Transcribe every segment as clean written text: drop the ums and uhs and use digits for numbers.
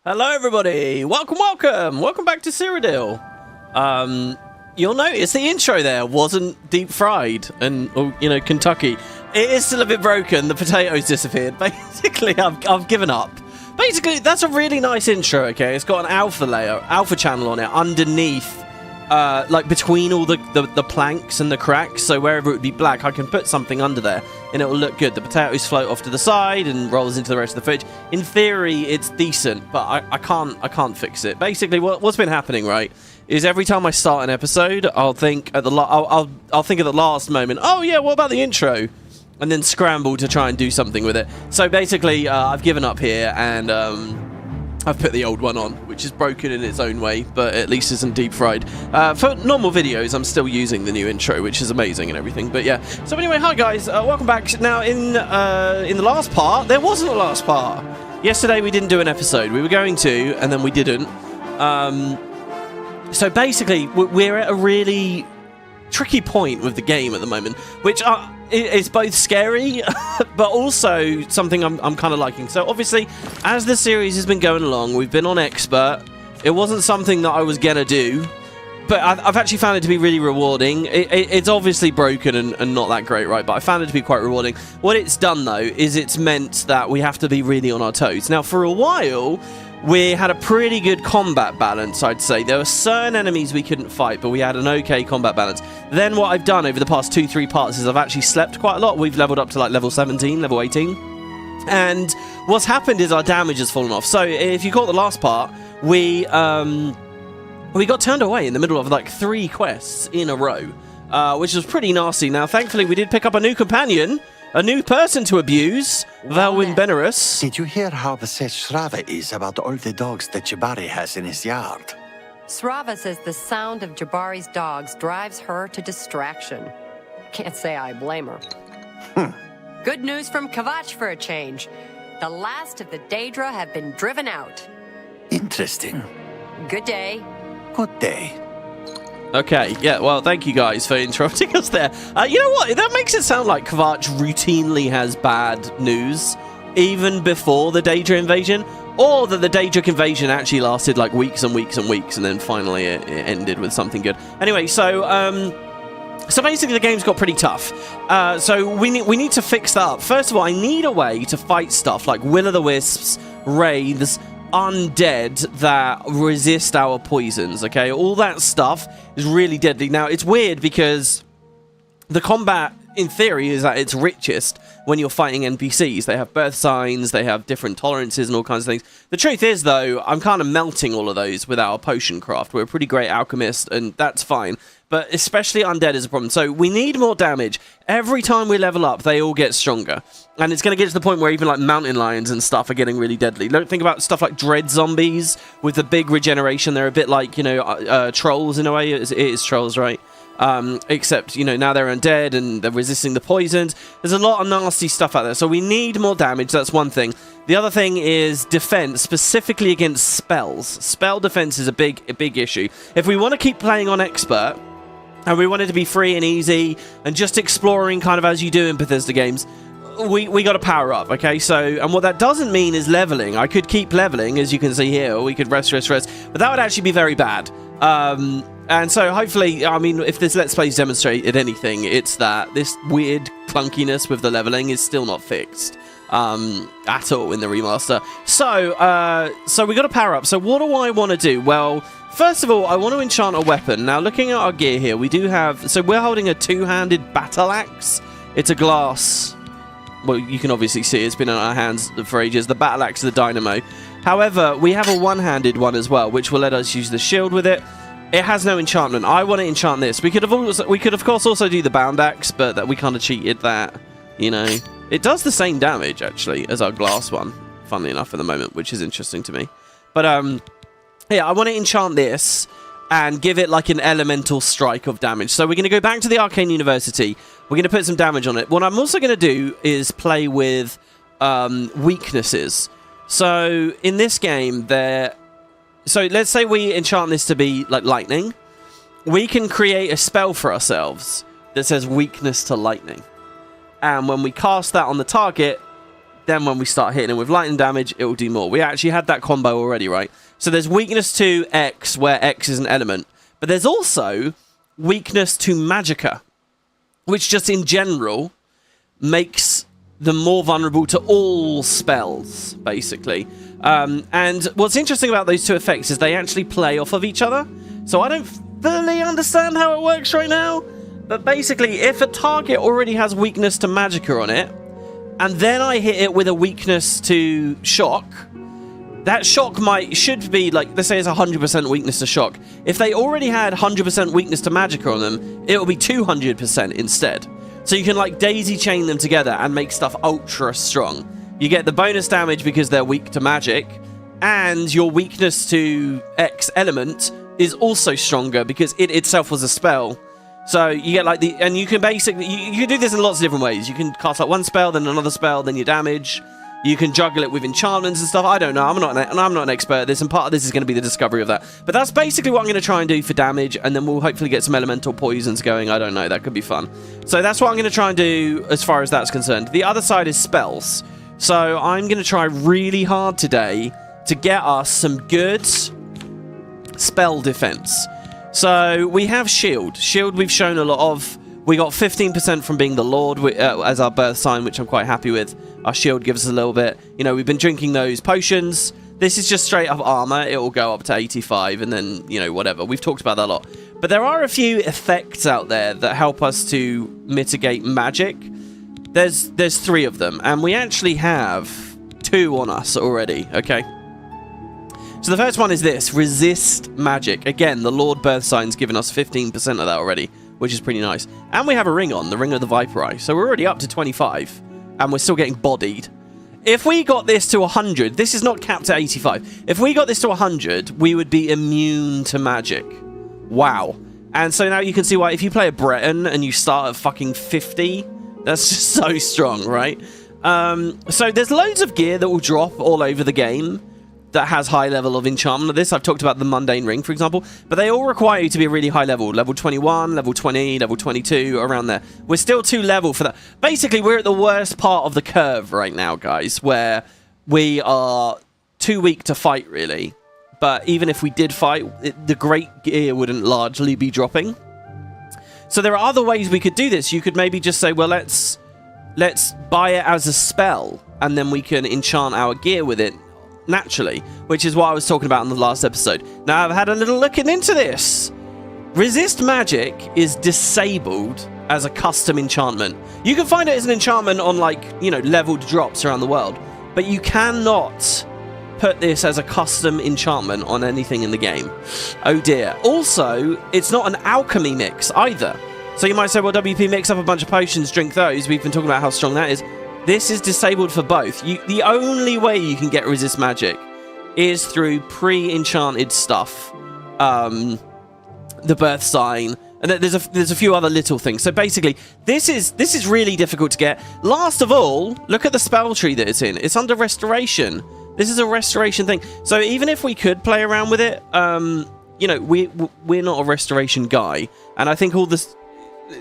Hello everybody, welcome back to Cyrodiil. You'll notice the intro there wasn't deep fried and, you know, Kentucky. It is still a bit broken, the potatoes disappeared. Basically, I've given up. Basically, that's a really nice intro, okay? It's got an alpha channel on it underneath, like between all the planks and the cracks, so wherever it would be black, I can put something under there and it will look good. The potatoes float off to the side and rolls into the rest of the footage. In theory, it's decent, but I can't fix it. Basically, what's been happening, right, is every time I start an episode, I'll think at the I'll think at the last moment, oh yeah, what about the intro? And then scramble to try and do something with it. So basically, I've given up here and I've put the old one on, which is broken in its own way, but at least isn't deep fried. For normal videos, I'm still using the new intro, which is amazing and everything. But yeah. So anyway, hi guys, welcome back. Now in the last part, there wasn't a last part. Yesterday we didn't do an episode. We were going to, and then we didn't. So basically, we're at a really tricky point with the game at the moment, which is both scary, but also something I'm kind of liking. So obviously, as the series has been going along, we've been on Expert. It wasn't something that I was gonna do, but I've actually found it to be really rewarding. It's obviously broken and not that great, right? But I found it to be quite rewarding. What it's done, though, is it's meant that we have to be really on our toes. Now, for a while, we had a pretty good combat balance, I'd say. There were certain enemies we couldn't fight, but we had an okay combat balance. Then what I've done over the past 2-3 parts is I've actually slept quite a lot. We've leveled up to like level 17, level 18. And what's happened is our damage has fallen off. So if you caught the last part, we got turned away in the middle of like 3 quests in a row, which was pretty nasty. Now, thankfully, we did pick up a new companion, a new person to abuse, Leyawiin. Did you hear how upset Srava is about all the dogs that Jabari has in his yard? Srava says the sound of Jabari's dogs drives her to distraction. Can't say I blame her. Good news from Kvatch for a change. The last of the Daedra have been driven out. Interesting. Good day. Good day. Okay, yeah, well, thank you guys for interrupting us there. You know what? That makes it sound like Kvatch routinely has bad news, even before the Daedric invasion, or that the Daedric invasion actually lasted like weeks and weeks and weeks, and then finally it ended with something good. Anyway, so basically the game's got pretty tough. So we need to fix that up. First of all, I need a way to fight stuff like will-o'-the-wisps, wraiths, undead that resist our poisons, okay? All that stuff is really deadly. Now, it's weird because the combat, in theory, is at its richest when you're fighting NPCs. They have birth signs, they have different tolerances and all kinds of things. The truth is, though, I'm kind of melting all of those with our potion craft. We're a pretty great alchemist, and that's fine. But especially undead is a problem. So we need more damage. Every time we level up, they all get stronger. And it's going to get to the point where even like mountain lions and stuff are getting really deadly. Think about stuff like dread zombies with the big regeneration. They're a bit like, you know, trolls in a way. It is trolls, right? Except, you know, now they're undead and they're resisting the poisons. There's a lot of nasty stuff out there. So we need more damage. That's one thing. The other thing is defense, specifically against spells. Spell defense is a big issue. If we want to keep playing on Expert, and we want it to be free and easy, and just exploring kind of as you do in Bethesda games, we got to power up, okay? So, and what that doesn't mean is leveling. I could keep leveling, as you can see here, or we could rest, but that would actually be very bad. And so hopefully, I mean, if this Let's Plays demonstrated anything, it's that this weird clunkiness with the leveling is still not fixed at all in the remaster. So we got to power up. So what do I want to do? Well, first of all, I want to enchant a weapon. Now, looking at our gear here, we do have... So we're holding a two-handed battle axe. It's a glass... Well, you can obviously see it's been in our hands for ages. The battle axe, the dynamo. However, we have a one-handed one as well, which will let us use the shield with it. It has no enchantment. I want to enchant this. We could, of course, also do the bound axe, but that we kind of cheated that, you know. It does the same damage, actually, as our glass one, funnily enough, at the moment, which is interesting to me. But, yeah, I want to enchant this and give it like an elemental strike of damage. So we're going to go back to the Arcane University. We're going to put some damage on it. What I'm also going to do is play with weaknesses. So in this game, so let's say we enchant this to be like lightning. We can create a spell for ourselves that says weakness to lightning. And when we cast that on the target, then when we start hitting him with lightning damage, it will do more. We actually had that combo already, right? So there's weakness to X, where X is an element. But there's also weakness to Magicka, which just in general makes them more vulnerable to all spells, basically. And what's interesting about those two effects is they actually play off of each other. So I don't fully understand how it works right now. But basically, if a target already has weakness to Magicka on it, and then I hit it with a weakness to shock, that shock should be, like, let's say it's 100% weakness to shock. If they already had 100% weakness to Magicka on them, it will be 200% instead. So you can, like, daisy chain them together and make stuff ultra strong. You get the bonus damage because they're weak to magic, and your weakness to X element is also stronger because it itself was a spell. So you get like and you can basically, you can do this in lots of different ways. You can cast like one spell, then another spell, then your damage. You can juggle it with enchantments and stuff. I don't know. I'm not an expert at this, and part of this is going to be the discovery of that. But that's basically what I'm going to try and do for damage, and then we'll hopefully get some elemental poisons going. I don't know. That could be fun. So that's what I'm going to try and do as far as that's concerned. The other side is spells. So I'm going to try really hard today to get us some good spell defense. So we have Shield. Shield we've shown a lot of. We got 15% from being the Lord as our birth sign, which I'm quite happy with. Our Shield gives us a little bit. You know, we've been drinking those potions. This is just straight up armor. It will go up to 85 and then, you know, whatever. We've talked about that a lot. But there are a few effects out there that help us to mitigate magic. There's 3 of them, and we actually have 2 on us already, okay? So the first one is this, resist magic. Again, the Lord birth sign's given us 15% of that already, which is pretty nice. And we have a ring on, the Ring of the Viper Eye. So we're already up to 25, and we're still getting bodied. If we got this to 100, this is not capped at 85. If we got this to 100, we would be immune to magic. Wow. And so now you can see why if you play a Breton and you start at fucking 50, that's just so strong, right? So there's loads of gear that will drop all over the game that has high level of enchantment. This, I've talked about the Mundane Ring, for example, but they all require you to be a really high level. Level 21, level 20, level 22, around there. We're still too level for that. Basically, we're at the worst part of the curve right now, guys, where we are too weak to fight, really. But even if we did fight, the great gear wouldn't largely be dropping. So there are other ways we could do this. You could maybe just say, well, let's buy it as a spell, and then we can enchant our gear with it naturally, which is what I was talking about in the last episode. Now, I've had a little look into this. Resist magic is disabled as a custom enchantment. You can find it as an enchantment on, like, you know, leveled drops around the world, but you cannot put this as a custom enchantment on anything in the game. Oh dear. Also, it's not an alchemy mix either. So you might say, well, WP, mix up a bunch of potions, drink those. We've been talking about how strong that is. This is disabled for both. The only way you can get resist magic is through pre-enchanted stuff. The birth sign, and there's a few other little things. So basically, this is really difficult to get. Last of all, look at the spell tree that it's in. It's under restoration. This is a restoration thing. So even if we could play around with it, you know, we're not a restoration guy, and I think all this,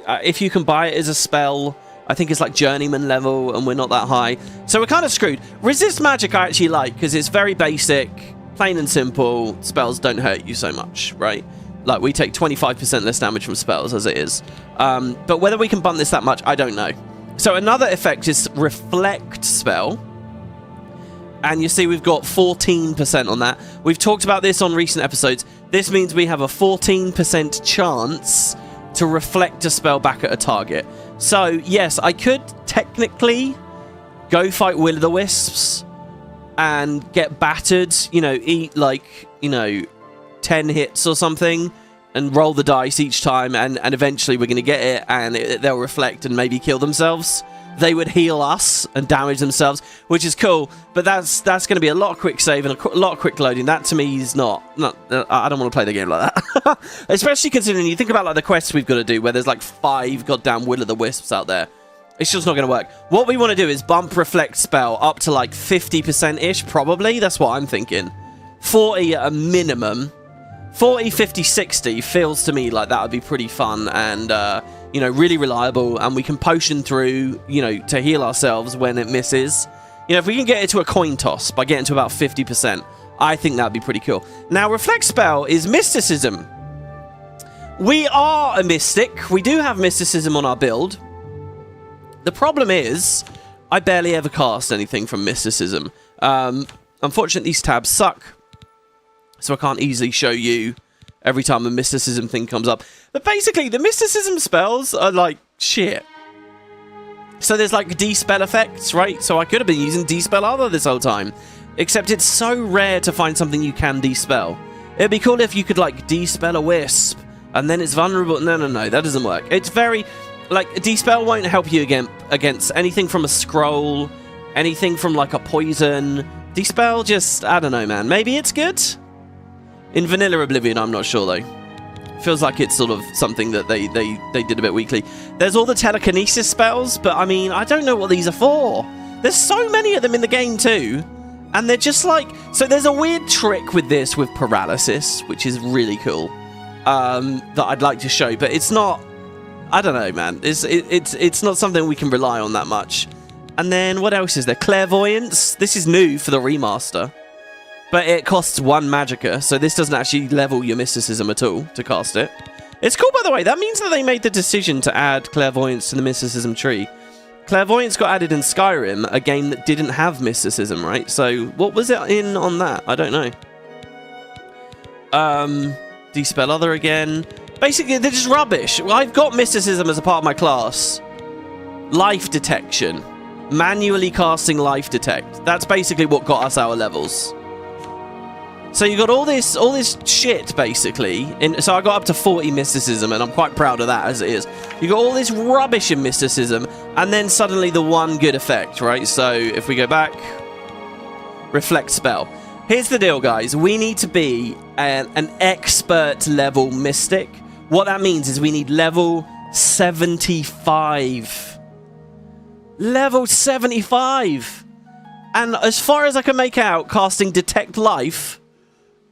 if you can buy it as a spell, I think it's like journeyman level, and we're not that high. So we're kind of screwed. Resist magic I actually like, because it's very basic, plain and simple. Spells don't hurt you so much, right? Like, we take 25% less damage from spells as it is. But whether we can bump this that much, I don't know. So another effect is Reflect spell. And you see we've got 14% on that. We've talked about this on recent episodes. This means we have a 14% chance to reflect a spell back at a target. So, yes, I could technically go fight Will-o'-the-Wisps and get battered, you know, eat like, you know, 10 hits or something and roll the dice each time, and eventually we're going to get it, and they'll reflect and maybe kill themselves. They would heal us and damage themselves, which is cool, but that's going to be a lot of quick save and a lot of quick loading. That to me is not I don't want to play the game like that. Especially considering you think about like the quests we've got to do, where there's like 5 goddamn Will-o'-the-Wisps out there. It's just not going to work. What we want to do is bump Reflect spell up to like 50%-ish, probably. That's what I'm thinking. 40 at a minimum. 40, 50, 60 feels to me like that would be pretty fun and, you know, really reliable, and we can potion through, you know, to heal ourselves when it misses. You know, if we can get it to a coin toss by getting to about 50%, I think that'd be pretty cool. Now, Reflect Spell is Mysticism. We are a Mystic. We do have Mysticism on our build. The problem is, I barely ever cast anything from Mysticism. Unfortunately, these tabs suck, so I can't easily show you every time a Mysticism thing comes up. But basically, the Mysticism spells are like shit. So there's like D-spell effects, right? So I could have been using D-spell other this whole time. Except it's so rare to find something you can D-spell. It'd be cool if you could like D-spell a wisp, and then it's vulnerable. No, that doesn't work. It's very... Like, D-spell won't help you against anything from a scroll, anything from like a poison. D-spell just... I don't know, man. Maybe it's good? In vanilla Oblivion, I'm not sure though. Feels like it's sort of something that they did a bit weakly. There's all the telekinesis spells, but I mean, I don't know what these are for. There's so many of them in the game too, and they're just like... So there's a weird trick with this with paralysis, which is really cool, that I'd like to show, but it's not... I don't know, man. It's not something we can rely on that much. And then what else is there? Clairvoyance. This is new for the remaster. But it costs 1 magicka, so this doesn't actually level your mysticism at all to cast it. It's cool, by the way. That means that they made the decision to add clairvoyance to the mysticism tree. Clairvoyance got added in Skyrim, a game that didn't have mysticism, right? So what was it in on that? I don't know. Dispel Other again. Basically, they're just rubbish. I've got mysticism as a part of my class. Life detection. Manually casting life detect. That's basically what got us our levels. So you got all this shit, basically. So I got up to 40 mysticism, and I'm quite proud of that as it is. You got all this rubbish in mysticism, and then suddenly the one good effect, right? So if we go back, Reflect Spell. Here's the deal, guys. We need to be an expert level mystic. What that means is we need level 75. Level 75! And as far as I can make out, casting Detect Life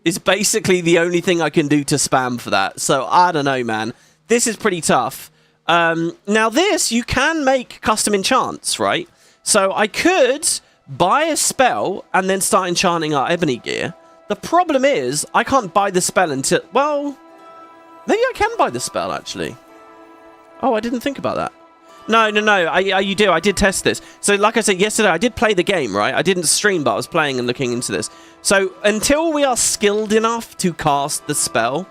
is basically the only thing I can do to spam for that. So, I don't know, man. This is pretty tough. Now this, you can make custom enchants, right? So, I could buy a spell and then start enchanting our ebony gear. The problem is, I can't buy the spell until... Well, maybe I can buy the spell, actually. Oh, I didn't think about that. No. You do. I did test this. So, like I said yesterday, I did play the game, right? I didn't stream, but I was playing and looking into this. So, until we are skilled enough to cast the spell...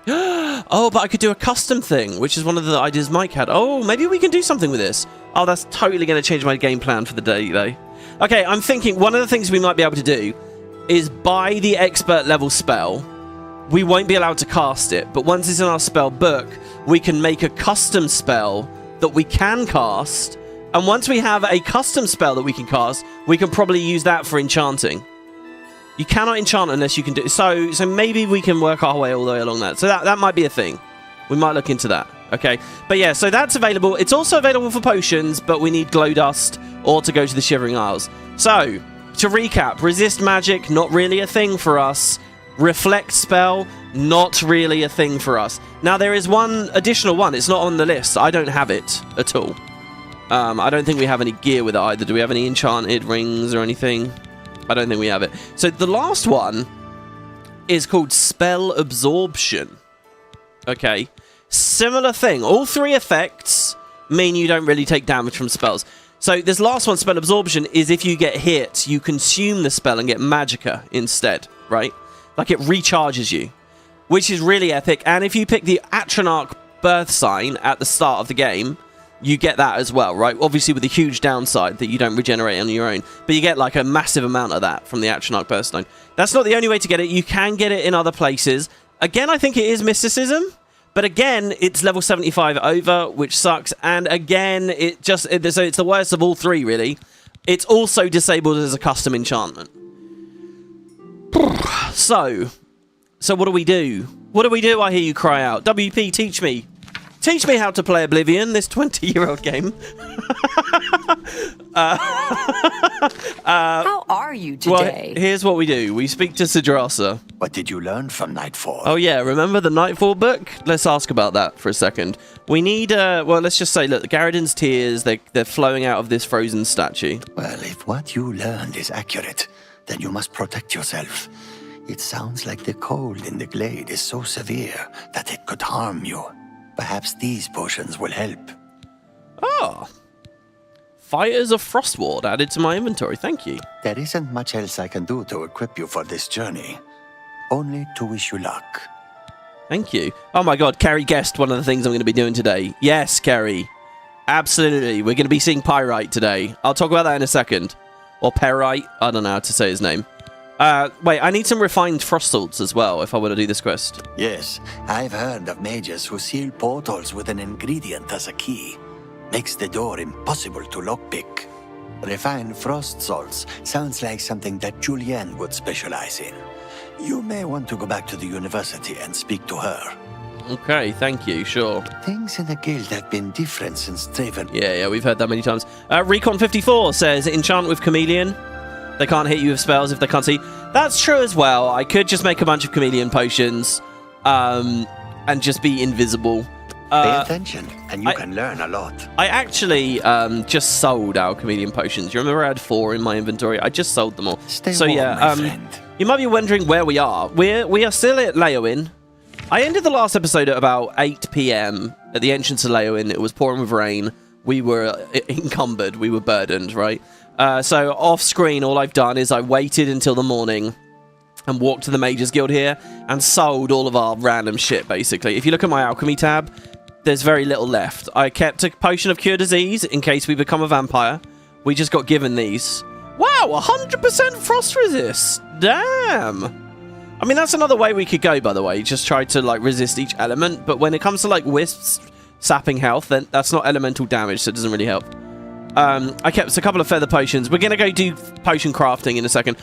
Oh, but I could do a custom thing, which is one of the ideas Mike had. Oh, maybe we can do something with this. Oh, that's totally going to change my game plan for the day, though. Okay, I'm thinking one of the things we might be able to do is buy the expert level spell. We won't be allowed to cast it, but once it's in our spell book, we can make a custom spell that we can cast, and once we have a custom spell that we can cast, we can probably use that for enchanting. You cannot enchant unless you can do... So maybe we can work our way all the way along that. So that might be a thing. We might look into that. Okay. But yeah, so that's available. It's also available for potions, but we need glow dust or to go to the Shivering Isles. So, to recap, resist magic, not really a thing for us. Reflect spell, not really a thing for us. Now, there is one additional one. It's not on the list. I don't have it at all. I don't think we have any gear with it either. Do we have any enchanted rings or anything? I don't think we have it. So the last one is called Spell Absorption. Okay. Similar thing. All 3 effects mean you don't really take damage from spells. So this last one, Spell Absorption, is if you get hit, you consume the spell and get magicka instead, right? Like it recharges you, which is really epic. And if you pick the Atronach birth sign at the start of the game, you get that as well, right? Obviously with the huge downside that you don't regenerate on your own, but you get like a massive amount of that from the Atronach birth sign. That's not the only way to get it. You can get it in other places. Again, I think it is mysticism, but again, it's level 75 over, which sucks. And again, so it's the worst of all 3, really. It's also disabled as a custom enchantment. So what do we do? What do we do? I hear you cry out. WP, teach me. Teach me how to play Oblivion, this 20-year-old game. How are you today? Well, here's what we do. We speak to Sidrasa. What did you learn from Nightfall? Oh, yeah. Remember the Nightfall book? Let's ask about that for a second. We need, well, let's just say, look, the Garridan's tears, they're flowing out of this frozen statue. Well, if what you learned is accurate, then you must protect yourself. It sounds like the cold in the glade is so severe that it could harm you. Perhaps these potions will help. Oh. Fighters of Frostward added to my inventory. Thank you. There isn't much else I can do to equip you for this journey. Only to wish you luck. Thank you. Oh my god, Carrie guessed one of the things I'm going to be doing today. Yes, Carrie. Absolutely. We're going to be seeing Perite today. I'll talk about that in a second. Or Perite. I don't know how to say his name. Wait, I need some refined frost salts as well if I want to do this quest. Yes, I've heard of mages who seal portals with an ingredient as a key. Makes the door impossible to lockpick. Refined frost salts sounds like something that Julienne would specialize in. You may want to go back to the university and speak to her. Okay, thank you, sure. Things in the guild have been different since Draven. Yeah, we've heard that many times. Recon54 says, enchant with Chameleon. They can't hit you with spells if they can't see. That's true as well. I could just make a bunch of chameleon potions and just be invisible. Pay attention, and you can learn a lot. I actually just sold our chameleon potions. You remember I had 4 in my inventory? I just sold them all. Stay warm, my friend. You might be wondering where we are. We are still at Leyawiin. I ended the last episode at about 8 p.m. at the entrance of Leyawiin. It was pouring with rain. We were encumbered. We were burdened, right? So off screen, all I've done is I waited until the morning and walked to the Mages Guild here and sold all of our random shit, basically. If you look at my alchemy tab, there's very little left. I kept a potion of cure disease in case we become a vampire. We just got given these. Wow, 100% frost resist. Damn. I mean, that's another way we could go, by the way. Just try to, like, resist each element. But when it comes to, like, wisps sapping health, then that's not elemental damage, so it doesn't really help. I kept a couple of feather potions. We're going to go do potion crafting in a second.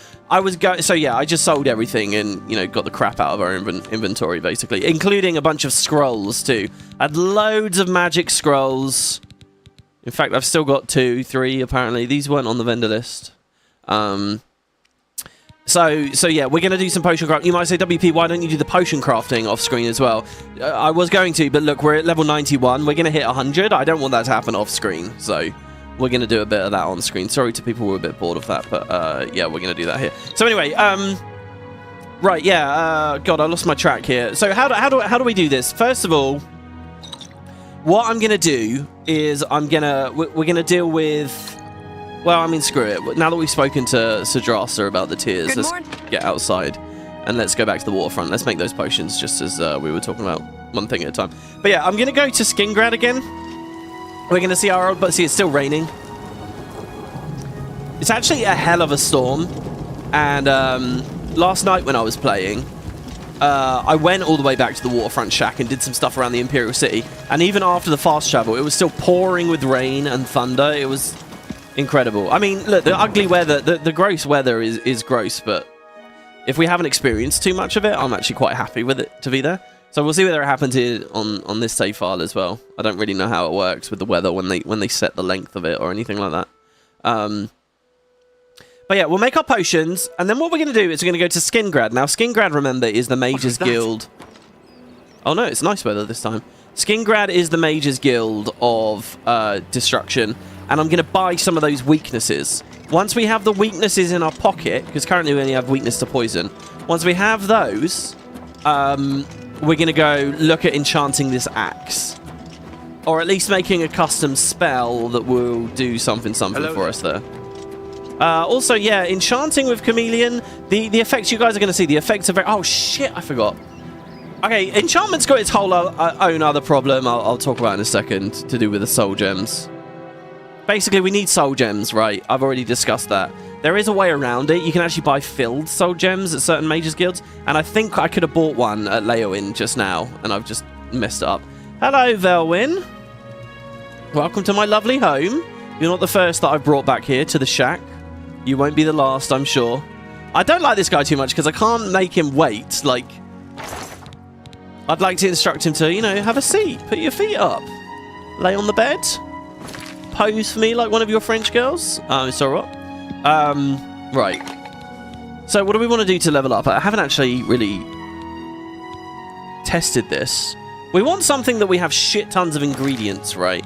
So yeah, I just sold everything and, you know, got the crap out of our inventory, basically. Including a bunch of scrolls, too. I had loads of magic scrolls. In fact, I've still got 2, 3, apparently. These weren't on the vendor list. So yeah, we're going to do some potion crafting. You might say, WP, why don't you do the potion crafting off screen as well? I was going to, but look, we're at level 91. We're going to hit 100. I don't want that to happen off screen, so we're going to do a bit of that on screen. Sorry to people who are a bit bored of that, but yeah, we're going to do that here. So anyway, right, yeah, God, I lost my track here. So how do we do this? First of all, what I'm going to do is we're going to deal with... Well, I mean, screw it. Now that we've spoken to Sidrasa about the tears, let's get outside and let's go back to the waterfront. Let's make those potions just as we were talking about, one thing at a time. But yeah, I'm going to go to Skingrad again. We're going to see our old... But see, it's still raining. It's actually a hell of a storm. And last night when I was playing, I went all the way back to the waterfront shack and did some stuff around the Imperial City. And even after the fast travel, it was still pouring with rain and thunder. It was... incredible. I mean, look, the ugly weather, the gross weather is gross, but if we haven't experienced too much of it, I'm actually quite happy with it to be there. So we'll see whether it happens here on this save file as well. I don't really know how it works with the weather when they set the length of it or anything like that. But yeah, we'll make our potions, and then what we're going to do is we're going to go to Skingrad. Now, Skingrad, remember, is the Mages Guild. Oh no, it's nice weather this time. Skingrad is the Mages Guild of Destruction. And I'm going to buy some of those weaknesses. Once we have the weaknesses in our pocket, because currently we only have weakness to poison. Once we have those, we're going to go look at enchanting this axe. Or at least making a custom spell that will do something for us there. Also, yeah, enchanting with Chameleon. The effects you guys are going to see, the effects are very... Oh, shit, I forgot. Okay, enchantment's got its whole own other problem I'll talk about in a second to do with the soul gems. Basically, we need soul gems, right? I've already discussed that. There is a way around it. You can actually buy filled soul gems at certain Mages Guilds. And I think I could have bought one at Leyawiin just now. And I've just messed it up. Hello, Velwyn. Welcome to my lovely home. You're not the first that I've brought back here to the shack. You won't be the last, I'm sure. I don't like this guy too much because I can't make him wait. Like, I'd like to instruct him to, you know, have a seat, put your feet up, lay on the bed, pose for me like one of your French girls. It's alright. Right. So what do we want to do to level up? I haven't actually really tested this. We want something that we have shit tons of ingredients, right?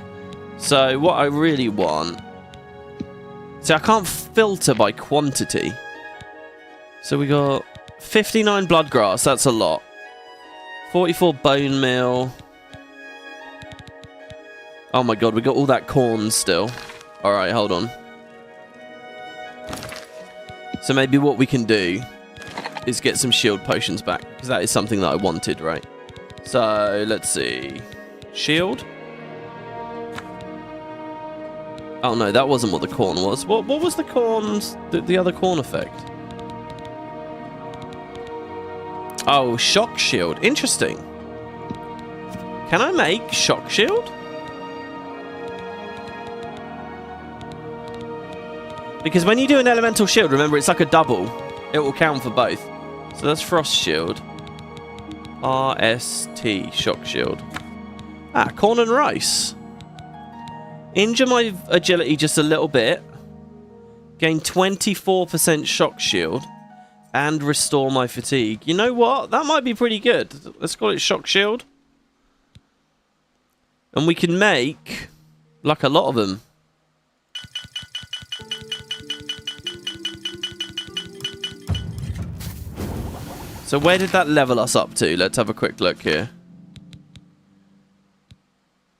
So what I really want... See, I can't filter by quantity. So we got 59 bloodgrass, that's a lot. 44 bone meal. Oh my god, we got all that corn still. Alright, hold on. So maybe what we can do is get some shield potions back, because that is something that I wanted, right? So, let's see. Shield? Oh no, that wasn't what the corn was. What was the corn's... the other corn effect? Oh, shock shield. Interesting. Can I make shock shield? Because when you do an elemental shield, remember, it's like a double. It will count for both. So that's frost shield. RST, shock shield. Ah, corn and rice. Injure my agility just a little bit. Gain 24% shock shield. And restore my fatigue. You know what? That might be pretty good. Let's call it shock shield. And we can make, like, a lot of them. So where did that level us up to? Let's have a quick look here.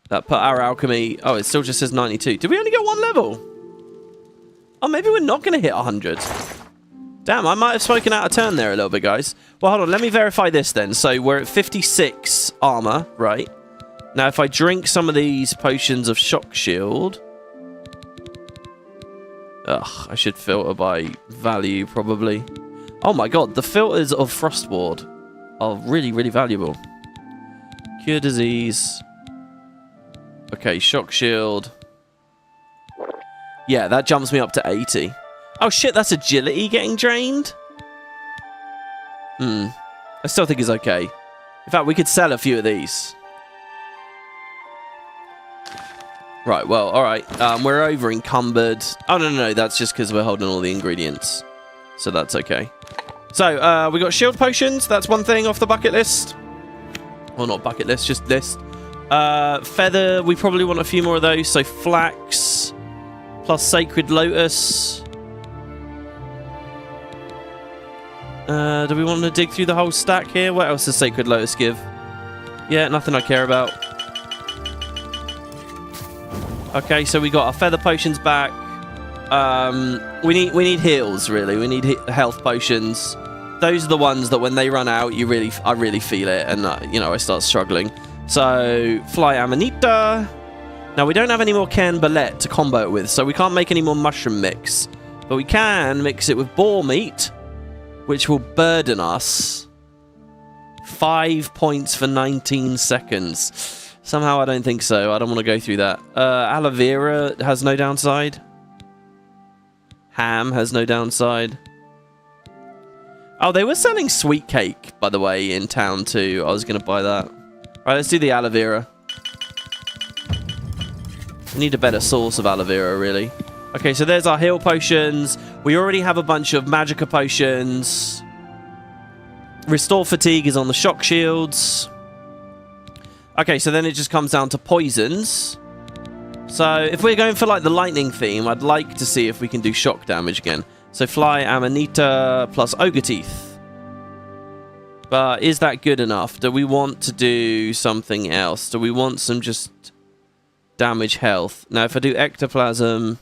That put our alchemy... Oh, it still just says 92. Did we only get one level? Oh, maybe we're not going to hit 100. Damn, I might have spoken out of turn there a little bit, guys. Well, hold on. Let me verify this then. So we're at 56 armor, right? Now, if I drink some of these potions of shock shield... Ugh, I should filter by value, probably. Oh my god, the filters of Frost Ward are really, really valuable. Cure disease. Okay, shock shield. Yeah, that jumps me up to 80. Oh shit, that's agility getting drained? I still think it's okay. In fact, we could sell a few of these. Right, well, alright. We're over encumbered. Oh, no, that's just because we're holding all the ingredients. So that's okay. So, we got shield potions. That's one thing off the bucket list. Well, not bucket list, just list. Feather, we probably want a few more of those. So, flax plus sacred lotus. Do we want to dig through the whole stack here? What else does sacred lotus give? Yeah, nothing I care about. Okay, so we got our feather potions back. We need heals, really. We need health potions. Those are the ones that when they run out, I really feel it, and you know, I start struggling. So fly amanita. Now we don't have any more Cairn Ballet to combo it with, so we can't make any more mushroom mix, but we can mix it with boar meat, which will burden us 5 points for 19 seconds. Somehow I don't think so. I don't want to go through that. Aloe vera has no downside. Ham has no downside. Oh, they were selling sweet cake, by the way, in town too. I was going to buy that. Right, let's do the aloe vera. We need a better source of aloe vera, really. Okay, so there's our heal potions. We already have a bunch of magicka potions. Restore fatigue is on the shock shields. Okay, so then it just comes down to poisons. So if we're going for like the lightning theme, I'd like to see if we can do shock damage again. So fly amanita plus ogre teeth. But is that good enough? Do we want to do something else? Do we want some just damage health? Now if I do ectoplasm...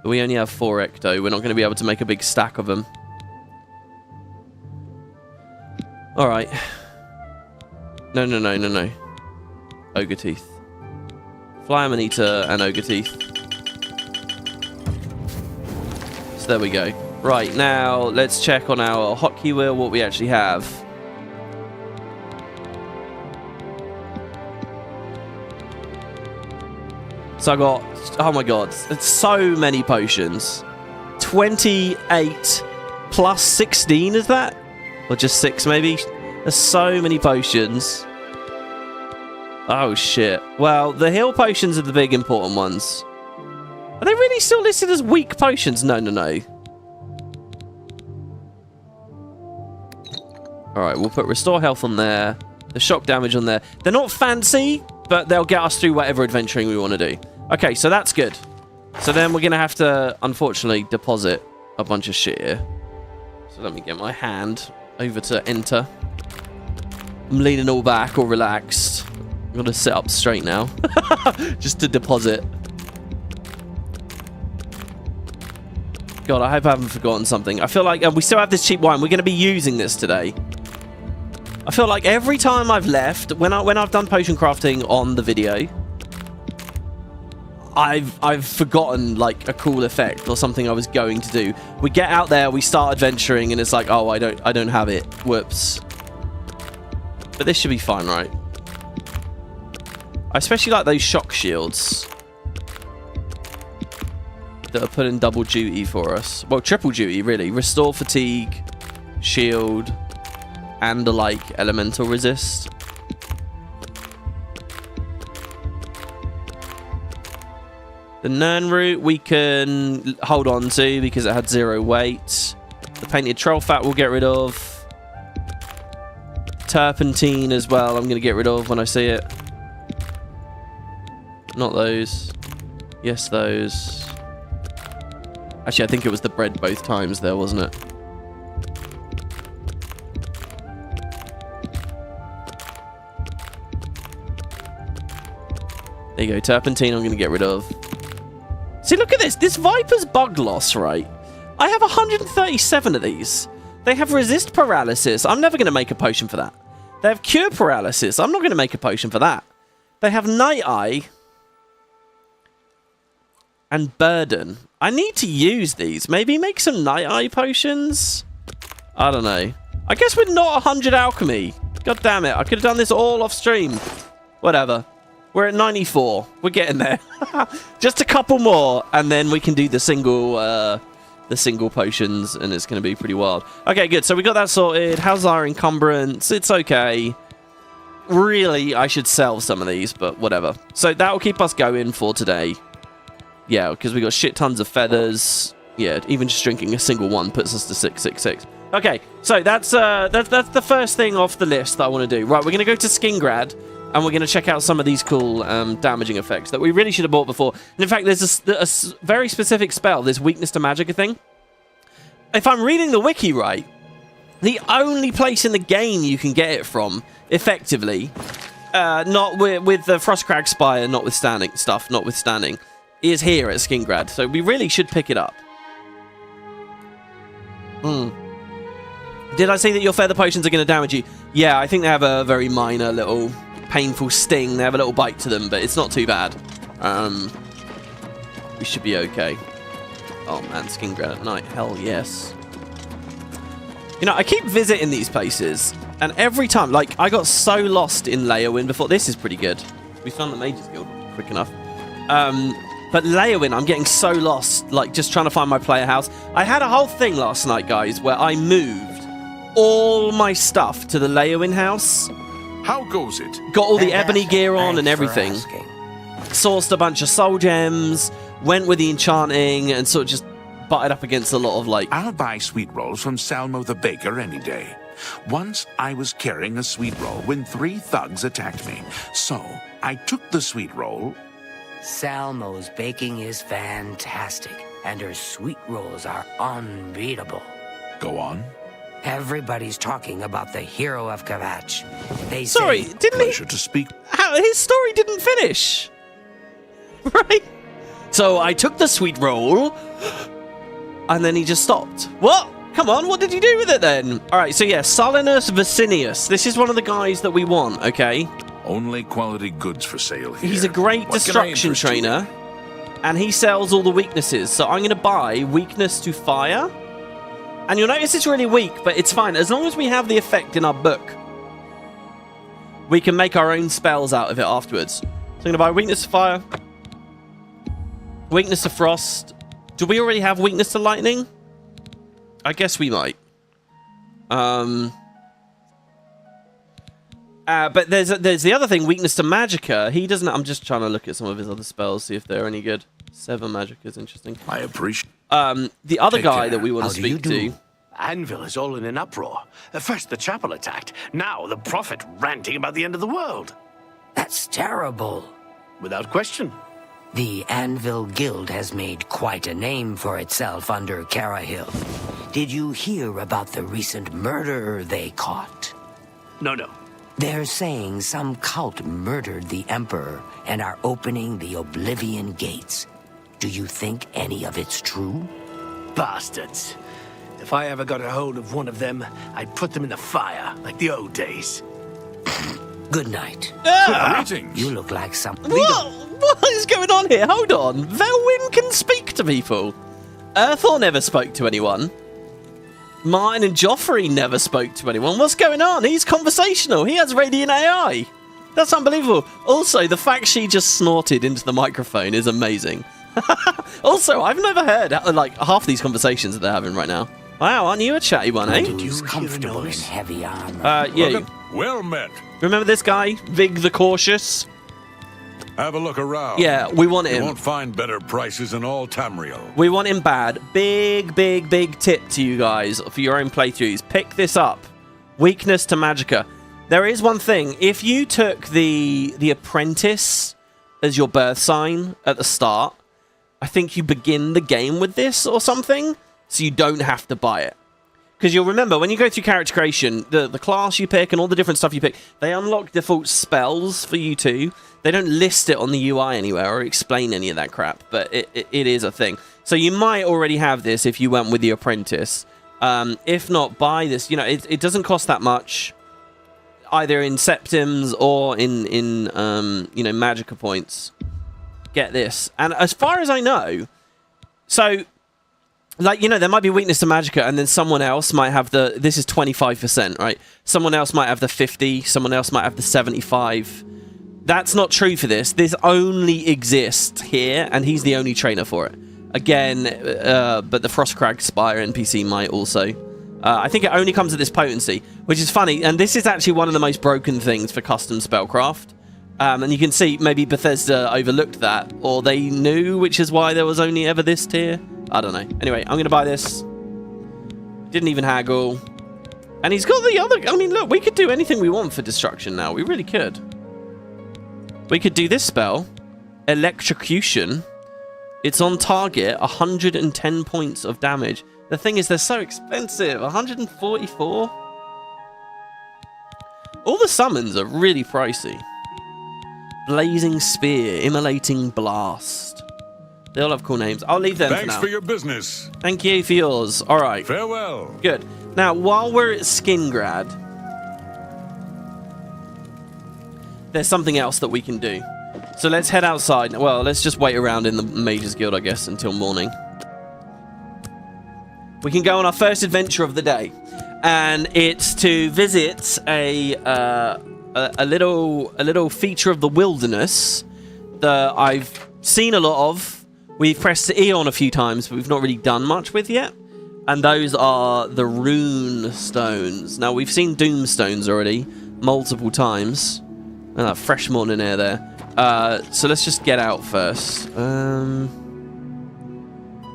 We only have 4 ecto. We're not going to be able to make a big stack of them. Alright. No. Ogre teeth. Fly amanita and ogre teeth. So there we go. Right, now let's check on our hotkey wheel what we actually have. So I got, oh my god, it's so many potions. 28 plus 16, is that? Or just 6, maybe? There's so many potions. Oh, shit. Well, the heal potions are the big important ones. Are they really still listed as weak potions? No, no, no. Alright, we'll put restore health on there. The shock damage on there. They're not fancy, but they'll get us through whatever adventuring we want to do. Okay, so that's good. So then we're going to have to, unfortunately, deposit a bunch of shit here. So let me get my hand over to enter. I'm leaning all back, all relaxed. I'm going to sit up straight now. Just to deposit. God, I hope I haven't forgotten something. I feel like we still have this cheap wine. We're going to be using this today. I feel like every time I've left, when I've done potion crafting on the video, I've forgotten like a cool effect or something I was going to do. We get out there, we start adventuring, and it's like, oh, I don't have it. Whoops. But this should be fine, right? I especially like those shock shields that are putting double duty for us. Well, triple duty, really. Restore fatigue, shield, and like elemental resist. The Nern root we can hold on to because it had 0 weight. The painted troll fat we'll get rid of. Turpentine as well I'm going to get rid of when I see it. Not those. Yes, those. Actually, I think it was the bread both times there, wasn't it? There you go. Turpentine I'm going to get rid of. See, look at this. This Viper's bug loss, right? I have 137 of these. They have resist paralysis. I'm never going to make a potion for that. They have cure paralysis. I'm not going to make a potion for that. They have night eye. And burden. I need to use these. Maybe make some night eye potions? I don't know. I guess we're not 100 alchemy. God damn it. I could have done this all off stream. Whatever. We're at 94. We're getting there. Just a couple more, and then we can do the single potions, and it's going to be pretty wild. Okay, good. So we got that sorted. How's our encumbrance? It's okay. Really, I should sell some of these, but whatever. So that will keep us going for today. Yeah, because we got shit tons of feathers. Yeah, even just drinking a single one puts us to 666. Okay, so that's the first thing off the list that I want to do. Right, we're going to go to Skingrad. And we're going to check out some of these cool damaging effects that we really should have bought before. And in fact, there's a very specific spell, this weakness to magic thing. If I'm reading the wiki right, the only place in the game you can get it from, effectively, not with the Frostcrag Spire notwithstanding, is here at Skingrad. So we really should pick it up. Did I say that your feather potions are going to damage you? Yeah, I think they have a very minor little painful sting. They have a little bite to them, but it's not too bad. We should be okay. Oh man, Skingrad at night. Hell yes. You know, I keep visiting these places, and every time, like, I got so lost in Leyawiin before. This is pretty good. We found the Mages Guild quick enough. But Leyawiin, I'm getting so lost, like, just trying to find my player house. I had a whole thing last night, guys, where I moved all my stuff to the Leyawiin house. How goes it? Got all the ebony gear on and everything. Sourced a bunch of soul gems, went with the enchanting, and sort of just butted up against a lot of, like... I'll buy sweet rolls from Salmo the baker any day. Once I was carrying a sweet roll when 3 thugs attacked me. So I took the sweet roll. Salmo's baking is fantastic, and her sweet rolls are unbeatable. Go on. Everybody's talking about the hero of Kvatch. They Sorry, say, didn't he? Pleasure to speak. His story didn't finish. Right? So I took the sweet roll, and then he just stopped. What? Come on, what did you do with it then? Alright, so yeah, Solinus Vicinius. This is one of the guys that we want, okay? Only quality goods for sale here. He's a great destruction trainer, and he sells all the weaknesses. So I'm going to buy weakness to fire. And you'll notice it's really weak, but it's fine. As long as we have the effect in our book, we can make our own spells out of it afterwards. So I'm going to buy weakness to fire, weakness to frost. Do we already have weakness to lightning? I guess we might. But there's the other thing, weakness to magicka. He doesn't. I'm just trying to look at some of his other spells, see if they're any good. 7 magicka is interesting. I appreciate. The other Take guy care. that we want to How do you speak to. do? Anvil is all in an uproar. First the chapel attacked, now the prophet ranting about the end of the world. That's terrible. Without question. The Anvil Guild has made quite a name for itself under Carahill. Did you hear about the recent murder they caught? No. They're saying some cult murdered the Emperor and are opening the Oblivion gates. Do you think any of it's true? Bastards. If I ever got a hold of one of them, I'd put them in the fire, like the old days. Good night. Greetings. You look like some... What is going on here? Hold on. Leyawiin can speak to people. Earthor never spoke to anyone. Martin and Joffrey never spoke to anyone. What's going on? He's conversational. He has radiant AI. That's unbelievable. Also, the fact she just snorted into the microphone is amazing. Also, I've never heard like half these conversations that they're having right now. Wow, aren't you a chatty one, eh? Who's comfortable in heavy armor? Yeah. Well met. Remember this guy, Vig the Cautious? Have a look around. Yeah, we want You him. won't find better prices in all Tamriel. We want him bad. Big tip to you guys for your own playthroughs. Pick this up. Weakness to magicka. There is one thing. If you took the apprentice as your birth sign at the start, I think you begin the game with this or something, so you don't have to buy it. Because you'll remember, when you go through character creation, the class you pick and all the different stuff you pick, they unlock default spells for you too. They don't list it on the UI anywhere or explain any of that crap, but it is a thing. So you might already have this if you went with the apprentice. If not, buy this. You know, it doesn't cost that much, either in septims or in you know, magicka points. Get this. And as far as I know, so... like, you know, there might be weakness to magicka, and then someone else might have the... this is 25%, right? Someone else might have the 50, someone else might have the 75. That's not true for this. This only exists here, and he's the only trainer for it. Again, but the Frostcrag Spire NPC might also. I think it only comes at this potency, which is funny, and this is actually one of the most broken things for custom spellcraft. And you can see maybe Bethesda overlooked that, or they knew, which is why there was only ever this tier. I don't know. Anyway, I'm going to buy this. Didn't even haggle. And he's got the other... I mean, look, we could do anything we want for destruction now. We really could. We could do this spell. Electrocution. It's on target. 110 points of damage. The thing is, they're so expensive. 144. All the summons are really pricey. Blazing Spear. Immolating Blast. They all have cool names. I'll leave them Thanks for now. for your business. Thank you for yours. All right. Farewell. Good. Now, while we're at Skingrad, there's something else that we can do. So let's head outside. Well, let's just wait around in the Mages Guild, I guess, until morning. We can go on our first adventure of the day, and it's to visit a little feature of the wilderness that I've seen a lot of. We've pressed Eon a few times, but we've not really done much with yet. And those are the rune stones. Now, we've seen doom stones already multiple times. Fresh morning air there. So let's just get out first. Well,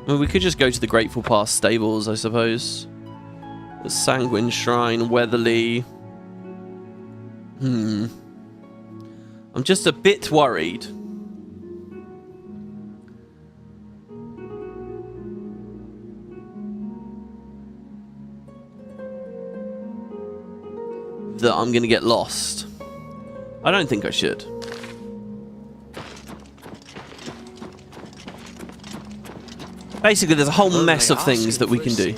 we could just go to the Grateful Pass stables, I suppose. The Sanguine Shrine, Weatherly. I'm just a bit worried. That I'm going to get lost. I don't think I should. Basically, there's a whole mess of things that we can do.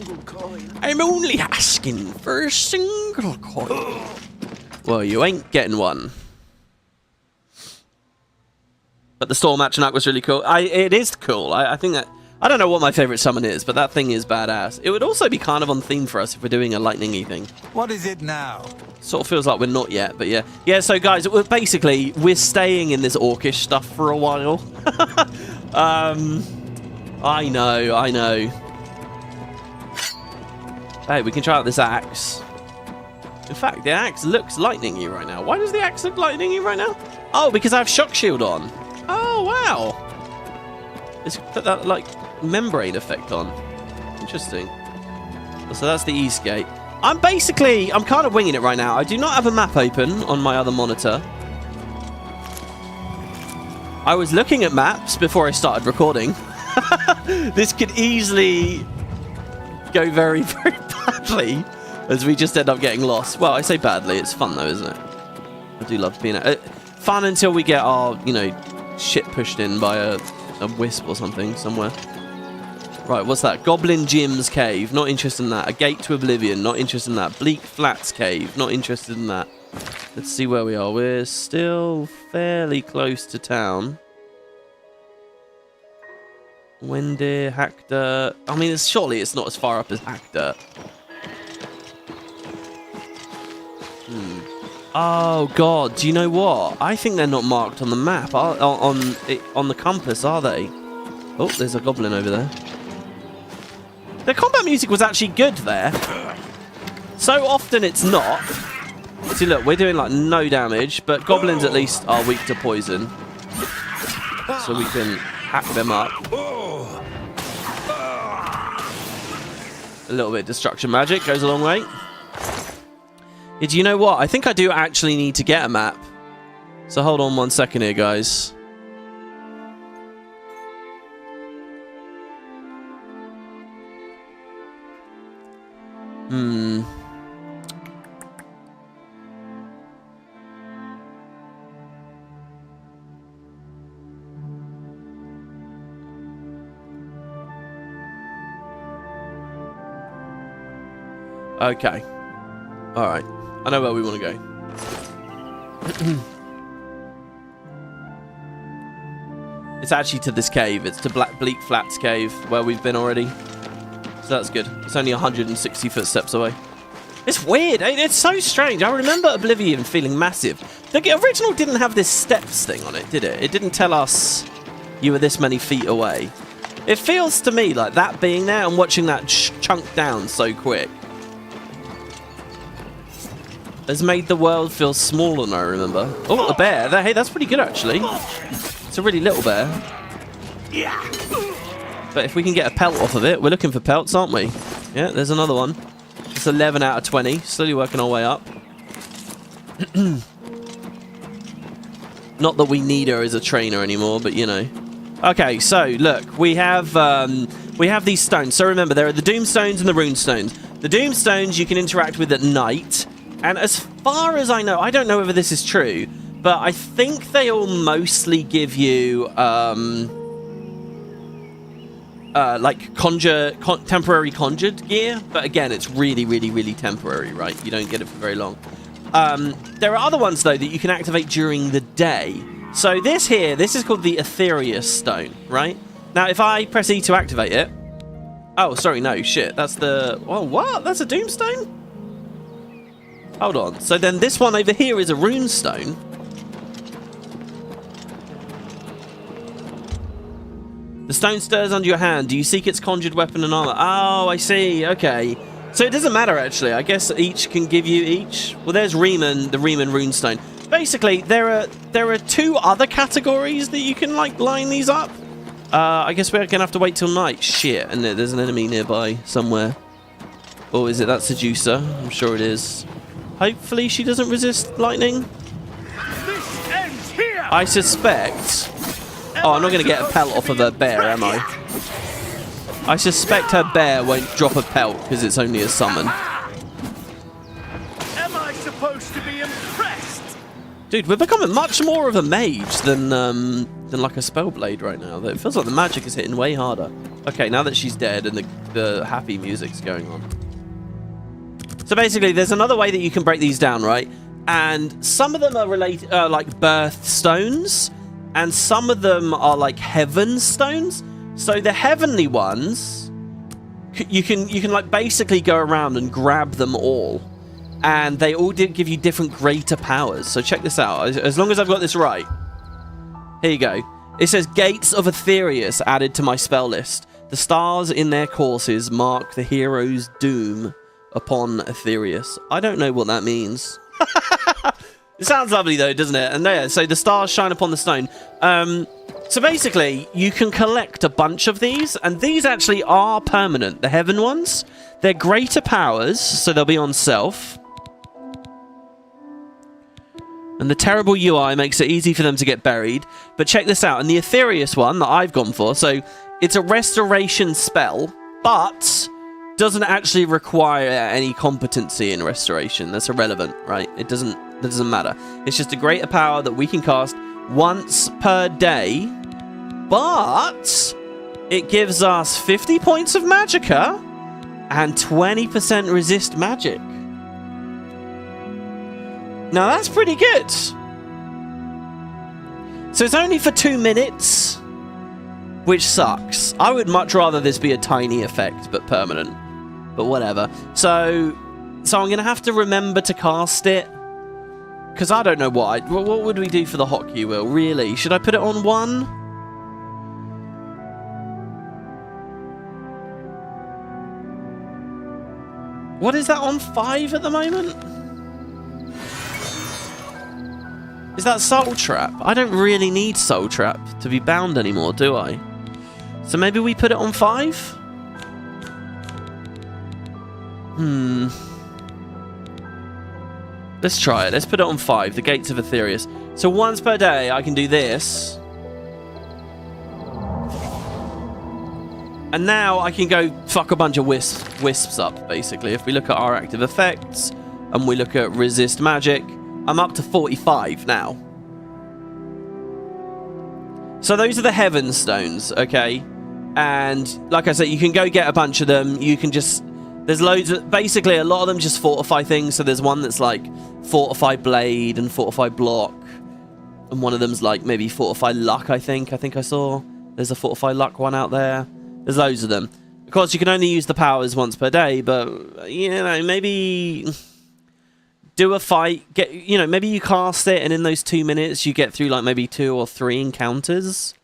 I'm only asking for a single coin. Well, you ain't getting one. But the Storm Atronach was really cool. It is cool. I think that... I don't know what my favorite summon is, but that thing is badass. It would also be kind of on theme for us if we're doing a lightning-y thing. What is it now? Sort of feels like we're not yet, but yeah. Yeah, so guys, basically, we're staying in this orcish stuff for a while. I know. Hey, we can try out this axe. In fact, the axe looks lightning-y right now. Why does the axe look lightning-y right now? Oh, because I have shock shield on. Oh, wow. It's put that, like, membrane effect on. Interesting. So that's the east gate. I'm kind of winging it right now. I do not have a map open on my other monitor. I was looking at maps before I started recording. This could easily go very, very badly as we just end up getting lost. Well, I say badly. It's fun, though, isn't it? I do love being fun until we get our, you know, shit pushed in by a wisp or something somewhere. Right, what's that? Goblin Jim's Cave. Not interested in that. A Gate to Oblivion. Not interested in that. Bleak Flats Cave. Not interested in that. Let's see where we are. We're still fairly close to town. Wendir, Hackdirt. I mean, surely it's not as far up as Hackdirt. Oh, God. Do you know what? I think they're not marked on the map. On the compass, are they? Oh, there's a goblin over there. The combat music was actually good there. So often it's not. See, look, we're doing like no damage, but goblins at least are weak to poison. So we can hack them up. A little bit of destruction magic goes a long way. Yeah, do you know what? I think I do actually need to get a map. So hold on 1 second here, guys. Okay. Alright. I know where we want to go. It's actually to this cave. It's to Bleak Flats Cave, where we've been already. So that's good. It's only 160 footsteps away. It's weird. It's so strange. I remember Oblivion feeling massive. The original didn't have this steps thing on it, did it? It didn't tell us you were this many feet away. It feels to me like that being there and watching that chunk down so quick has made the world feel smaller than I remember. Oh, a bear. Hey, that's pretty good, actually. It's a really little bear. But if we can get a pelt off of it, we're looking for pelts, aren't we? Yeah, there's another one. It's 11 out of 20. Slowly working our way up. Not that we need her as a trainer anymore, but you know. Okay, so look, we have these stones. So remember, there are the Doomstones and the Rune Stones. The Doomstones you can interact with at night. And as far as I know, I don't know whether this is true, but I think they all mostly give you like temporary conjured gear. But again, it's really, really, really temporary, right? You don't get it for very long. There are other ones, though, that you can activate during the day. So this is called the Aetherius stone, right? Now, if I press E to activate it... Oh, sorry, no, shit. That's the... Oh, what? That's a Doomstone? Hold on. So then this one over here is a rune stone. The stone stirs under your hand. Do you seek its conjured weapon and armor? Oh, I see. Okay. So it doesn't matter, actually. I guess each can give you each. Well, there's Riemann, the Riemann runestone. Basically, there are two other categories that you can, like, line these up. I guess we're going to have to wait till night. Shit. And there's an enemy nearby somewhere. Or is it that Seducer? I'm sure it is. Hopefully she doesn't resist lightning. This ends here. I suspect... Oh, I'm not going to get a pelt off of her bear, am I? I suspect her bear won't drop a pelt because it's only a summon. Am I supposed to be impressed? Dude, we're becoming much more of a mage than like a Spellblade right now. It feels like the magic is hitting way harder. Okay, now that she's dead and the happy music's going on. So basically, there's another way that you can break these down, right? And some of them are related, like birth stones, and some of them are like heaven stones. So the heavenly ones, you can like basically go around and grab them all, and they all did give you different greater powers. So check this out. As long as I've got this right, here you go. It says Gates of Aetherius added to my spell list. The stars in their courses mark the hero's doom. upon Aetherius. I don't know what that means. It sounds lovely though, doesn't it? And there, so the stars shine upon the stone. So basically, you can collect a bunch of these, and these actually are permanent. The heaven ones, they're greater powers, so they'll be on self. And the terrible UI makes it easy for them to get buried. But check this out, and the Aetherius one that I've gone for, so it's a restoration spell, but doesn't actually require any competency in restoration. That's irrelevant, right? It doesn't matter. It's just a greater power that we can cast once per day, but it gives us 50 points of magicka and 20% resist magic. Now that's pretty good. So it's only for 2 minutes, which sucks. I would much rather this be a tiny effect, but permanent. But whatever. So I'm going to have to remember to cast it. Because I don't know what would we do for the hotkey wheel, really? Should I put it on 1? What is that, on 5 at the moment? Is that Soul Trap? I don't really need Soul Trap to be bound anymore, do I? So maybe we put it on 5? Let's try it. Let's put it on 5. The Gates of Aetherius. So once per day, I can do this. And now I can go fuck a bunch of wisps up, basically. If we look at our active effects, and we look at resist magic, I'm up to 45 now. So those are the Heaven Stones, okay? And like I said, you can go get a bunch of them. You can just... There's loads of... Basically, a lot of them just fortify things. So there's one that's like Fortify Blade and Fortify Block. And one of them's like maybe Fortify Luck, I think. I think I saw. There's a Fortify Luck one out there. There's loads of them. Of course, you can only use the powers once per day. But, you know, maybe... do a fight. Get, you know, maybe you cast it and in those 2 minutes you get through like maybe 2 or 3 encounters.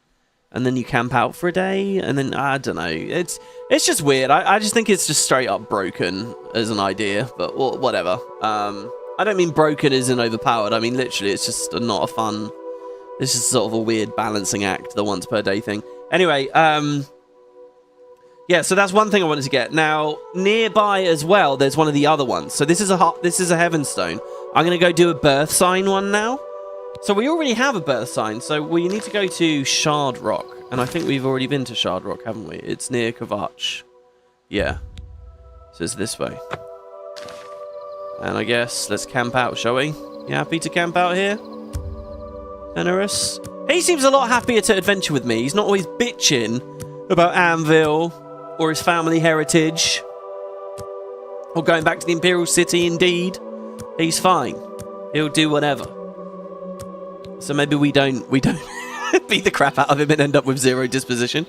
And then you camp out for a day, and then, I don't know. It's just weird. I just think it's just straight up broken as an idea, but whatever. I don't mean broken as in overpowered. I mean, literally, it's just not a fun... This is sort of a weird balancing act, the once per day thing. Anyway, yeah, so that's one thing I wanted to get. Now, nearby as well, there's one of the other ones. So this is a Heaven Stone. I'm going to go do a Birth Sign one now. So we already have a Birth Sign, so we need to go to Shard Rock. And I think we've already been to Shard Rock, haven't we? It's near Kvatch. Yeah. So it's this way. And I guess let's camp out, shall we? You happy to camp out here? Generous? He seems a lot happier to adventure with me. He's not always bitching about Anvil or his family heritage. Or going back to the Imperial City, indeed. He's fine. He'll do whatever. So maybe we don't beat the crap out of him and end up with 0 disposition.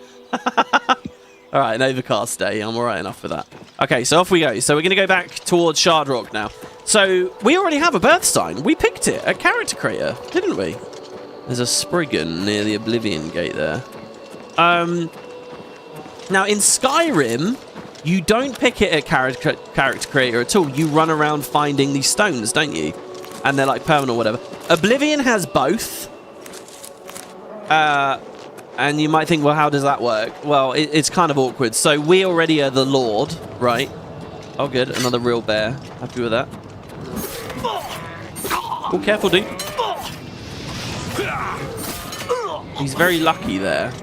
Alright, an overcast day. I'm alright enough for that. Okay, so off we go. So we're going to go back towards Shard Rock now. So we already have a Birth Sign. We picked it at Character Creator, didn't we? There's a Spriggan near the Oblivion gate there. Now in Skyrim, you don't pick it at Character Creator at all. You run around finding these stones, don't you? And they're like permanent or whatever. Oblivion has both. And you might think, well, how does that work? Well, it's kind of awkward. So we already are the Lord, right? Oh, good. Another real bear. Happy with that. Oh, careful, dude. He's very lucky there.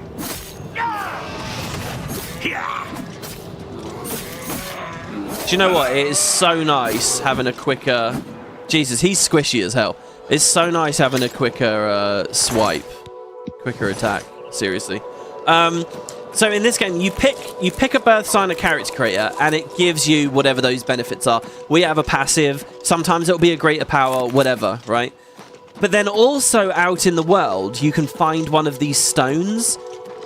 Do you know what? It is so nice having a quicker... Jesus, he's squishy as hell. It's so nice having a quicker swipe. Quicker attack. Seriously. So in this game, you pick a Birth Sign at Character Creator, and it gives you whatever those benefits are. We have a passive. Sometimes it'll be a greater power, whatever, right? But then also out in the world, you can find one of these stones,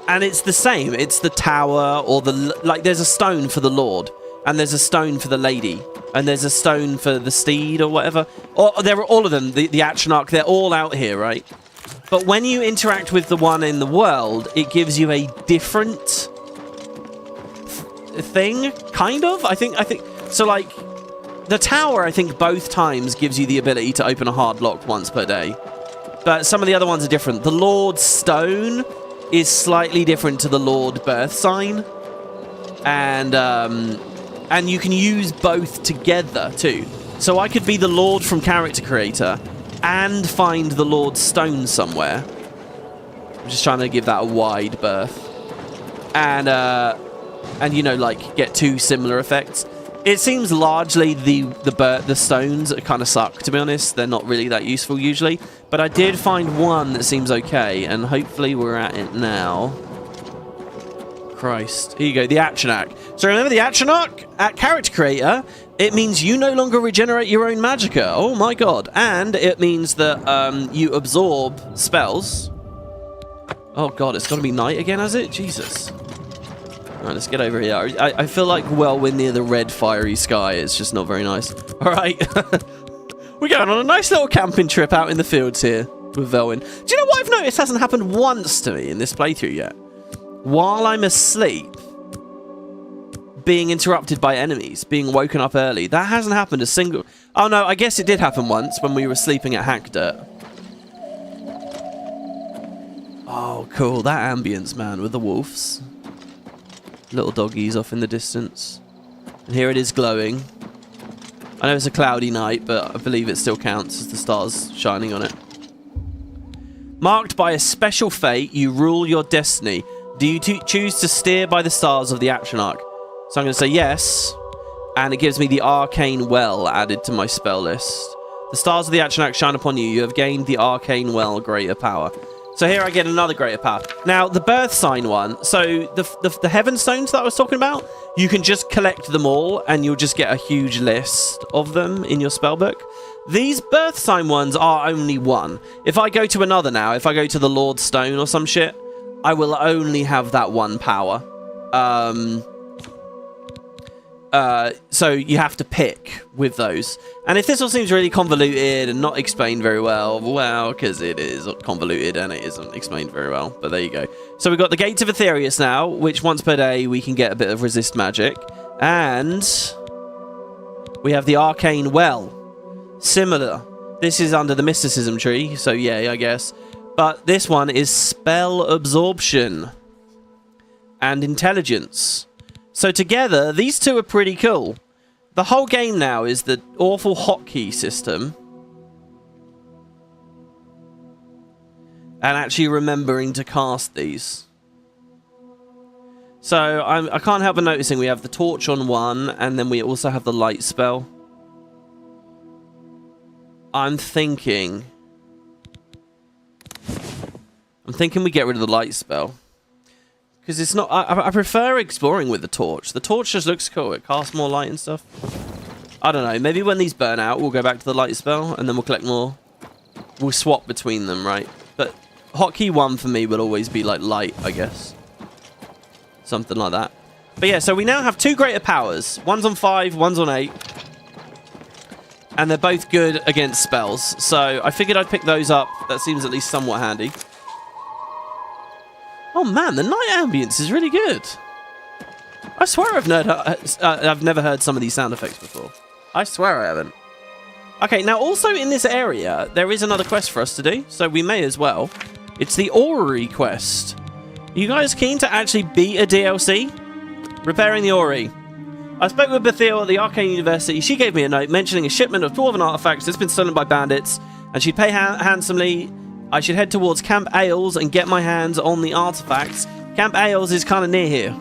and it's the same. It's the tower, or the... Like, there's a stone for the Lord, and there's a stone for the Lady, and there's a stone for the Steed, or whatever. Or there are all of them, the Atronach, they're all out here, right? But when you interact with the one in the world, it gives you a different thing, kind of. I think. So, like, the tower, I think, both times gives you the ability to open a hard lock once per day. But some of the other ones are different. The Lord Stone is slightly different to the Lord Birth Sign. And you can use both together, too. So I could be the Lord from Character Creator and find the Lord Stone somewhere. I'm just trying to give that a wide berth. And you know, like, get two similar effects. It seems largely the stones kind of suck, to be honest. They're not really that useful usually. But I did find one that seems okay, and hopefully we're at it now. Christ. Here you go, the Atronach. So remember the Atronach? At Character Creator, it means you no longer regenerate your own magicka. Oh my god. And it means that you absorb spells. Oh god, it's got to be night again, has it? Jesus. Alright, let's get over here. I feel like, well, we're near the red fiery sky. It's just not very nice. Alright. We're going on a nice little camping trip out in the fields here with Velwyn. Do you know what I've noticed hasn't happened once to me in this playthrough yet? While I'm asleep, being interrupted by enemies, being woken up early. That hasn't happened a single... Oh no, I guess it did happen once when we were sleeping at Hackdirt. Oh, cool. That ambience, man, with the wolves. Little doggies off in the distance. And here it is glowing. I know it's a cloudy night, but I believe it still counts as the stars shining on it. Marked by a special fate, you rule your destiny. Do you choose to steer by the stars of the Atronach? So I'm going to say yes. And it gives me the Arcane Well added to my spell list. The stars of the Atronach shine upon you. You have gained the Arcane Well greater power. So here I get another greater power. Now, the Birth Sign one, so the Heaven Stones that I was talking about, you can just collect them all and you'll just get a huge list of them in your spellbook. These Birth Sign ones are only one. If I go to another now, if I go to the Lord Stone or some shit, I will only have that one power. So you have to pick with those. And if this all seems really convoluted and not explained very well, because it is convoluted and it isn't explained very well, but there you go. So we've got the Gates of Aetherius now, which once per day we can get a bit of resist magic. And we have the Arcane Well. Similar. This is under the Mysticism tree, so yeah, I guess. But this one is Spell Absorption and Intelligence. So together, these two are pretty cool. The whole game now is the awful hotkey system. And actually remembering to cast these. So I can't help but noticing we have the torch on one, and then we also have the light spell. I'm thinking we get rid of the light spell. Because it's not... I prefer exploring with the torch. The torch just looks cool. It casts more light and stuff. I don't know. Maybe when these burn out, we'll go back to the light spell, and then we'll collect more. We'll swap between them, right? But hotkey 1 for me will always be like light, I guess. Something like that. But yeah, so we now have two greater powers. One's on 5, one's on 8. And they're both good against spells. So I figured I'd pick those up. That seems at least somewhat handy. Oh man, the night ambience is really good. I swear I've never heard some of these sound effects before. I swear I haven't. Okay, now also in this area, there is another quest for us to do, so we may as well. It's the Orrery quest. Are you guys keen to actually beat a DLC? Repairing the Orrery. I spoke with Bethil at the Arcane University. She gave me a note mentioning a shipment of dwarven artifacts that's been stolen by bandits, and she'd pay handsomely. I should head towards Camp Ailes and get my hands on the artifacts. Camp Ailes is kind of near here.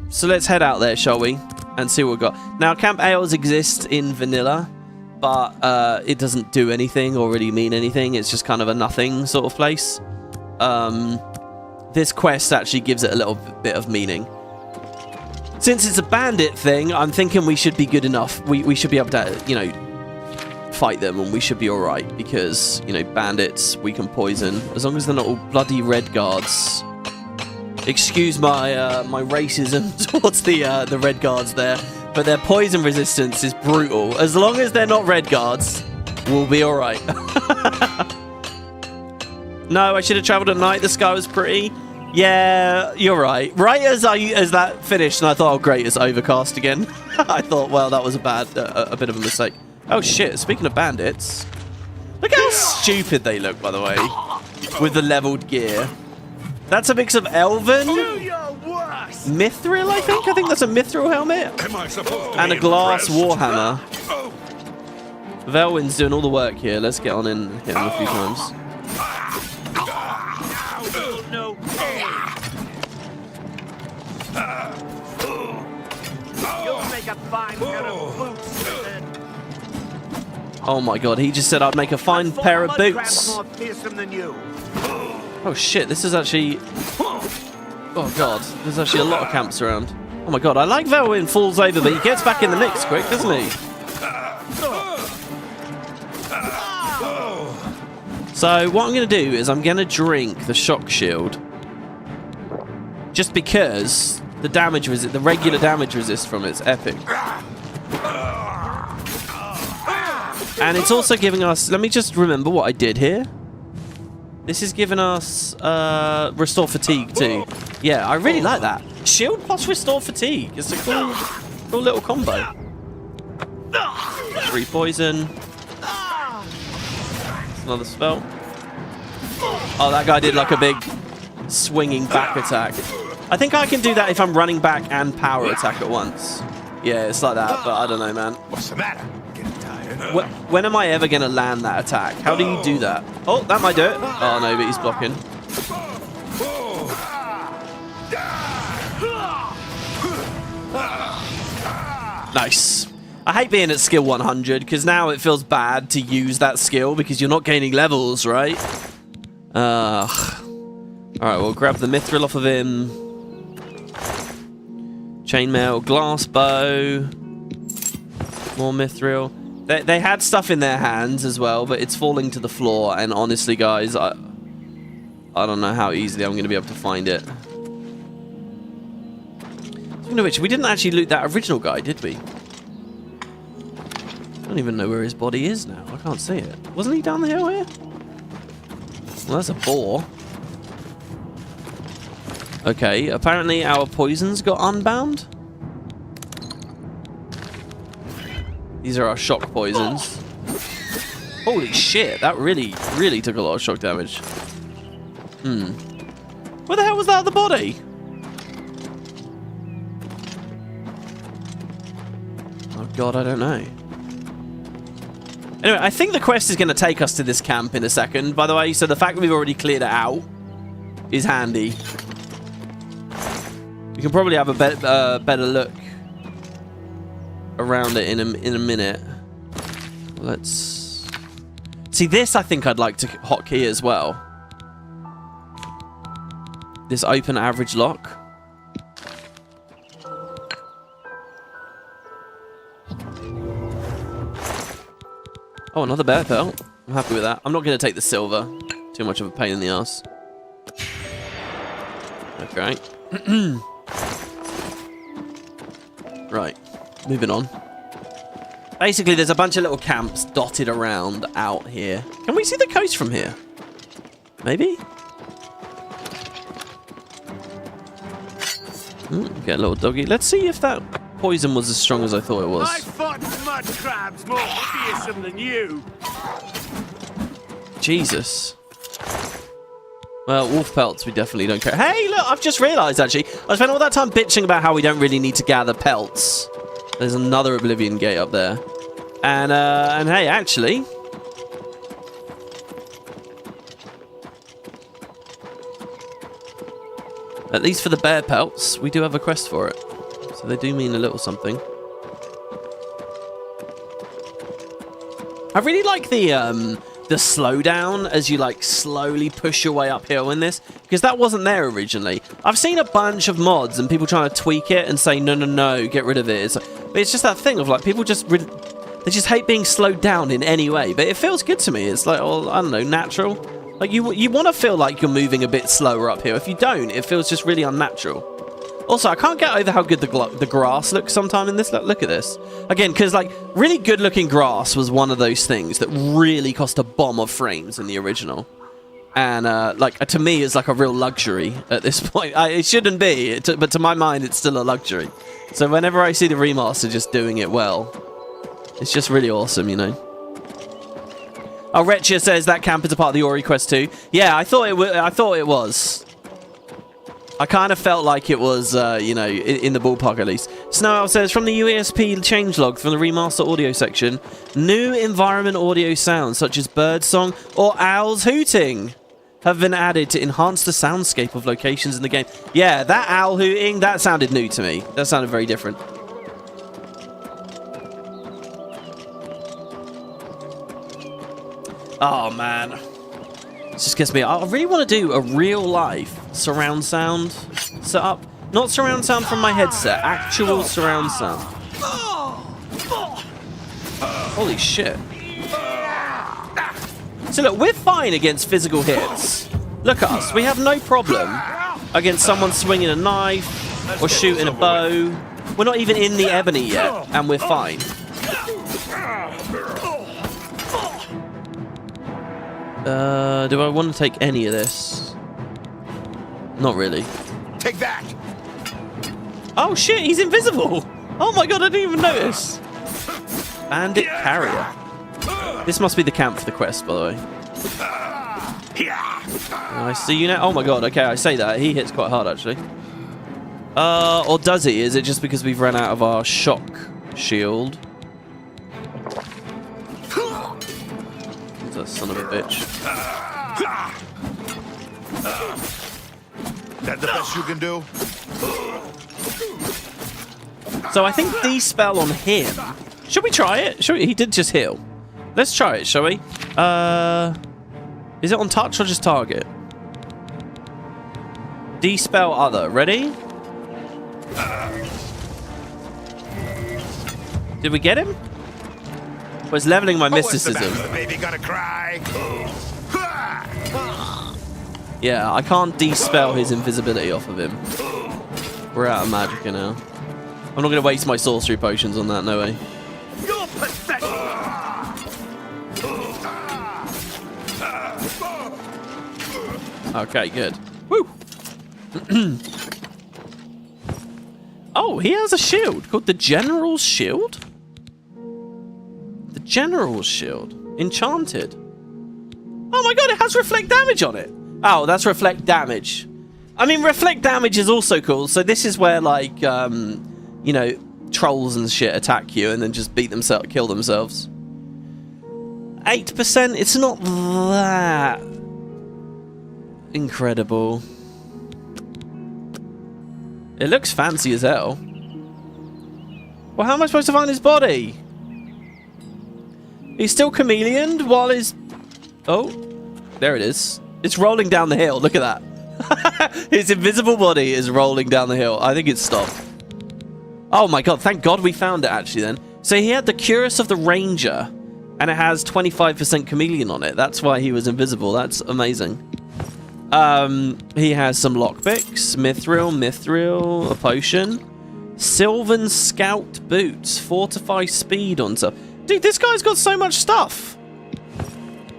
So let's head out there, shall we? And see what we've got. Now, Camp Ailes exists in vanilla, but it doesn't do anything or really mean anything. It's just kind of a nothing sort of place. This quest actually gives it a little bit of meaning. Since it's a bandit thing, I'm thinking we should be good enough. We should be able to, you know, fight them, and we should be alright, because, you know, bandits we can poison, as long as they're not all bloody red guards. Excuse my my racism towards the red guards there, but their poison resistance is brutal. As long as they're not red guards, we'll be alright. No, I should have travelled at night. The sky was pretty. Yeah, you're right. Right as that finished, and I thought, oh great, it's overcast again. I thought, well, that was a bit of a mistake. Oh shit! Speaking of bandits, look how stupid they look, by the way, with the leveled gear. That's a mix of Elven, Mithril, I think. I think that's a Mithril helmet and a glass warhammer. Velwyn's doing all the work here. Let's get on in and hit him a few times. Oh my god, he just said I'd make a fine pair of boots. Oh shit, this is actually... Oh god, there's actually a lot of camps around. Oh my god, I like Velwyn falls over, but he gets back in the mix quick, doesn't he? So what I'm going to do is I'm going to drink the shock shield. Just because the damage resist, the regular damage resist from it's epic. And it's also giving us... Let me just remember what I did here. This is giving us restore fatigue too. Yeah, I really like that. Shield plus restore fatigue. It's a cool little combo. 3 poison. Another spell. Oh, that guy did like a big swinging back attack. I think I can do that if I'm running back and power attack at once. Yeah, it's like that, but I don't know, man. What's the matter? Getting tired? When am I ever going to land that attack? How do you do that? Oh, that might do it. Oh, no, but he's blocking. Nice. I hate being at skill 100 because now it feels bad to use that skill because you're not gaining levels, right? Alright, we'll grab the mithril off of him. Chainmail, glass bow. More mithril. They had stuff in their hands as well, but it's falling to the floor. And honestly, guys, I don't know how easily I'm going to be able to find it. Speaking of which, we didn't actually loot that original guy, did we? I don't even know where his body is now. I can't see it. Wasn't he down the hill here? Well, that's a boar. Okay, apparently our poisons got unbound. These are our shock poisons. Holy shit, that really, really took a lot of shock damage. Where the hell was that other body? Oh god, I don't know. Anyway, I think the quest is going to take us to this camp in a second, by the way, so the fact that we've already cleared it out is handy. We can probably have a better look around it in a minute. Let's... See, this I think I'd like to hotkey as well. This open average lock. Oh, another bear pelt. I'm happy with that. I'm not going to take the silver. Too much of a pain in the ass. Okay. Right. Moving on. Basically, there's a bunch of little camps dotted around out here. Can we see the coast from here? Maybe? Get a little doggy. Let's see if that poison was as strong as I thought it was. I fought mud crabs more fearsome than you. Jesus. Well, wolf pelts we definitely don't care. Hey, look, I've just realised, actually. I spent all that time bitching about how we don't really need to gather pelts. There's another Oblivion gate up there. And hey, actually... At least for the bear pelts, we do have a quest for it. So they do mean a little something. I really like the slowdown as you like slowly push your way uphill in this, because that wasn't there originally. I've seen a bunch of mods and people trying to tweak it and say no, get rid of it. But it's just that thing of like people they just hate being slowed down in any way. But it feels good to me. It's like, oh, I don't know, natural. Like you want to feel like you're moving a bit slower up here. If you don't, it feels just really unnatural. Also, I can't get over how good the grass looks sometime in this. Look at this. Again, because like really good looking grass was one of those things that really cost a bomb of frames in the original. And like to me, it's like a real luxury at this point. It shouldn't be, but to my mind, it's still a luxury. So whenever I see the remaster just doing it well, it's just really awesome, you know. Oh, Retchia says that camp is a part of the Orrery quest too. Yeah, I thought it was. I kind of felt like it was, you know, in the ballpark at least. Snow Owl says, from the UESP changelog from the remaster audio section, new environment audio sounds such as birdsong or owls hooting have been added to enhance the soundscape of locations in the game. Yeah, that owl hooting, that sounded new to me. That sounded very different. Oh, man. This just gets me. I really want to do a real-life surround sound setup. Not surround sound from my headset. Actual surround sound. Holy shit. So look, we're fine against physical hits. Look at us. We have no problem against someone swinging a knife or shooting a bow. We're not even in the ebony yet, and we're fine. Do I want to take any of this? Not really. Take that! Oh shit, he's invisible! Oh my god, I didn't even notice! Bandit carrier. This must be the camp for the quest, by the way. I see you now. Oh my god, okay, I say that. He hits quite hard, actually. Or does he? Is it just because we've run out of our shock shield? That son of a bitch. That the best you can do? So I think de-spell on him. Should we try it? He did just heal. Let's try it, shall we? Is it on touch or just target? De-spell other. Ready? Did we get him? Well, it's leveling my mysticism. The baby gonna cry. Yeah, I can't de-spell his invisibility off of him. We're out of magicka now. I'm not going to waste my sorcery potions on that, no way. You're pathetic. Okay, good. Woo! Oh, he has a shield called the General's Shield? The General's Shield. Enchanted. Oh my god, it has reflect damage on it. Oh, that's reflect damage. I mean, reflect damage is also cool. So this is where, like, you know, trolls and shit attack you and then just kill themselves. 8%, it's not that incredible. It looks fancy as hell. Well, how am I supposed to find his body? He's still chameleoned while his... Oh, there it is. It's rolling down the hill. Look at that. His invisible body is rolling down the hill. I think it's stopped. Oh my god, thank god we found it actually then. So he had the Curus of the Ranger, and it has 25% chameleon on it. That's why he was invisible. That's amazing. He has some lockpicks, mithril, a potion, Sylvan Scout boots, fortify speed on stuff. Dude, this guy's got so much stuff.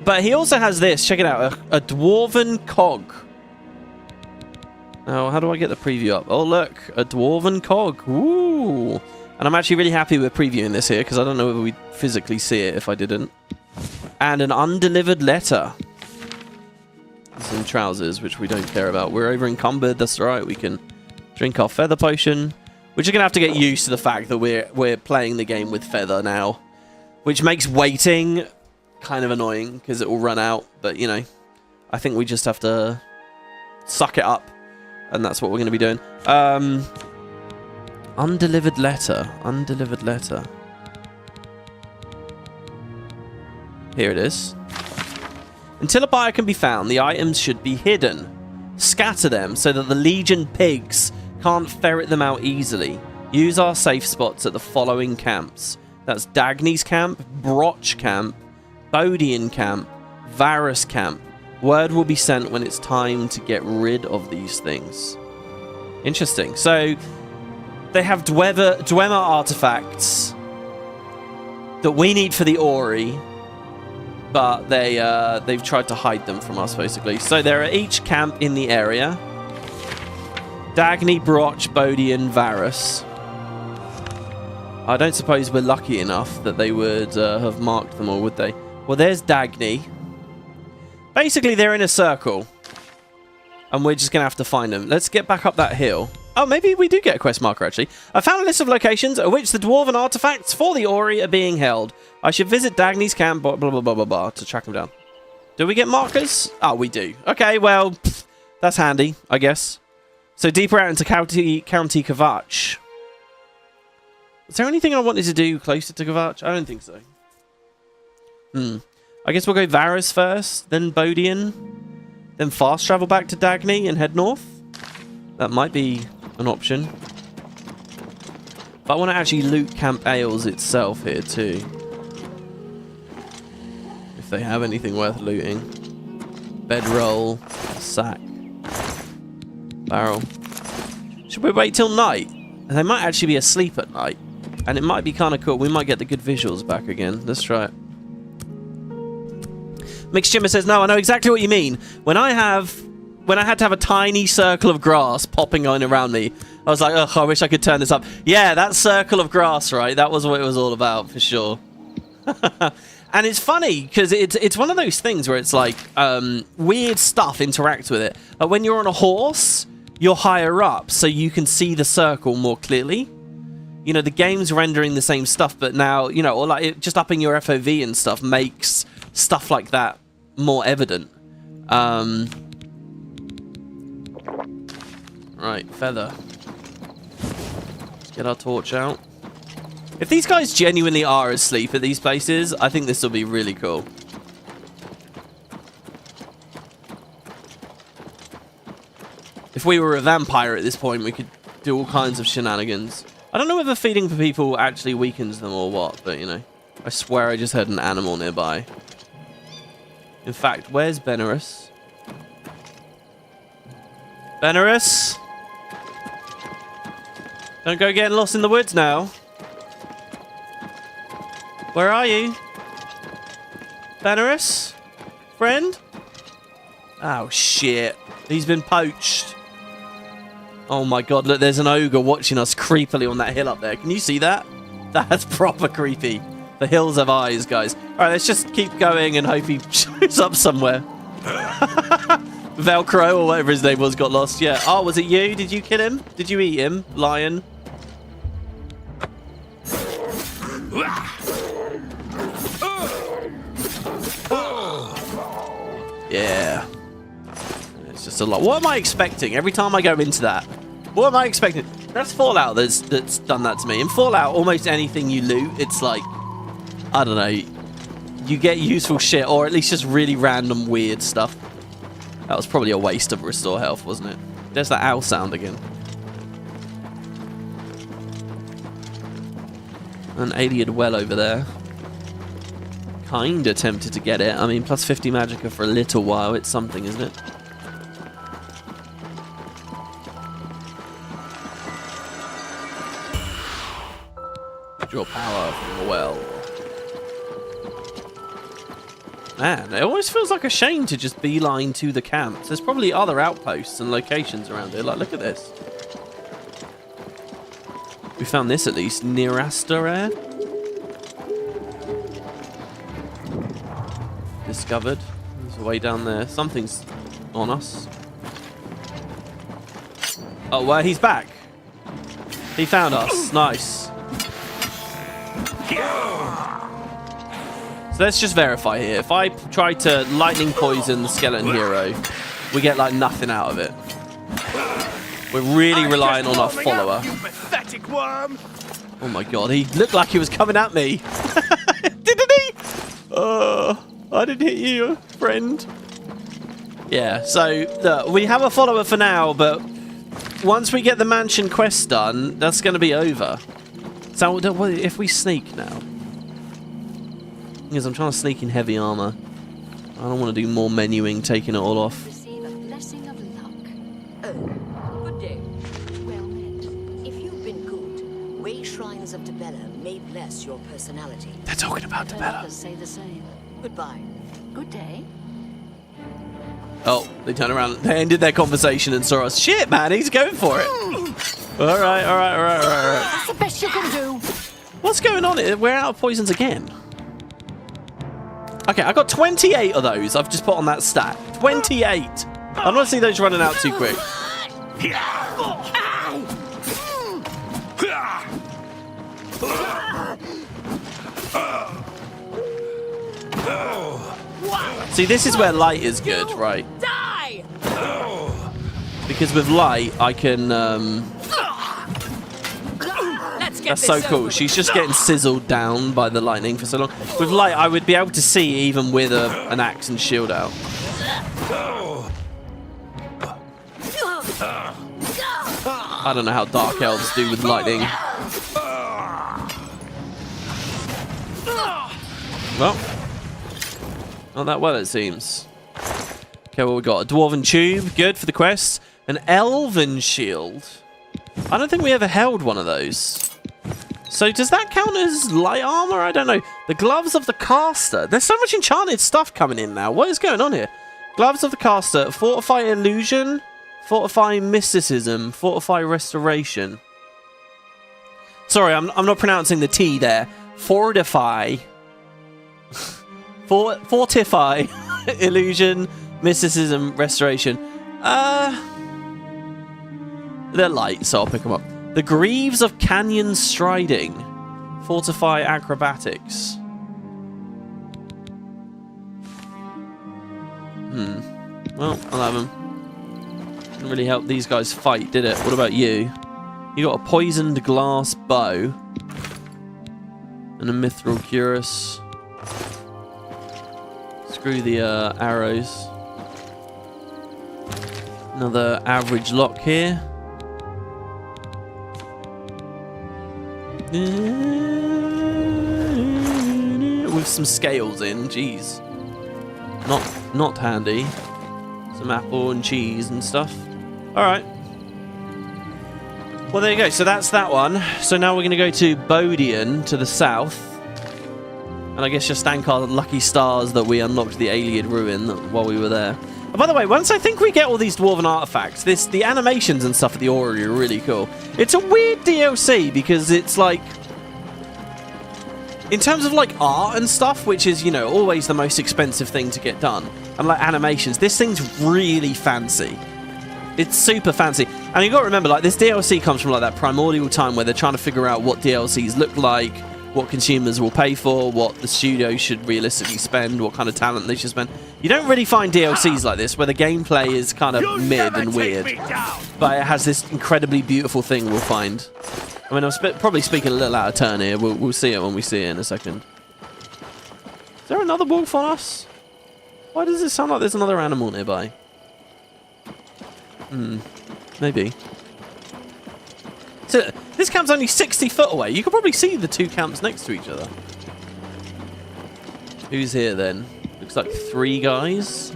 But he also has this. Check it out, a dwarven cog. Oh, how do I get the preview up? Oh, look, a dwarven cog. Ooh. And I'm actually really happy we're previewing this here because I don't know whether we'd physically see it if I didn't. And an undelivered letter. Some trousers, which we don't care about. We're over encumbered. That's all right. We can drink our feather potion. We're just going to have to get used to the fact that we're playing the game with feather now, which makes waiting kind of annoying because it will run out. But, you know, I think we just have to suck it up. And that's what we're going to be doing. Undelivered letter. Undelivered letter. Here it is. Until a buyer can be found, the items should be hidden. Scatter them so that the Legion pigs can't ferret them out easily. Use our safe spots at the following camps. That's Dagny's camp, Broch camp, Bodian camp, Varus camp. Word will be sent when it's time to get rid of these things. Interesting. So, they have Dwemer artifacts that we need for the Orrery. but they've tried to hide them from us, basically. So they're at each camp in the area. Dagny, Broch, Bodian, Varus. I don't suppose we're lucky enough that they would have marked them all, would they? Well, there's Dagny. Basically, they're in a circle. And we're just going to have to find them. Let's get back up that hill. Oh, maybe we do get a quest marker, actually. I found a list of locations at which the dwarven artifacts for the Orrery are being held. I should visit Dagny's camp, blah, blah, blah, blah, blah, blah, to track them down. Do we get markers? Oh, we do. Okay, well, that's handy, I guess. So deeper out into County Kvatch. Is there anything I wanted to do closer to Kvatch? I don't think so. I guess we'll go Varus first, then Bodian, then fast travel back to Dagny and head north. That might be an option. But I want to actually loot Camp Ales itself here too. If they have anything worth looting. Bedroll, sack, barrel. Should we wait till night? They might actually be asleep at night. And it might be kind of cool. We might get the good visuals back again. Let's try it. Mixed Jimmer says, no, I know exactly what you mean. When I had to have a tiny circle of grass popping on around me, I was like, ugh, I wish I could turn this up. Yeah, that circle of grass, right? That was what it was all about, for sure. And it's funny, because it's one of those things where it's like, weird stuff interacts with it. Like when you're on a horse, you're higher up, so you can see the circle more clearly. You know, the game's rendering the same stuff, but now, you know, or like just upping your FOV and stuff makes stuff like that more evident. Right, feather. Let's get our torch out. If these guys genuinely are asleep at these places, I think this will be really cool. If we were a vampire at this point, we could do all kinds of shenanigans. I don't know whether feeding for people actually weakens them or what, but, you know. I swear I just heard an animal nearby. In fact, where's Benerus? Benerus? Don't go getting lost in the woods now. Where are you? Benerus? Friend? Oh, shit. He's been poached. Oh my god, look, there's an ogre watching us creepily on that hill up there. Can you see that? That's proper creepy. The hills have eyes, guys. Alright, let's just keep going and hope he shows up somewhere. Velcro, or whatever his name was, got lost. Yeah. Oh, was it you? Did you kill him? Did you eat him? Lion? Yeah. It's just a lot. What am I expecting every time I go into that? What am I expecting? That's Fallout that's done that to me. In Fallout, almost anything you loot, it's like, I don't know, you get useful shit, or at least just really random weird stuff. That was probably a waste of restore health, wasn't it? There's that owl sound again. An alien well over there. Kinda tempted to get it. I mean, plus 50 magicka for a little while. It's something, isn't it? Draw power from the well. Man, it always feels like a shame to just beeline to the camps. There's probably other outposts and locations around here. Like, look at this. We found this at least. Nirastarer. Discovered. There's a way down there. Something's on us. Oh, well, he's back. He found us. Nice. So let's just verify here. If I try to lightning poison the skeleton hero, we get like nothing out of it. We're really relying on our follower. You pathetic worm. Oh my god, he looked like he was coming at me. Didn't he? I didn't hit you, friend. Yeah, so look, we have a follower for now, but once we get the mansion quest done, that's going to be over. So if we sneak now? Because I'm trying to sneak in heavy armor. I don't want to do more menuing, taking it all off. Receive a blessing of luck. Good day. Well met. If you've been good, way shrines of Debella may bless your personality. They're talking about Debella. Others say the same. Goodbye. Good day. Oh, they turned around. They ended their conversation and saw us. Shit, man, he's going for it. All right. That's the best you can do. What's going on here? We're out of poisons again. Okay, I got 28 of those. I've just put on that stat. 28. I don't want to see those running out too quick. See, this is where light is good, right? Die! Because with light, I can... Let's get That's so cool. She's just getting sizzled down by the lightning for so long. With light, I would be able to see even with an axe and shield out. I don't know how dark elves do with lightning. Well, not that well, it seems. Okay, what we got? A dwarven tube, good for the quest. An elven shield. I don't think we ever held one of those. So does that count as light armor? I don't know. The gloves of the caster. There's so much enchanted stuff coming in now. What is going on here? Gloves of the caster. Fortify illusion. Fortify mysticism. Fortify restoration. Sorry, I'm not pronouncing the T there. Fortify. Fortify. Illusion. Mysticism. Restoration. They're light, so I'll pick them up. The Greaves of Canyon Striding. Fortify Acrobatics. Well, I'll have them. Didn't really help these guys fight, did it? What about you? You got a poisoned glass bow. And a mithril cuirass. Screw the arrows. Another average lock here. With some scales in, jeez. Not handy. Some apple and cheese and stuff. Alright. Well, there you go. So that's that one. So now we're going to go to Bodian to the south. And I guess just thank our lucky stars that we unlocked the Alien Ruin while we were there. And by the way, once I think we get all these dwarven artifacts, the animations and stuff at the Orrery are really cool. It's a weird DLC because it's like... In terms of like art and stuff, which is, you know, always the most expensive thing to get done, and like animations, this thing's really fancy. It's super fancy. And you got to remember, like, this DLC comes from like that primordial time where they're trying to figure out what DLCs look like, what consumers will pay for, what the studio should realistically spend, what kind of talent they should spend. You don't really find DLCs like this where the gameplay is kind of mid and weird, but it has this incredibly beautiful thing we'll find. I mean, I'm probably speaking a little out of turn here. We'll see it when we see it in a second. Is there another wolf on us? Why does it sound like there's another animal nearby? Maybe. So, this camp's only 60 foot away. You can probably see the two camps next to each other. Who's here then? Looks like 3 guys.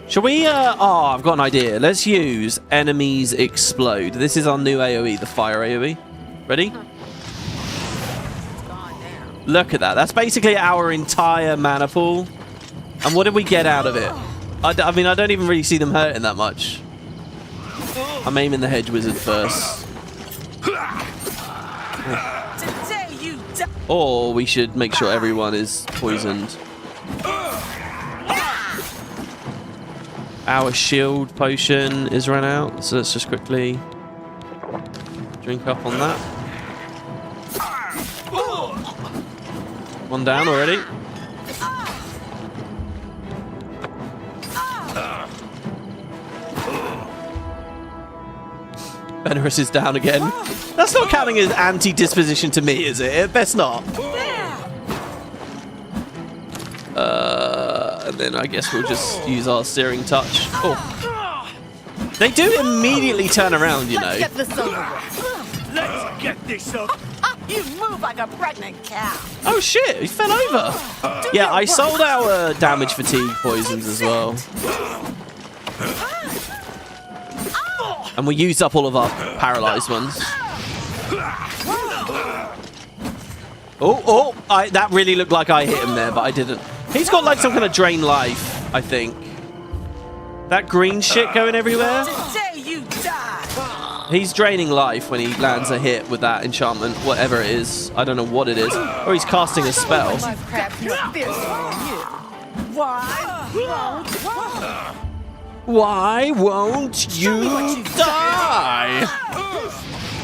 Shall we, oh, I've got an idea. Let's use Enemies Explode. This is our new AoE, the fire AoE. Ready? Look at that. That's basically our entire mana pool. And what did we get out of it? I mean, I don't even really see them hurting that much. I'm aiming the hedge wizard first. Or we should make sure everyone is poisoned. Our shield potion is run out, so let's just quickly drink up on that. One down already. Fenris is down again. That's not counting as anti-disposition to me, is it? It best not. And then I guess we'll just use our searing touch. Oh. They do immediately turn around, you know. Let's get this over with. Let's get this up. You move like a pregnant cow. Oh shit, he fell over. Yeah, I sold our damage fatigue poisons as well. And we used up all of our paralyzed ones. That really looked like I hit him there, but I didn't. He's got like some kind of drain life, I think. That green shit going everywhere. Today you die. He's draining life when he lands a hit with that enchantment, whatever it is. I don't know what it is. Or he's casting a spell. Why won't you die?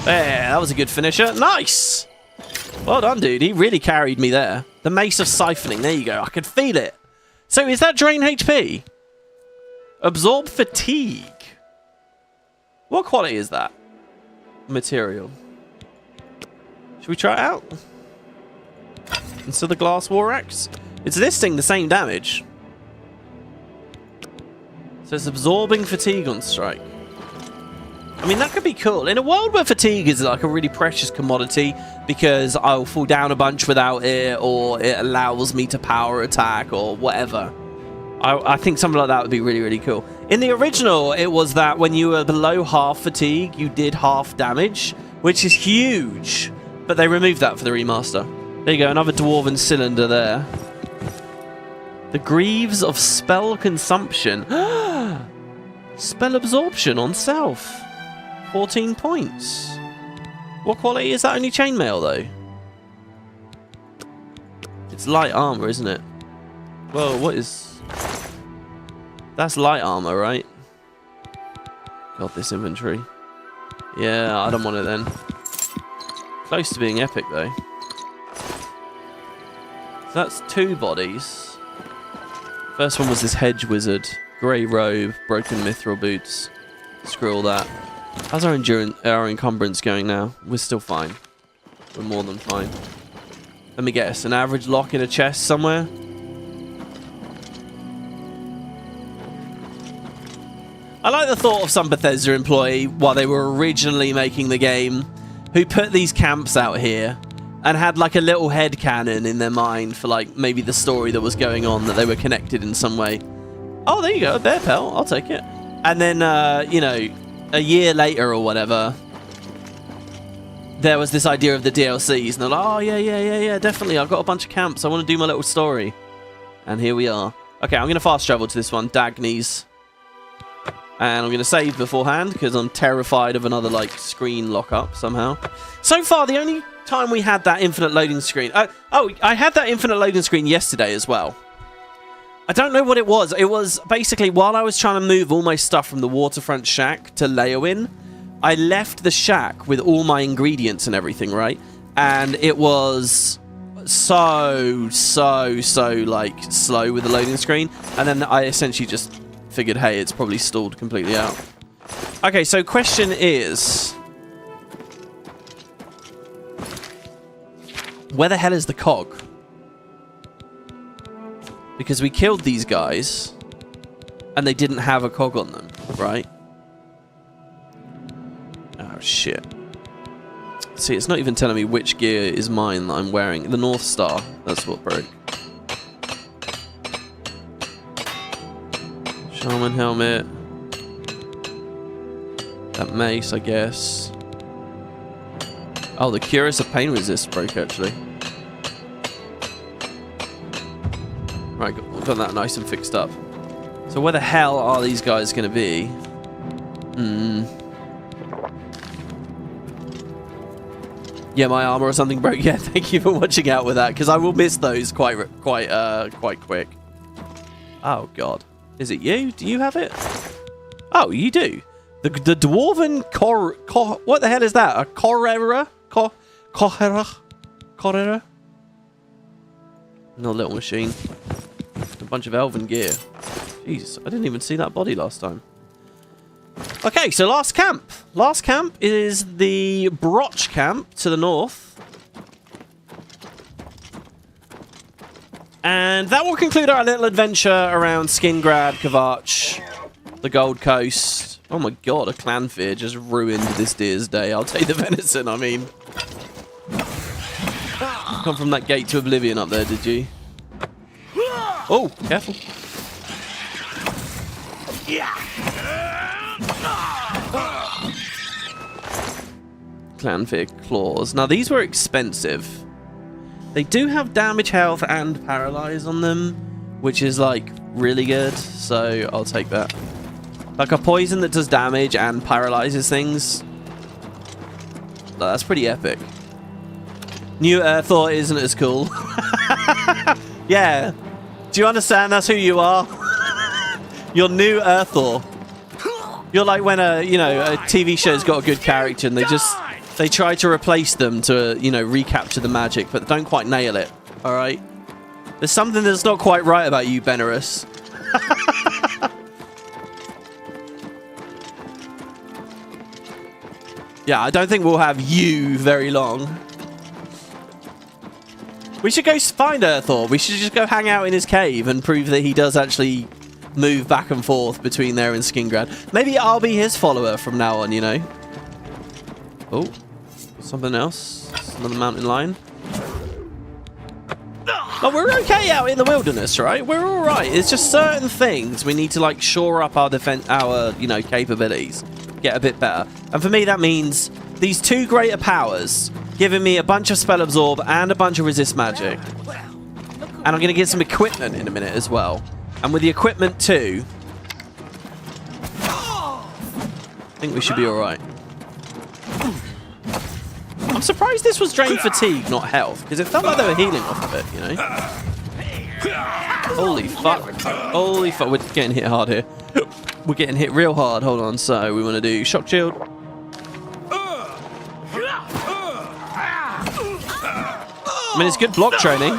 There, that was a good finisher. Nice! Well done, dude. He really carried me there. The Mace of Siphoning. There you go. I could feel it. So is that drain HP? Absorb fatigue. What quality is that? Material. Should we try it out? Instead of the glass war axe? It's listing the same damage. So it's absorbing fatigue on strike. I mean, that could be cool. In a world where fatigue is like a really precious commodity because I'll fall down a bunch without it, or it allows me to power attack, or whatever. I think something like that would be really, really cool. In the original, it was that when you were below half fatigue, you did half damage, which is huge. But they removed that for the remaster. There you go, another dwarven cylinder there. The Greaves of Spell Consumption. Spell Absorption on self. 14 points. What quality is that? Only chainmail, though. It's light armor, isn't it? Whoa, what is... That's light armor, right? God, this inventory. Yeah, I don't want it then. Close to being epic, though. So that's 2 bodies. First one was this hedge wizard. Grey robe, broken mithril boots. Screw all that. How's our encumbrance going now? We're still fine. We're more than fine. Let me guess, an average lock in a chest somewhere? I like the thought of some Bethesda employee, while they were originally making the game, who put these camps out here and had like a little headcanon in their mind for like maybe the story that was going on, that they were connected in some way. Oh, there you go, a bear pelt, I'll take it. And then, you know, a year later or whatever, there was this idea of the DLCs, and they're like, oh, yeah, definitely, I've got a bunch of camps, I want to do my little story. And here we are. Okay, I'm going to fast travel to this one, Dagny's. And I'm going to save beforehand, because I'm terrified of another, like, screen lock-up somehow. So far, the only time we had that infinite loading screen... I had that infinite loading screen yesterday as well. I don't know what it was. It was basically, while I was trying to move all my stuff from the waterfront shack to Leyawiin, I left the shack with all my ingredients and everything, right? And it was so, like, slow with the loading screen. And then I essentially just... figured, hey, it's probably stalled completely out. Okay, so question is... where the hell is the cog? Because we killed these guys, and they didn't have a cog on them, right? Oh, shit. See, it's not even telling me which gear is mine that I'm wearing. The North Star, that's what broke. Shaman helmet. That mace, I guess. Oh, the Cuirass of Pain Resist broke, actually. Right, got that nice and fixed up. So where the hell are these guys going to be? Yeah, my armor or something broke. Yeah, thank you for watching out with that, because I will miss those quite quick. Oh, God. Is it you? Do you have it? Oh, you do. The dwarven what the hell is that? A Chorrol? Chorrol? Another little machine. A bunch of elven gear. Jeez, I didn't even see that body last time. Okay, so last camp. Last camp is the Broch camp to the north. And that will conclude our little adventure around Skingrad, Kvatch, the Gold Coast. Oh my god, a clan fear just ruined this deer's day. I'll take the venison, I mean. Come from that gate to Oblivion up there, did you? Oh, careful. Clan fear claws. Now, these were expensive. They do have damage, health, and paralyze on them, which is like really good. So I'll take that. Like a poison that does damage and paralyzes things. That's pretty epic. New Earthor isn't as cool. Yeah. Do you understand? That's who you are. You're new Earthor. You're like when a TV show's got a good character and they try to replace them to recapture the magic, but don't quite nail it. All right. There's something that's not quite right about you, Benerus. Yeah, I don't think we'll have you very long. We should go find Earthor. We should just go hang out in his cave and prove that he does actually move back and forth between there and Skingrad. Maybe I'll be his follower from now on, Oh, something else. Another mountain lion. Oh, we're okay out in the wilderness, right? We're all right. It's just certain things we need to like shore up our defense, our capabilities, get a bit better. And for me, that means these 2 greater powers giving me a bunch of spell absorb and a bunch of resist magic. And I'm going to get some equipment in a minute as well. And with the equipment too, I think we should be all right. I'm surprised this was drain fatigue, not health, because it felt like they were healing off of it, Holy fuck. Holy fuck. We're getting hit hard here. We're getting hit real hard. Hold on. So we want to do shock shield. I mean, it's good block training.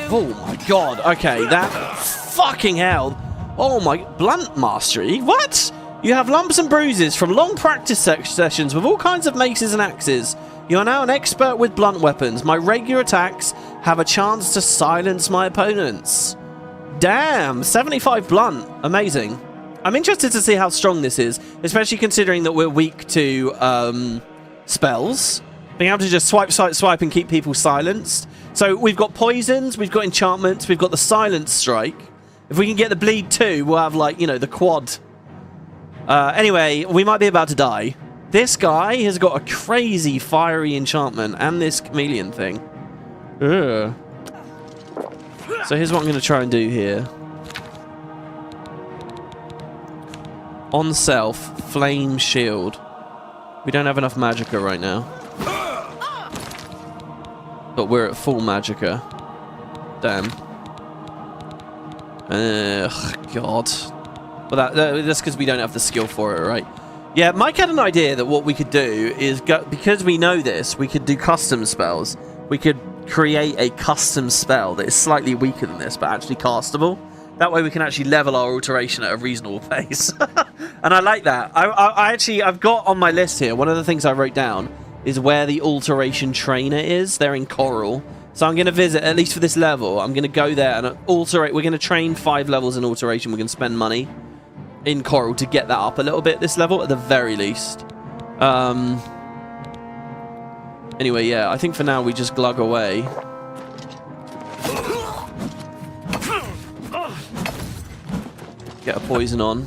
Oh my god. Okay, that fucking hell. Oh my... Blunt mastery? What? You have lumps and bruises from long practice sessions with all kinds of maces and axes. You are now an expert with blunt weapons. My regular attacks have a chance to silence my opponents. Damn, 75 blunt. Amazing. I'm interested to see how strong this is, especially considering that we're weak to spells. Being able to just swipe, swipe, swipe and keep people silenced. So we've got poisons, we've got enchantments, we've got the silence strike. If we can get the bleed too, we'll have like, the quad. Anyway, we might be about to die. This guy has got a crazy fiery enchantment and this chameleon thing. Ugh. So here's what I'm going to try and do here. On self, flame shield. We don't have enough magicka right now. But we're at full magicka. Damn. Ugh, God. Well, that's because we don't have the skill for it, right? Yeah, Mike had an idea that what we could do is, because we know this, we could do custom spells. We could create a custom spell that is slightly weaker than this, but actually castable. That way we can actually level our alteration at a reasonable pace. And I like that. I've got on my list here, one of the things I wrote down is where the alteration trainer is. They're in Chorrol. So I'm going to visit, at least for this level, I'm going to go there and alterate. We're going to train 5 levels in alteration. We're going to spend money in Chorrol to get that up a little bit this level, at the very least. Anyway, yeah, I think for now we just glug away. Get a poison on.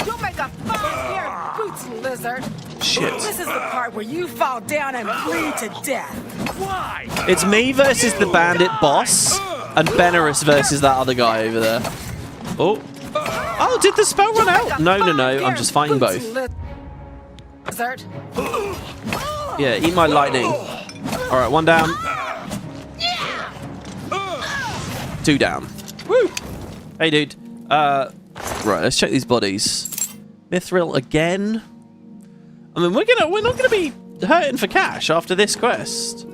You'll make a fine pair of boots, lizard. Shit. This is the part where you fall down and bleed to death. Why? It's me versus the bandit boss, and Benerus versus that other guy over there. Oh. Oh, did the spell run out? No, I'm just fighting both. Lizard. Yeah, eat my lightning. Alright, 1 down. 2 down. Woo! Hey, dude. Right, let's check these bodies. Mithril again. I mean, we're not gonna be hurting for cash after this quest.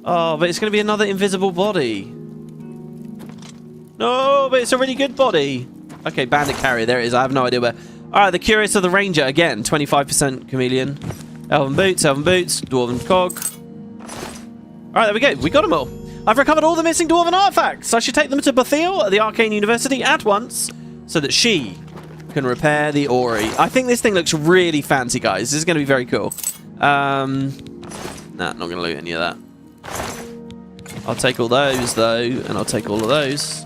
Oh, but it's gonna be another invisible body. No, but it's a really good body. Okay, bandit carrier. There it is. I have no idea where. All right, the Curious of the Ranger again. 25% chameleon. Elven boots, dwarven cog. All right, there we go. We got them all. I've recovered all the missing dwarven artifacts. I should take them to Bravil at the Arcane University at once, so that she can repair the Orrery. I think this thing looks really fancy, guys. This is going to be very cool. Nah, not going to loot any of that. I'll take all those, though, and I'll take all of those.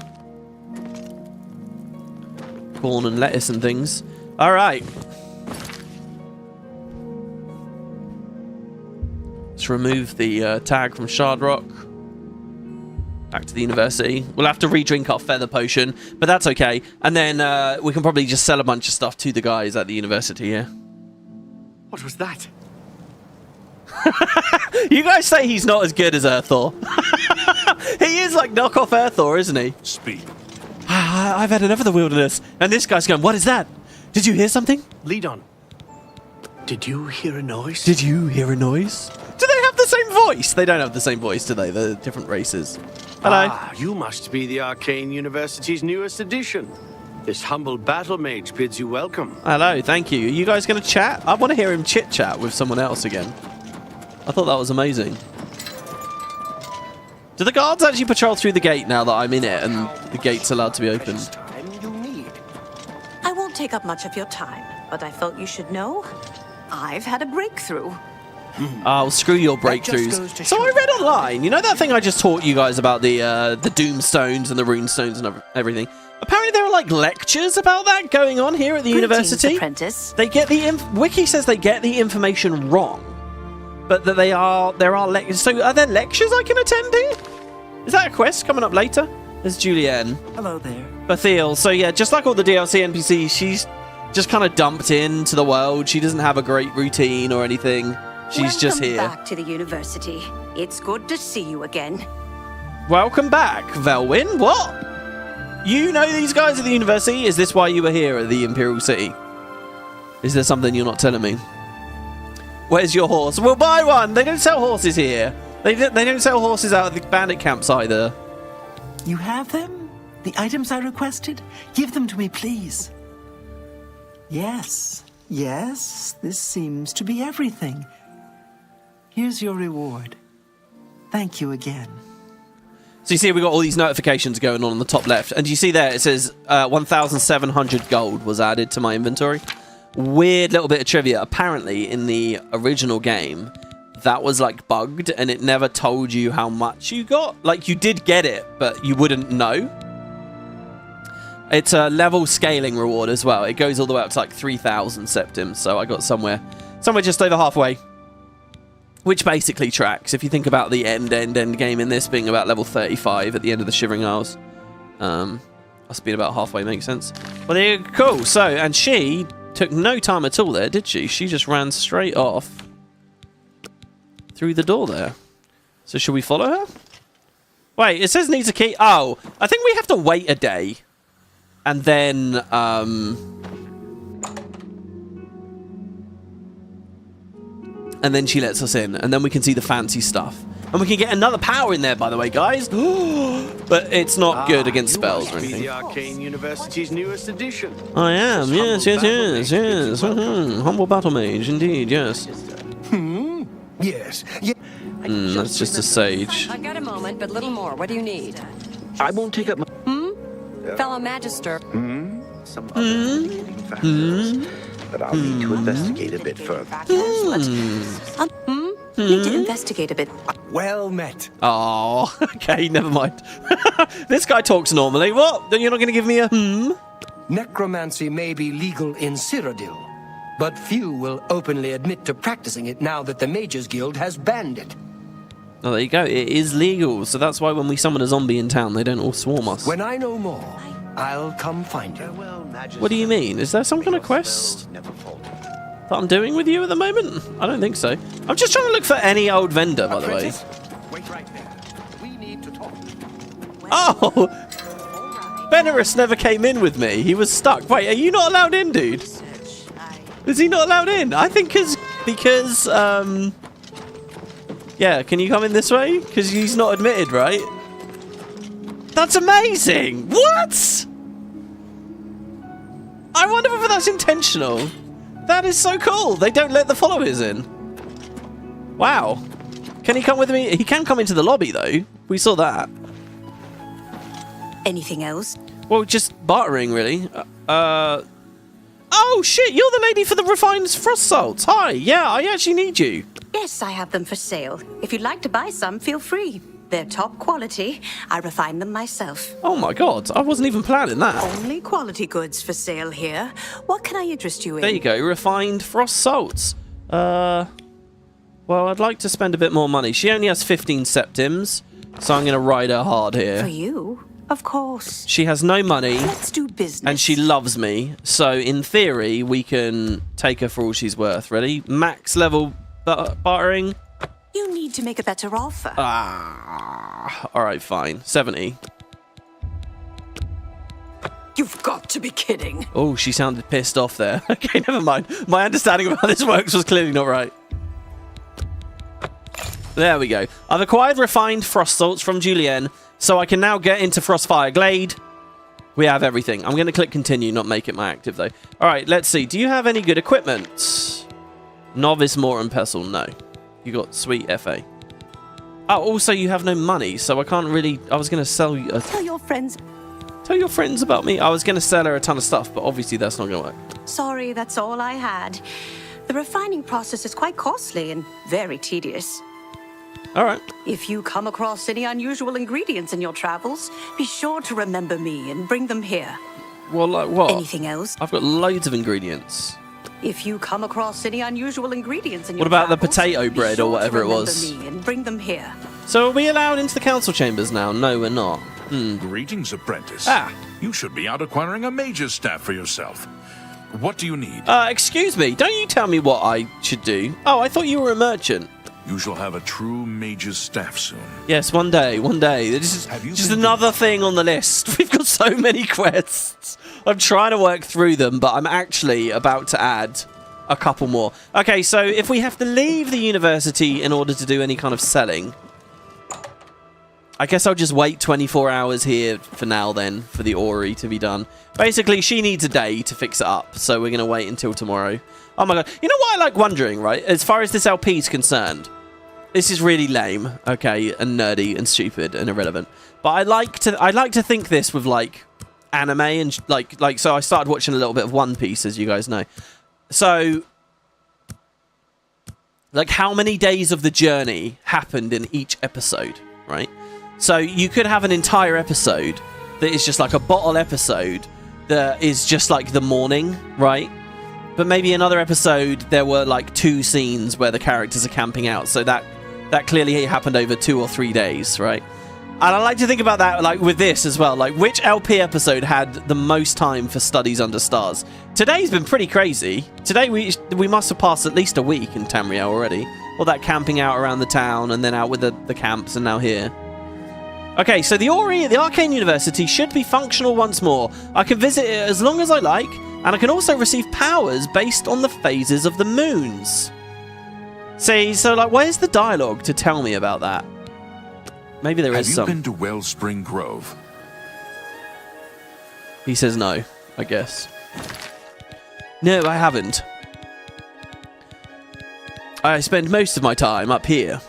Corn and lettuce and things. All right. Let's Let's remove the tag from Shardrock. Back to the university. We'll have to re-drink our feather potion, but that's okay. And then we can probably just sell a bunch of stuff to the guys at the university here. What was that? You guys say he's not as good as Earthor. He is like knockoff Earthor, isn't he? Speak. I've had enough of the wilderness. And this guy's going, what is that? Did you hear something? Lead on. Did you hear a noise? Did you hear a noise? Do they have the same voice? They don't have the same voice, do they? They're different races. Hello. Ah, you must be the Arcane University's newest addition. This humble battle mage bids you welcome. Hello, thank you. Are you guys going to chat? I want to hear him chit-chat with someone else again. I thought that was amazing. Do the guards actually patrol through the gate now that I'm in it and the gate's allowed to be opened? I won't take up much of your time, but I felt you should know. I've had a breakthrough. Oh, screw your breakthroughs. So I read online, you know that thing I just taught you guys about the doom stones and the rune stones and everything? Apparently there are like lectures about that going on here at the university. Apprentice. They get the Wiki says they get the information wrong, but that there are lectures. So are there lectures I can attend here? Is that a quest coming up later? There's Julianne. Hello there. Bathiel. So yeah, just like all the DLC NPCs, she's just kind of dumped into the world. She doesn't have a great routine or anything. She's just here. Welcome back to the university. It's good to see you again. Welcome back, Velwyn. What? You know these guys at the university? Is this why you were here at the Imperial City? Is there something you're not telling me? Where's your horse? We'll buy one. They don't sell horses here. They don't sell horses out of the bandit camps either. You have them? The items I requested? Give them to me, please. Yes, this seems to be everything. Here's your reward. Thank you again. So you see we got all these notifications going on the top left. And you see there, it says 1,700 gold was added to my inventory. Weird little bit of trivia. Apparently, in the original game, that was like bugged and it never told you how much you got. Like you did get it, but you wouldn't know. It's a level scaling reward as well. It goes all the way up to like 3,000 septims. So I got somewhere just over halfway. Which basically tracks. If you think about the end game in this being about level 35 at the end of the Shivering Isles. Must be about halfway, makes sense. Well, there you go. Cool. So, and she took no time at all there, did she? She just ran straight off through the door there. So should we follow her? Wait, it says needs a key. Oh, I think we have to wait a day. And then, and then she lets us in, and then we can see the fancy stuff. And we can get another power in there, by the way, guys. But it's not good against spells or anything. The Arcane University's newest addition. I am, yes. Humble battle mage, indeed, yes. Yes. That's just a sage. I've got a moment, but little more. What do you need? I won't take up my... Fellow Magister. Some other mitigating factors that I'll need to investigate a bit further. Need to investigate a bit. Well met. Oh, okay, never mind. This guy talks normally. What? Then you're not going to give me a Necromancy may be legal in Cyrodiil, but few will openly admit to practicing it now that the Mages Guild has banned it. Oh, there you go. It is legal, so that's why when we summon a zombie in town, they don't all swarm us. When I know more, I'll come find you. What do you mean? Is there some kind of quest that I'm doing with you at the moment? I don't think so. I'm just trying to look for any old vendor, by the way. Wait right there. We need to talk. Oh! Venerus never came in with me. He was stuck. Wait, are you not allowed in, dude? Is he not allowed in? I think because yeah, can you come in this way? Because he's not admitted, right? That's amazing! What? I wonder whether that's intentional. That is so cool. They don't let the followers in. Wow. Can he come with me? He can come into the lobby, though. We saw that. Anything else? Well, just bartering, really. Oh, shit, you're the lady for the refined frost salts. Hi, yeah, I actually need you. Yes, I have them for sale. If you'd like to buy some, feel free. They're top quality. I refine them myself. Oh my god, I wasn't even planning that. Only quality goods for sale here. What can I interest you in? There you go, refined frost salts. Well, I'd like to spend a bit more money. She only has 15 septims, so I'm going to ride her hard here. For you, of course. She has no money. Let's do business. And she loves me, so in theory, we can take her for all she's worth. Ready? Max level bartering. You need to make a better offer. Alright, fine. 70. You've got to be kidding. Oh, she sounded pissed off there. Okay, never mind. My understanding of how this works was clearly not right. There we go. I've acquired refined frost salts from Julienne, so I can now get into Frostfire Glade. We have everything. I'm going to click continue, not make it my active, though. All right, let's see. Do you have any good equipment? Novice Mortar Pestle, no. You got sweet FA. Oh, also, you have no money, so I can't really... I was going to sell you... Tell your friends... Tell your friends about me. I was going to sell her a ton of stuff, but obviously that's not going to work. Sorry, that's all I had. The refining process is quite costly and very tedious. All right. If you come across any unusual ingredients in your travels, be sure to remember me and bring them here. Well, like what? Anything else? I've got loads of ingredients. If you come across any unusual ingredients in your What about travels, the potato bread or whatever it was? Be sure to remember me and bring them here. So are we allowed into the council chambers now? No, we're not. Greetings, apprentice. Ah. You should be out acquiring a mage's staff for yourself. What do you need? Excuse me. Don't you tell me what I should do. Oh, I thought you were a merchant. You shall have a true mage's staff soon. Yes, one day, one day. This is just another thing on the list. We've got so many quests. I'm trying to work through them, but I'm actually about to add a couple more. Okay, so if we have to leave the university in order to do any kind of selling, I guess I'll just wait 24 hours here for now then, for the Orrery to be done. Basically, she needs a day to fix it up, so we're going to wait until tomorrow. Oh my god. You know what I like wondering, right? As far as this LP is concerned, this is really lame, okay, and nerdy and stupid and irrelevant. But I like to think this with, like, anime and, like, so I started watching a little bit of One Piece, as you guys know. So, like, how many days of the journey happened in each episode, right? So you could have an entire episode that is just like a bottle episode that is just like the morning, right? But maybe another episode there were like 2 scenes where the characters are camping out, so that clearly happened over 2 or 3 days, right? And I like to think about that like with this as well, like which LP episode had the most time for studies under stars. Today's been pretty crazy. Today we must have passed at least a week in Tamriel already. All that camping out around the town and then out with the camps and now here. Okay, so the Orrery at the Arcane University should be functional once more. I can visit it as long as I like, and I can also receive powers based on the phases of the moons. See, so like, where's the dialogue to tell me about that? Maybe there is some. Have you been to Wellspring Grove? He says no, I guess. No, I haven't. I spend most of my time up here.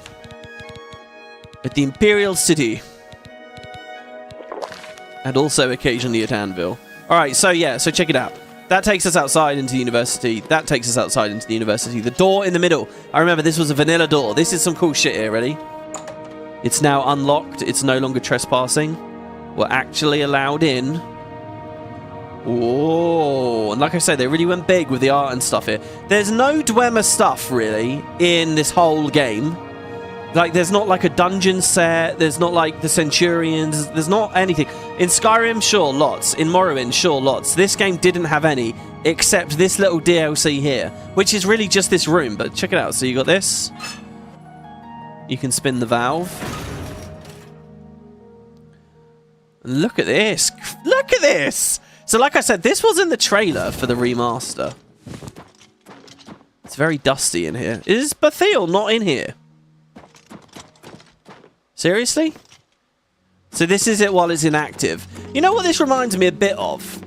At the Imperial City. And also occasionally at Anvil. Alright, so yeah, so check it out. That takes us outside into the university. That takes us outside into the university. The door in the middle. I remember this was a vanilla door. This is some cool shit here, ready? It's now unlocked. It's no longer trespassing. We're actually allowed in. Whoa. And like I said, they really went big with the art and stuff here. There's no Dwemer stuff, really, in this whole game. Like, there's not, like, a dungeon set. There's not, like, the Centurions. There's not anything. In Skyrim, sure, lots. In Morrowind, sure, lots. This game didn't have any, except this little DLC here, which is really just this room. But check it out. So you got this. You can spin the valve. Look at this. Look at this. So, like I said, this was in the trailer for the remaster. It's very dusty in here. Is Bravil not in here? Seriously? So this is it while it's inactive. You know what this reminds me a bit of?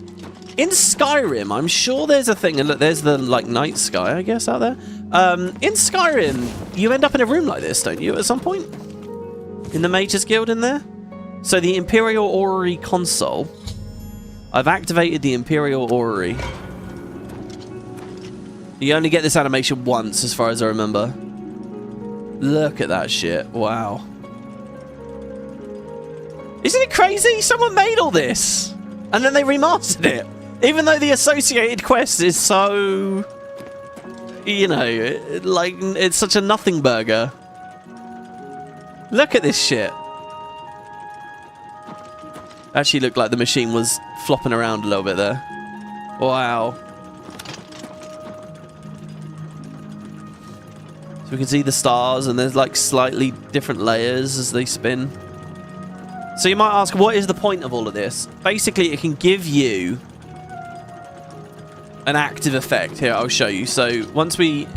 In Skyrim, I'm sure there's a thing, and look, there's the, like, night sky, I guess, out there. In Skyrim, you end up in a room like this, don't you, at some point? In the Mages Guild in there? So the Imperial Orrery console. I've activated the Imperial Orrery. You only get this animation once, as far as I remember. Look at that shit. Wow. Isn't it crazy? Someone made all this. And then they remastered it. Even though the associated quest is so You know, like, it's such a nothing burger. Look at this shit. Actually looked like the machine was flopping around a little bit there. Wow. So we can see the stars, and there's like slightly different layers as they spin. So you might ask, what is the point of all of this? Basically, it can give you an active effect. Here, I'll show you. So once we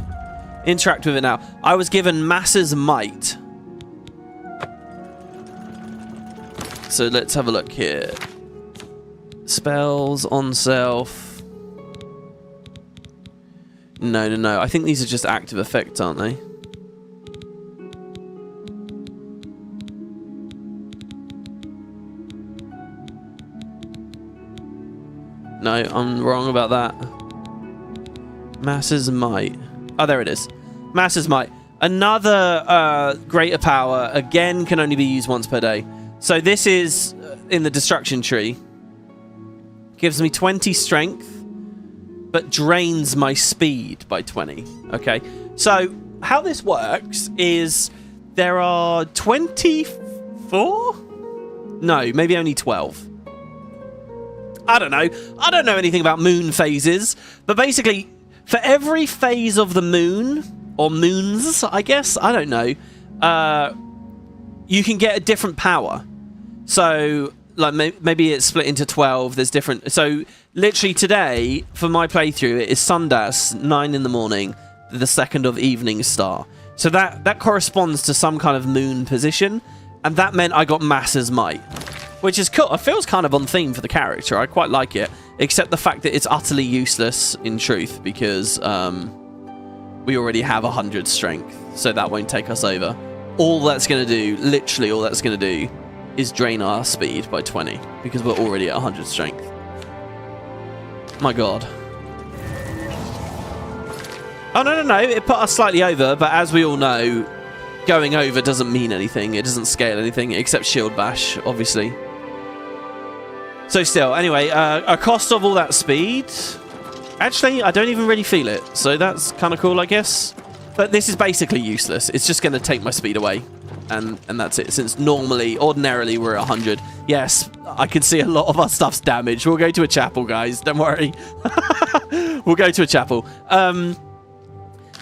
interact with it now, I was given Mass's Might. So let's have a look here. Spells on self. No. I think these are just active effects, aren't they? No, I'm wrong about that. Mass's Might. Oh, there it is. Mass's Might. Another greater power. Again, can only be used once per day. So this is in the destruction tree. Gives me 20 strength, but drains my speed by 20. Okay. So how this works is there are 24? No, maybe only 12. I don't know. I don't know anything about moon phases, but basically, for every phase of the moon, or moons, I guess, I don't know, you can get a different power. So, like, maybe it's split into 12, there's different... So, literally today, for my playthrough, it is Sundas, 9 in the morning, the second of evening star. So that corresponds to some kind of moon position, and that meant I got Mass's Might. Which is cool. It feels kind of on theme for the character. I quite like it. Except the fact that it's utterly useless, in truth, because we already have 100 strength. So that won't take us over. All that's going to do, literally all that's going to do, is drain our speed by 20. Because we're already at 100 strength. My god. Oh, no. It put us slightly over, but as we all know, going over doesn't mean anything. It doesn't scale anything, except Shield Bash, obviously. So still, anyway, a cost of all that speed... Actually, I don't even really feel it, so that's kind of cool, I guess. But this is basically useless. It's just going to take my speed away, and that's it. Since ordinarily, we're at 100. Yes, I can see a lot of our stuff's damaged. We'll go to a chapel, guys. Don't worry. We'll go to a chapel.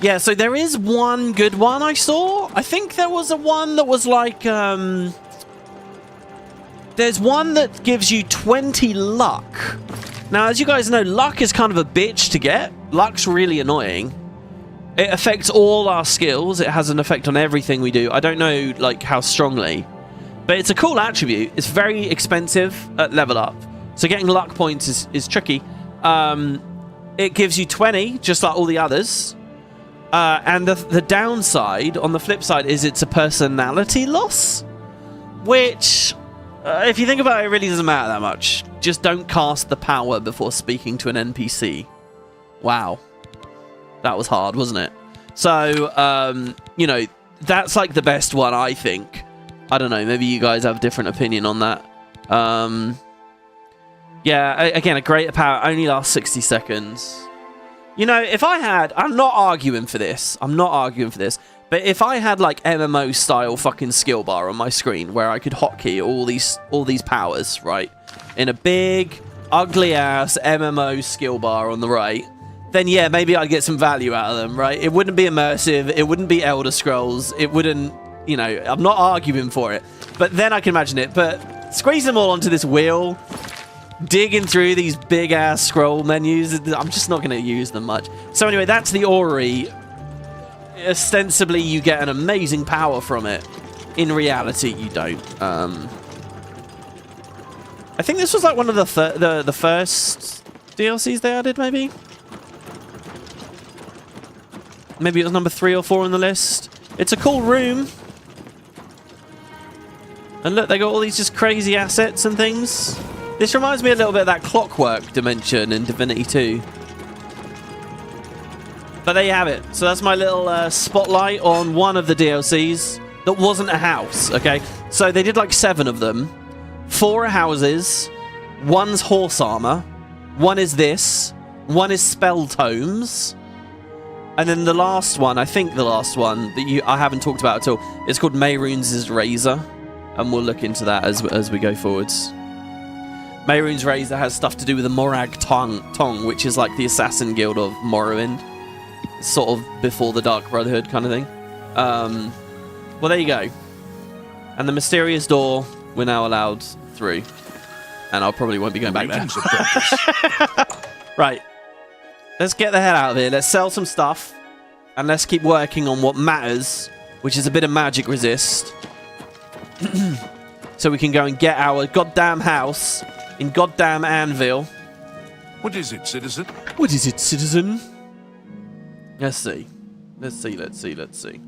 Yeah, so there is one good one I saw. I think there was a one that was like... There's one that gives you 20 luck. Now, as you guys know, luck is kind of a bitch to get. Luck's really annoying. It affects all our skills. It has an effect on everything we do. I don't know, like, how strongly. But it's a cool attribute. It's very expensive at level up. So getting luck points is tricky. It gives you 20, just like all the others. And the downside, on the flip side, is it's a personality loss. Which... if you think about it, it really doesn't matter that much. Just don't cast the power before speaking to an NPC. Wow. That was hard, wasn't it? So, you know, that's like the best one, I think. I don't know, maybe you guys have a different opinion on that. Yeah, again, a greater power only lasts 60 seconds. You know, if I had... I'm not arguing for this. But if I had like MMO style fucking skill bar on my screen where I could hotkey all these powers, right, in a big ugly ass MMO skill bar on the right, then yeah, maybe I'd get some value out of them, right? It wouldn't be immersive, it wouldn't be Elder Scrolls, it wouldn't, you know, I'm not arguing for it, but then I can imagine it. But squeeze them all onto this wheel, digging through these big ass scroll menus, I'm just not going to use them much. So anyway, that's the Orrery. Ostensibly, you get an amazing power from it. In reality, you don't. I think this was like one of the first DLCs they added, maybe? Maybe it was number 3 or 4 on the list. It's a cool room. And look, they got all these just crazy assets and things. This reminds me a little bit of that Clockwork dimension in Divinity 2. But there you have it. So that's my little spotlight on one of the DLCs that wasn't a house, okay? So they did like 7 of them. 4 are houses. 1's horse armor. 1 is this. 1 is spell tomes. And then the last one, I think the last one that I haven't talked about at all, it's called Mehrunes' Razor, and we'll look into that as we go forwards. Mehrunes' Razor has stuff to do with the Morag Tong, which is like the assassin guild of Morrowind, sort of before the Dark Brotherhood kind of thing. Well, there you go. And the mysterious door we're now allowed through, and I probably won't be going back there. Right. Let's get the hell out of here. Let's sell some stuff. And let's keep working on what matters, which is a bit of magic resist. So we can go and get our goddamn house in goddamn Anvil. What is it, citizen? What is it, citizen? Let's see. Let's see.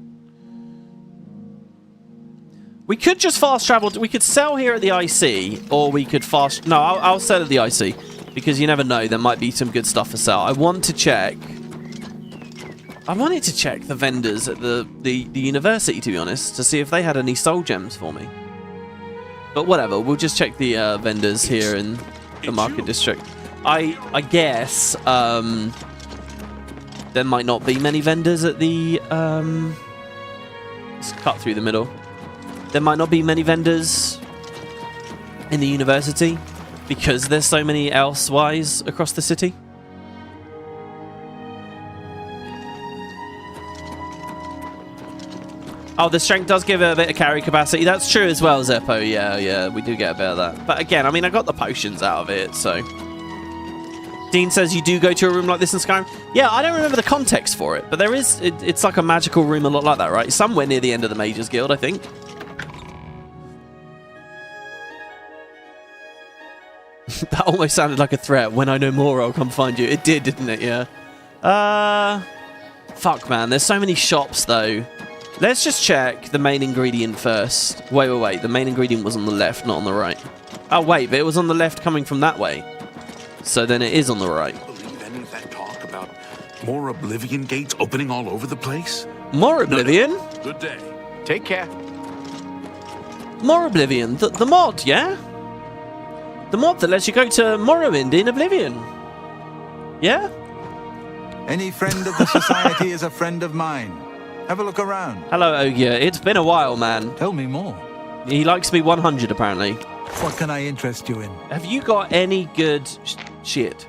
We could just fast travel. We could sell here at the IC, or we could fast... No, I'll sell at the IC. Because you never know, there might be some good stuff for sale. I wanted to check the vendors at the university, to be honest, to see if they had any soul gems for me. But whatever, we'll just check the vendors here in the market district. I guess there might not be many vendors at the... let's cut through the middle. There might not be many vendors in the university, because there's so many elsewise across the city. Oh, the strength does give a bit of carry capacity. That's true as well, Zeppo. Yeah, we do get a bit of that. But again, I mean, I got the potions out of it, so... Dean says you do go to a room like this in Skyrim. Yeah, I don't remember the context for it, but there is... It's like a magical room a lot like that, right? Somewhere near the end of the Mages Guild, I think. That almost sounded like a threat. When I know more, I'll come find you. It did, didn't it? Yeah. Fuck, man. There's so many shops, though. Let's just check the main ingredient first. Wait. The main ingredient was on the left, not on the right. Oh, wait. But it was on the left coming from that way. So then it is on the right. Believe any of that talk about more Oblivion gates opening all over the place? More Oblivion? No. Good day. Take care. More Oblivion. The mod, yeah? The mod that lets you go to Morrowind in Oblivion. Yeah? Any friend of the society is a friend of mine. Have a look around. Hello, Ogia. It's been a while, man. Tell me more. He likes me 100, apparently. What can I interest you in? Have you got any good shit?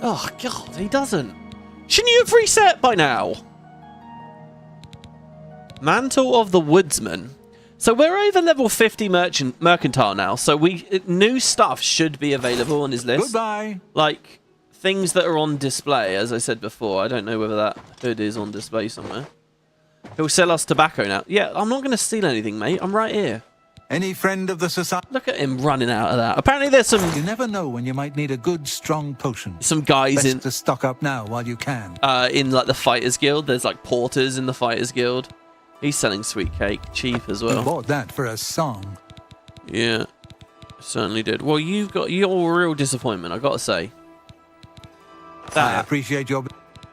Oh, God, he doesn't. Shouldn't you have reset by now? Mantle of the Woodsman. So we're over level 50 mercantile now, so new stuff should be available on his list. Goodbye. Like things that are on display, as I said before. I don't know whether that hood is on display somewhere. He'll sell us tobacco now. Yeah, I'm not going to steal anything, mate. I'm right here. Any friend of the society? Look at him running out of that. Apparently there's some... You never know when you might need a good, strong potion. Some guys Best to stock up now while you can. In like the Fighters Guild. There's like porters in the Fighters Guild. He's selling sweet cake, cheap as well. You bought that for a song. Yeah, certainly did. Well, you've got your real disappointment, I gotta say. I appreciate your...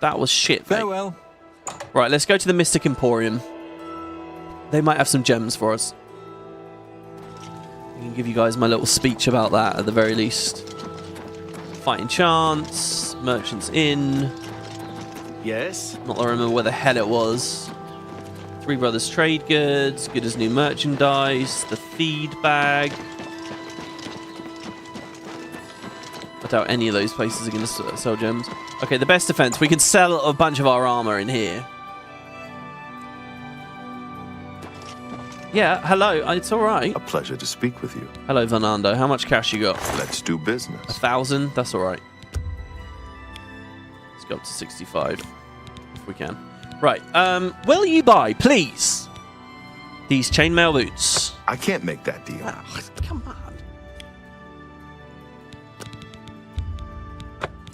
That was shit, mate. Farewell. Right, let's go to the Mystic Emporium. They might have some gems for us. I can give you guys my little speech about that at the very least. Fighting Chance, Merchant's Inn. Yes? Not that I remember where the hell it was. Three Brothers Trade Goods, good as new merchandise, the feed bag. I doubt any of those places are going to sell gems. Okay, the best defense. We can sell a bunch of our armor in here. Yeah, hello. It's all right. A pleasure to speak with you. Hello, Fernando. How much cash you got? Let's do business. 1,000? That's all right. Let's go up to 65 if we can. Right, will you buy, please, these chainmail boots? I can't make that deal. Oh, come on.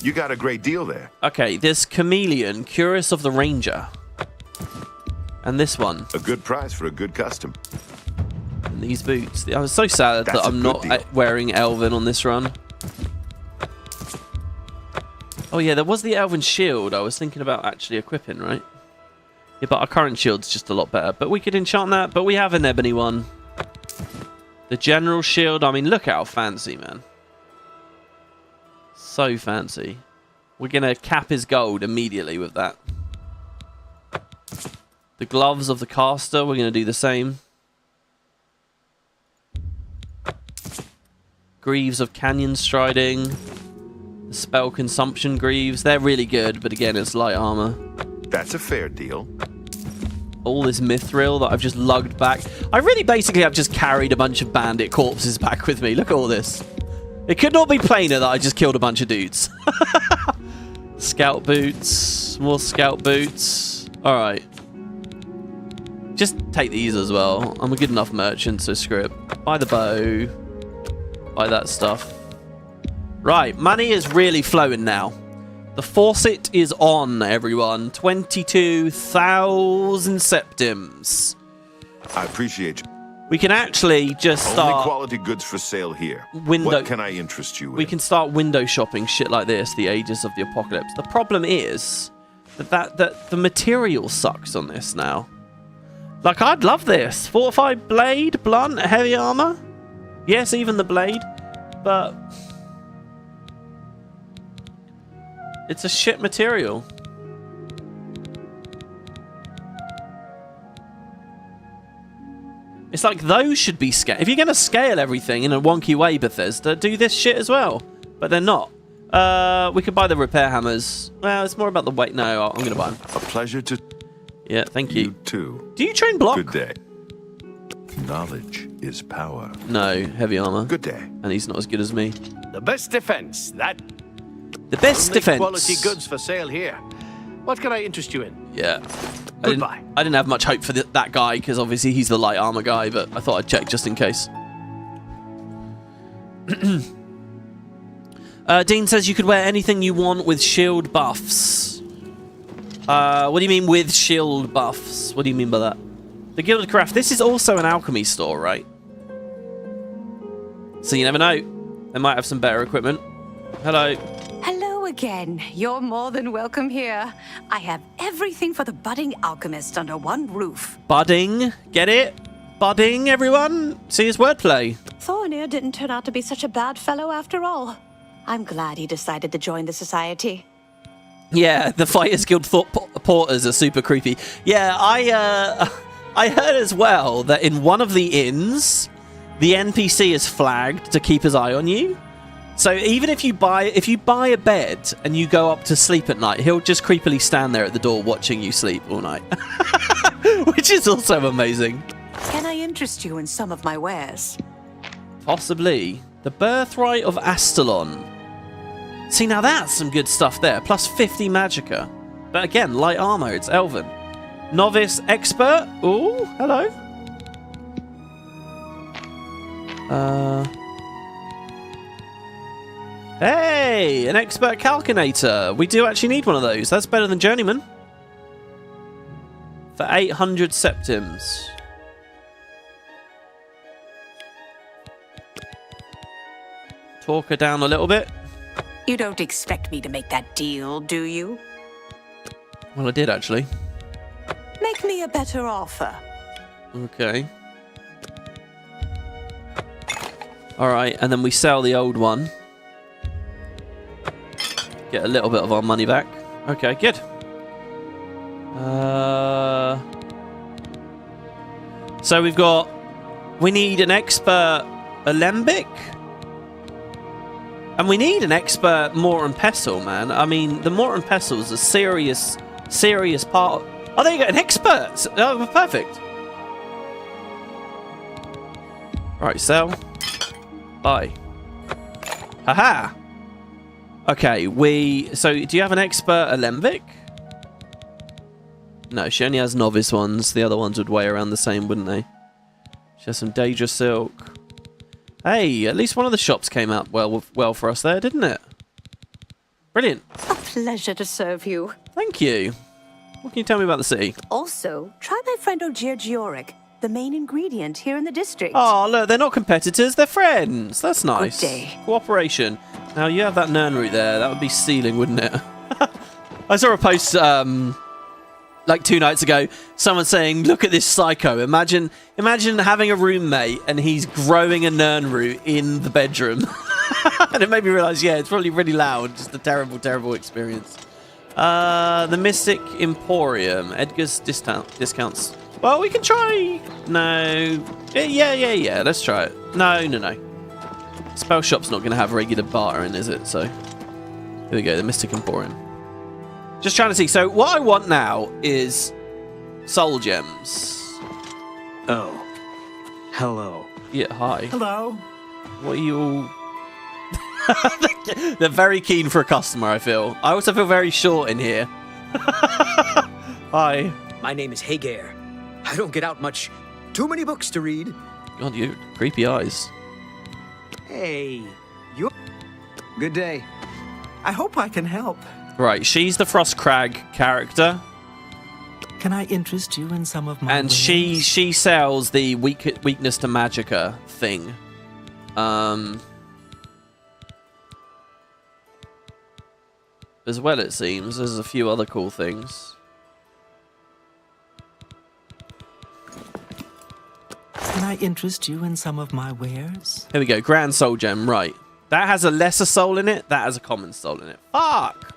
You got a great deal there. Okay, this Chameleon, Curious of the Ranger. And this one. A good price for a good custom. And these boots. I was so sad That's that I'm not wearing Elven on this run. Oh yeah, there was the Elven shield I was thinking about actually equipping, right? Yeah, but our current shield's just a lot better. But we could enchant that, but we have an ebony one. The general shield, I mean, look how fancy, man. So fancy. We're going to cap his gold immediately with that. The gloves of the caster, we're going to do the same. Greaves of canyon striding. The spell consumption greaves. They're really good, but again, it's light armor. That's a fair deal. All this mithril that I've just lugged back. I really basically have just carried a bunch of bandit corpses back with me. Look at all this. It could not be plainer that I just killed a bunch of dudes. Scout boots. More scout boots. Alright. Just take these as well. I'm a good enough merchant, so screw it. Buy the bow. Buy that stuff. Right, money is really flowing now. The faucet is on, everyone. 22,000 septims. I appreciate you. We can actually just start... Only quality goods for sale here. What can I interest you in? We can start window shopping shit like this, the Ages of the Apocalypse. The problem is that the material sucks on this now. Like, I'd love this. Fortified blade, blunt, heavy armor. Yes, even the blade. But... it's a shit material. It's like those should be scaled. If you're going to scale everything in a wonky way, Bethesda, do this shit as well. But they're not. We could buy the repair hammers. Well, it's more about the weight. No, I'm going to buy them. A pleasure to... yeah, thank you. You too. Do you train block? Good day. Knowledge is power. No, heavy armor. Good day. And he's not as good as me. The best defense, that... the best defense. Quality goods for sale here. What can I interest you in? Yeah. Goodbye. I didn't have much hope for that guy, because obviously he's the light armor guy, but I thought I'd check just in case. Dean says you could wear anything you want with shield buffs. What do you mean with shield buffs? What do you mean by that? The Gilded Craft. This is also an alchemy store, right? So you never know. They might have some better equipment. Hello. Hello again. You're more than welcome here. I have everything for the budding alchemist under one roof. Budding? Get it? Budding, everyone? See his wordplay. Thornir didn't turn out to be such a bad fellow after all. I'm glad he decided to join the society. Yeah, the Fighters Guild porters are super creepy. Yeah, I heard as well that in one of the inns, the NPC is flagged to keep his eye on you. So even if you buy a bed and you go up to sleep at night, he'll just creepily stand there at the door watching you sleep all night. Which is also amazing. Can I interest you in some of my wares? Possibly. The Birthright of Astalon. See, now that's some good stuff there. Plus 50 magicka. But again, light armor. It's elven. Novice Expert. Ooh, hello. Hey, an Expert Calculator. We do actually need one of those. That's better than Journeyman. For 800 septims. Talk her down a little bit. You don't expect me to make that deal, do you? Well, I did, actually. Make me a better offer. Okay. Alright, and then we sell the old one. Get a little bit of our money back. Okay, good. So we've got... we need an expert alembic. And we need an expert mortar and pestle, man. I mean, the mortar and pestle is a serious part. Oh, there you go, an expert. Oh, perfect. Right, sell. Buy. Haha. Okay, so do you have an expert alembic? No, she only has novice ones. The other ones would weigh around the same, wouldn't they? She has some Daedra silk. Hey, at least one of the shops came out well for us there, didn't it? Brilliant. A pleasure to serve you. Thank you. What can you tell me about the city? Also, try my friend Ogier Gioric, the main ingredient here in the district. Oh, look, they're not competitors, they're friends. That's nice. Good day. Cooperation. Now, you have that Nern route there. That would be stealing, wouldn't it? I saw a post like 2 nights ago. Someone saying, look at this psycho. Imagine having a roommate and he's growing a Nern root in the bedroom. And it made me realise, yeah, it's probably really loud. Just a terrible, terrible experience. The Mystic Emporium. Edgar's discounts. Well, we can try... No. Yeah. Let's try it. No. Spell Shop's not going to have regular bartering, is it? So, here we go. The Mystic Emporium. Just trying to see. So, what I want now is soul gems. Oh. Hello. Yeah, hi. Hello. What are you all... They're very keen for a customer, I feel. I also feel very short in here. Hi. My name is Hagar. I don't get out much. Too many books to read. God, you creepy eyes. Hey, you... Good day. I hope I can help. Right, she's the Frost Crag character. Can I interest you in some of my And wares? she sells the weakness to magicka thing. As well, it seems. There's a few other cool things. Can I interest you in some of my wares? Here we go. Grand Soul Gem. Right. That has a lesser soul in it. That has a common soul in it. Fuck!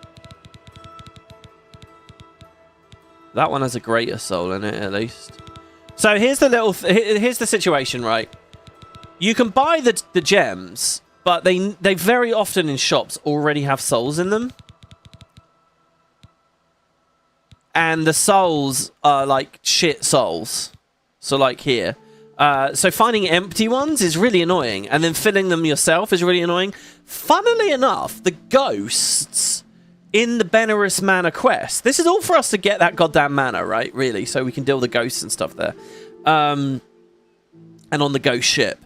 That one has a greater soul in it, at least. So here's the here's the situation, right? You can buy the gems, but they very often in shops already have souls in them. And the souls are like shit souls. So like here. So finding empty ones is really annoying. And then filling them yourself is really annoying. Funnily enough, the ghosts in the Benaris Manor quest. This is all for us to get that goddamn mana, right? Really. So we can deal with the ghosts and stuff there. And on the ghost ship.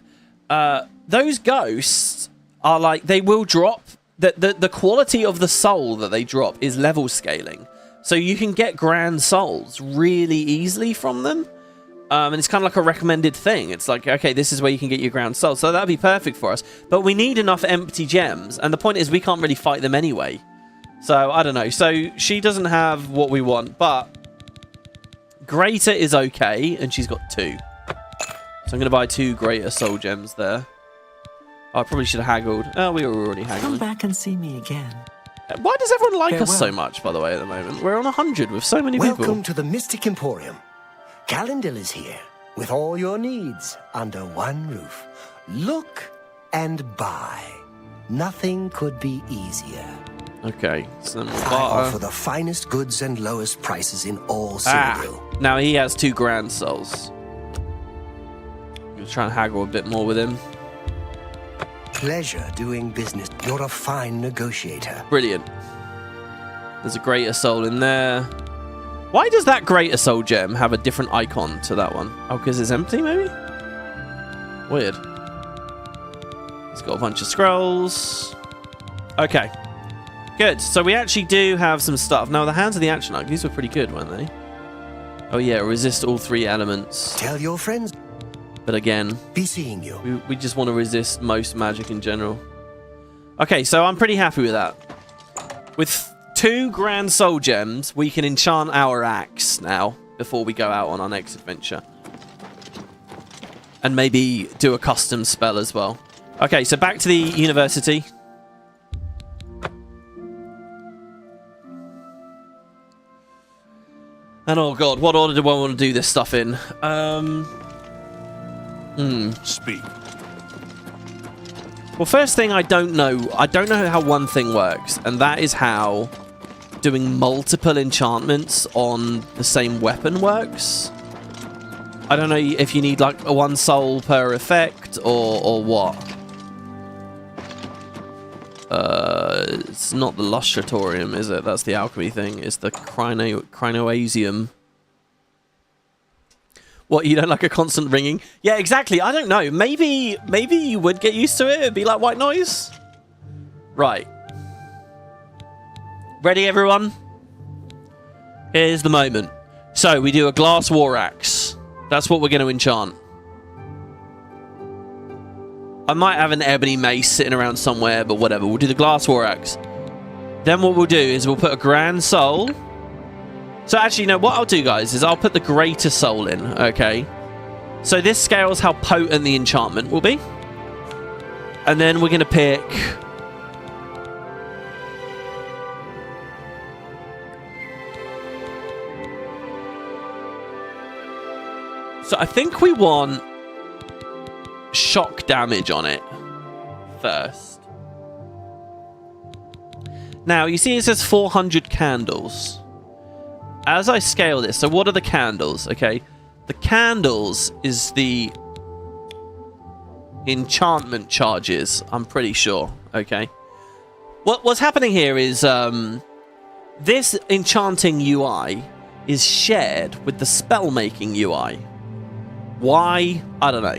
Those ghosts are like, they will drop. The quality of the soul that they drop is level scaling. So you can get grand souls really easily from them. And it's kind of like a recommended thing. It's like, okay, this is where you can get your grand soul. So that'd be perfect for us. But we need enough empty gems. And the point is we can't really fight them anyway. So, I don't know. So she doesn't have what we want. But greater is okay. And she's got 2. So I'm going to buy 2 greater soul gems there. Oh, I probably should have haggled. Oh, we were already haggling. Come back and see me again. Why does everyone like us Farewell. so much, by the way, at the moment? We're on 100 with so many people. Welcome to the Mystic Emporium. Calendil is here with all your needs under one roof. Look and buy. Nothing could be easier. Okay, some I barter. offer the finest goods and lowest prices in all Cyrodiil. Now he has 2 grand souls. I'm going to try and haggle a bit more with him. Pleasure doing business. You're a fine negotiator. Brilliant. There's a greater soul in there. Why does that greater soul gem have a different icon to that one? Oh, because it's empty, maybe? Weird. It's got a bunch of scrolls. Okay. Good. So we actually do have some stuff. Now, the Hands of the Atronach, these were pretty good, weren't they? Oh, yeah. Resist all 3 elements. Tell your friends. But again, be seeing you. We just want to resist most magic in general. Okay, so I'm pretty happy with that. With 2 grand soul gems, we can enchant our axe now before we go out on our next adventure. And maybe do a custom spell as well. Okay, so back to the university. And oh god, what order do I want to do this stuff in? Speak. Well, first thing, I don't know. I don't know how one thing works, and that is how doing multiple enchantments on the same weapon works. I don't know if you need like a 1 soul per effect or what. It's not the Lustratorium, is it? That's the alchemy thing. It's the Crinoasium. What, you don't like a constant ringing? Yeah, exactly. I don't know. Maybe you would get used to it. It'd be like white noise. Right. Ready, everyone? Here's the moment. So, we do a glass war axe. That's what we're going to enchant. I might have an ebony mace sitting around somewhere, but whatever. We'll do the glass war axe. Then what we'll do is we'll put a grand soul. So actually, no, what I'll do, guys, is I'll put the greater soul in, okay? So this scales how potent the enchantment will be. And then we're going to pick... So I think we want shock damage on it first. Now, you see it says 400 candles. As I scale this, so what are the candles? Okay, the candles is the enchantment charges, I'm pretty sure. Okay. What's happening here is this enchanting UI is shared with the spell-making UI. Why? I don't know.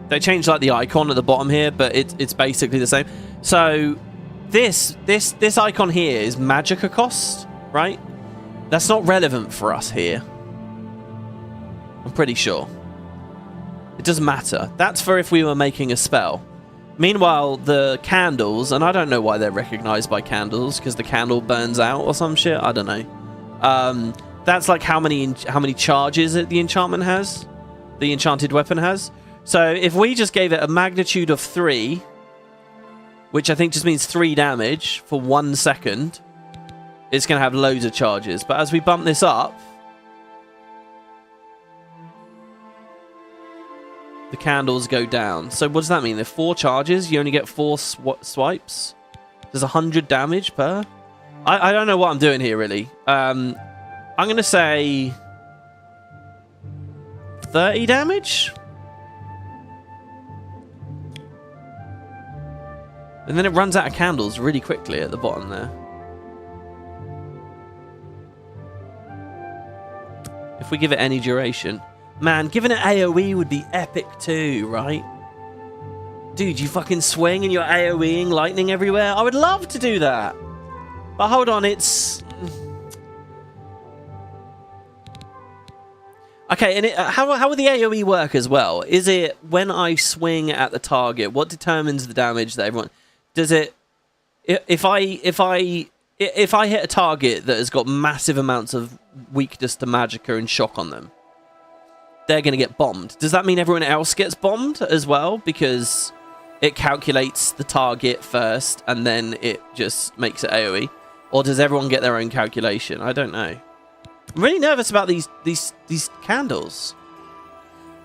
They changed like the icon at the bottom here, but it's basically the same. So this icon here is magicka cost, right? That's not relevant for us here. I'm pretty sure. It doesn't matter. That's for if we were making a spell. Meanwhile, the candles, and I don't know why they're recognized by candles, because the candle burns out or some shit. I don't know. That's like how many charges the enchantment has. The enchanted weapon has. So if we just gave it a magnitude of 3, which I think just means 3 damage for 1 second, it's going to have loads of charges. But as we bump this up, the candles go down. So what does that mean? There are 4 charges, you only get 4 swipes. There's 100 damage per. I don't know what I'm doing here, really. I'm going to say 30 damage? And then it runs out of candles really quickly at the bottom there. If we give it any duration. Man, giving it AoE would be epic too, right? Dude, you fucking swing and you're AoEing lightning everywhere. I would love to do that. But hold on, it's... Okay, and how would the AoE work as well? Is it when I swing at the target? What determines the damage that everyone... Does it... If I hit a target that has got massive amounts of weakness to magicka and shock on them, they're going to get bombed. Does that mean everyone else gets bombed as well? Because it calculates the target first and then it just makes it AoE? Or does everyone get their own calculation? I don't know. I'm really nervous about these candles.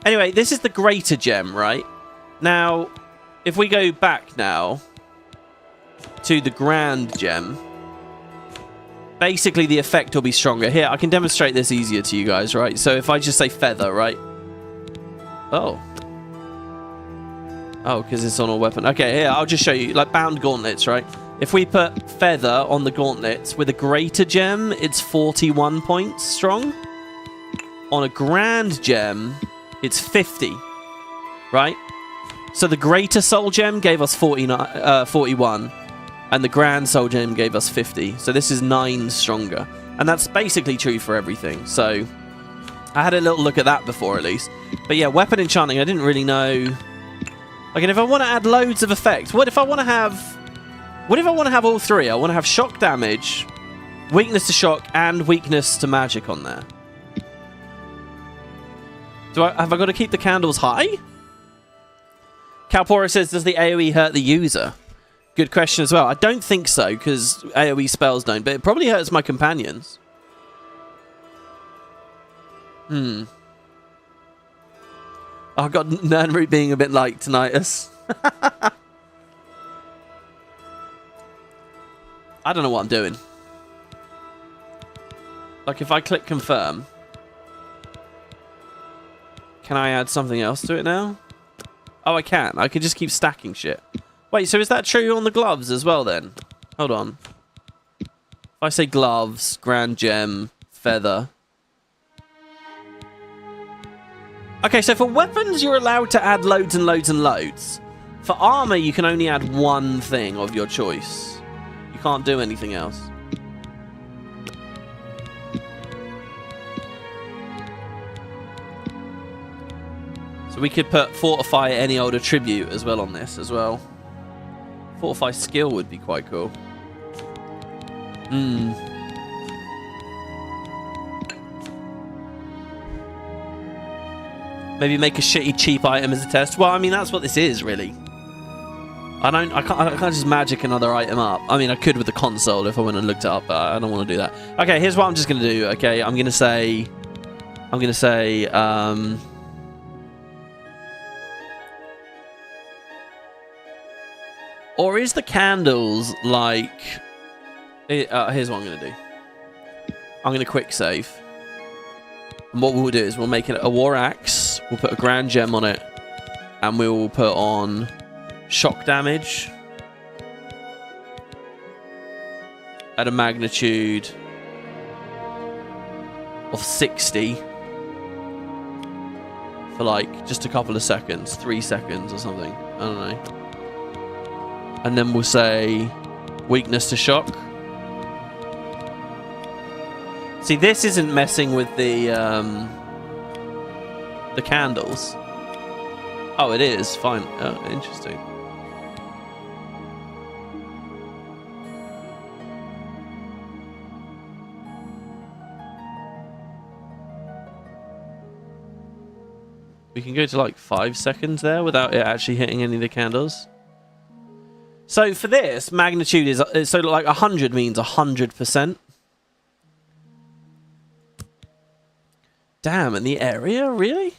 Anyway, this is the greater gem, right? Now, if we go back now to the grand gem, basically the effect will be stronger. Here, I can demonstrate this easier to you guys, right? So if I just say feather, right? Oh, because it's on a weapon. Okay, here, I'll just show you. Like bound gauntlets, right? If we put feather on the gauntlets with a greater gem, it's 41 points strong. On a grand gem, it's 50, right? So the greater soul gem gave us 41. And the grand soul gem gave us 50. So this is 9 stronger. And that's basically true for everything. So I had a little look at that before at least. But yeah, weapon enchanting, I didn't really know. Like, and if I want to add loads of effects, what if I want to have all 3? I want to have shock damage, weakness to shock, and weakness to magic on there. Have I got to keep the candles high? Calpora says, does the AoE hurt the user? Good question as well. I don't think so, because AoE spells don't, but it probably hurts my companions. I got Nernroot being a bit like tinnitus. I don't know what I'm doing. Like, if I click confirm, can I add something else to it now? Oh, I can. I can just keep stacking shit. Wait, so is that true on the gloves as well then? Hold on. If I say gloves, grand gem, feather. Okay, so for weapons, you're allowed to add loads and loads and loads. For armor, you can only add one thing of your choice. You can't do anything else. So we could put fortify any old attribute as well on this as well. Fortify skill would be quite cool. Maybe make a shitty cheap item as a test. Well, I mean, that's what this is, really. I can't just magic another item up. I mean, I could with the console if I went and looked it up, but I don't want to do that. Okay, here's what I'm just going to do. Okay, I'm going to say, or is the candles like, here's what I'm going to do. I'm going to quick save. And what we'll do is we'll make it a war axe. We'll put a grand gem on it. And we will put on shock damage at a magnitude of 60 for like just a couple of seconds, 3 seconds or something. I don't know. And then we'll say weakness to shock. See, this isn't messing with the candles. Oh, it is. Fine. Oh, interesting. We can go to like 5 seconds there without it actually hitting any of the candles. So for this, magnitude is... So like 100 means 100%. Damn, in the area? Really?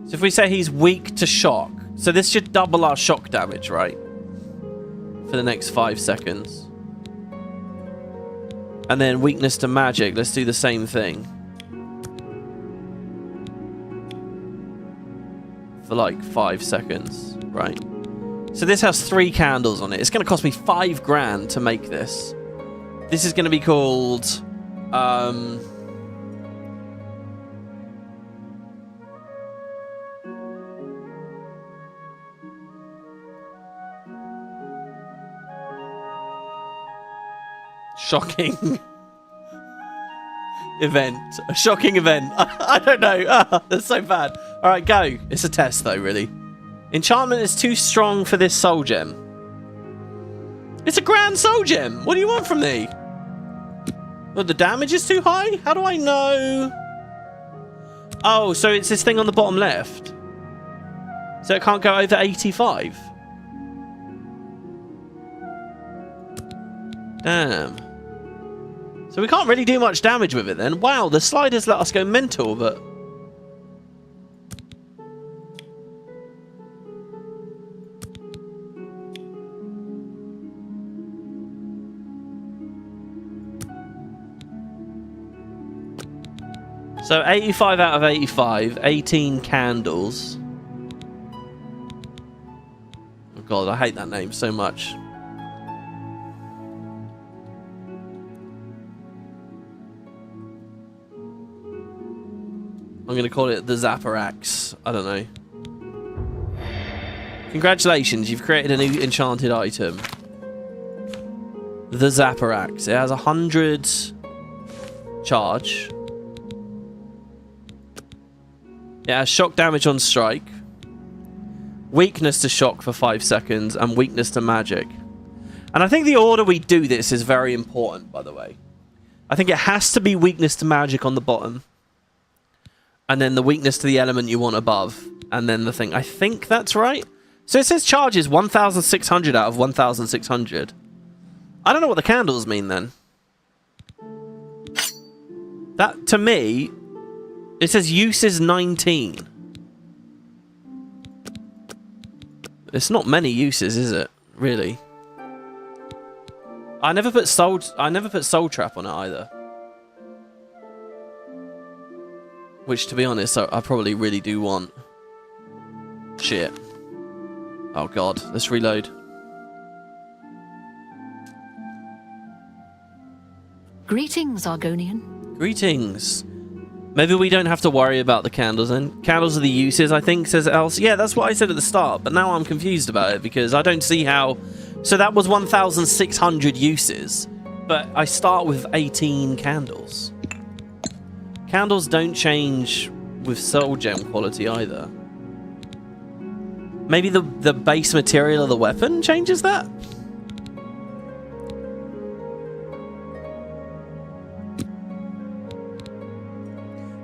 So if we say he's weak to shock, so this should double our shock damage, right? For the next 5 seconds. And then weakness to magic, let's do the same thing. For like 5 seconds, right? So this has 3 candles on it. It's going to cost me 5 grand to make this. This is going to be called... shocking event. A shocking event. I don't know. That's so bad. Alright, go. It's a test though, really. Enchantment is too strong for this soul gem. It's a grand soul gem. What do you want from me? Well, the damage is too high? How do I know? Oh, so it's this thing on the bottom left. So it can't go over 85. Damn. So we can't really do much damage with it then. Wow, the sliders let us go mental, but... So 85 out of 85, 18 candles. Oh god, I hate that name so much. I'm going to call it the Zapper Axe. I don't know. Congratulations, you've created a new enchanted item. The Zapper Axe. It has 100 charge. It has shock damage on strike. Weakness to shock for 5 seconds. And weakness to magic. And I think the order we do this is very important, by the way. I think it has to be weakness to magic on the bottom. And then the weakness to the element you want above. And then the thing. I think that's right. So it says charge is 1,600 out of 1,600. I don't know what the candles mean then. That, to me, it says use is 19. It's not many uses, is it? Really? I never put soul trap on it either. Which, to be honest, I probably really do want. Shit. Oh god, let's reload. Greetings, Argonian. Greetings. Maybe we don't have to worry about the candles then. Candles are the uses, I think, says Else. Yeah, that's what I said at the start, but now I'm confused about it because I don't see how... So that was 1,600 uses, but I start with 18 candles. Candles don't change with soul gem quality either. Maybe the base material of the weapon changes that?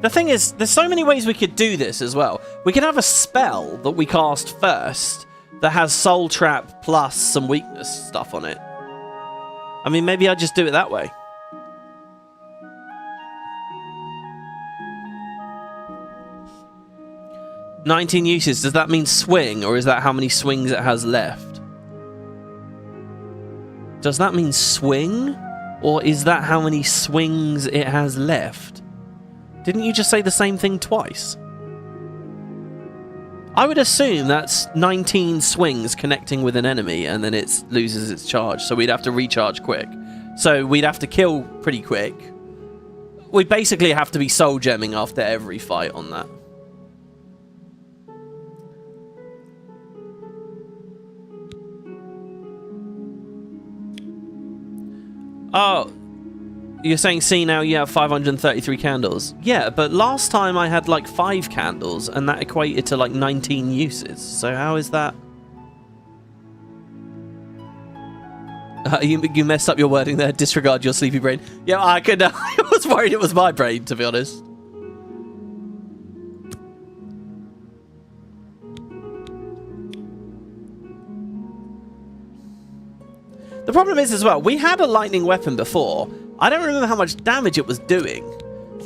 The thing is, there's so many ways we could do this as well. We could have a spell that we cast first that has Soul Trap plus some weakness stuff on it. I mean, maybe I'd just do it that way. "19 uses, does that mean swing, or is that how many swings it has left?" Does that mean swing, or is that how many swings it has left? Didn't you just say the same thing twice? I would assume that's 19 swings connecting with an enemy, and then it loses its charge, so we'd have to recharge quick. So we'd have to kill pretty quick. We basically have to be soul gemming after every fight on that. Oh, you're saying, see, now you have 533 candles. Yeah, but last time I had like 5 candles, and that equated to like 19 uses. So how is that? You messed up your wording there. Disregard your sleepy brain. Yeah, I could. I was worried it was my brain, to be honest. The problem is as well, we had a lightning weapon before. I don't remember how much damage it was doing.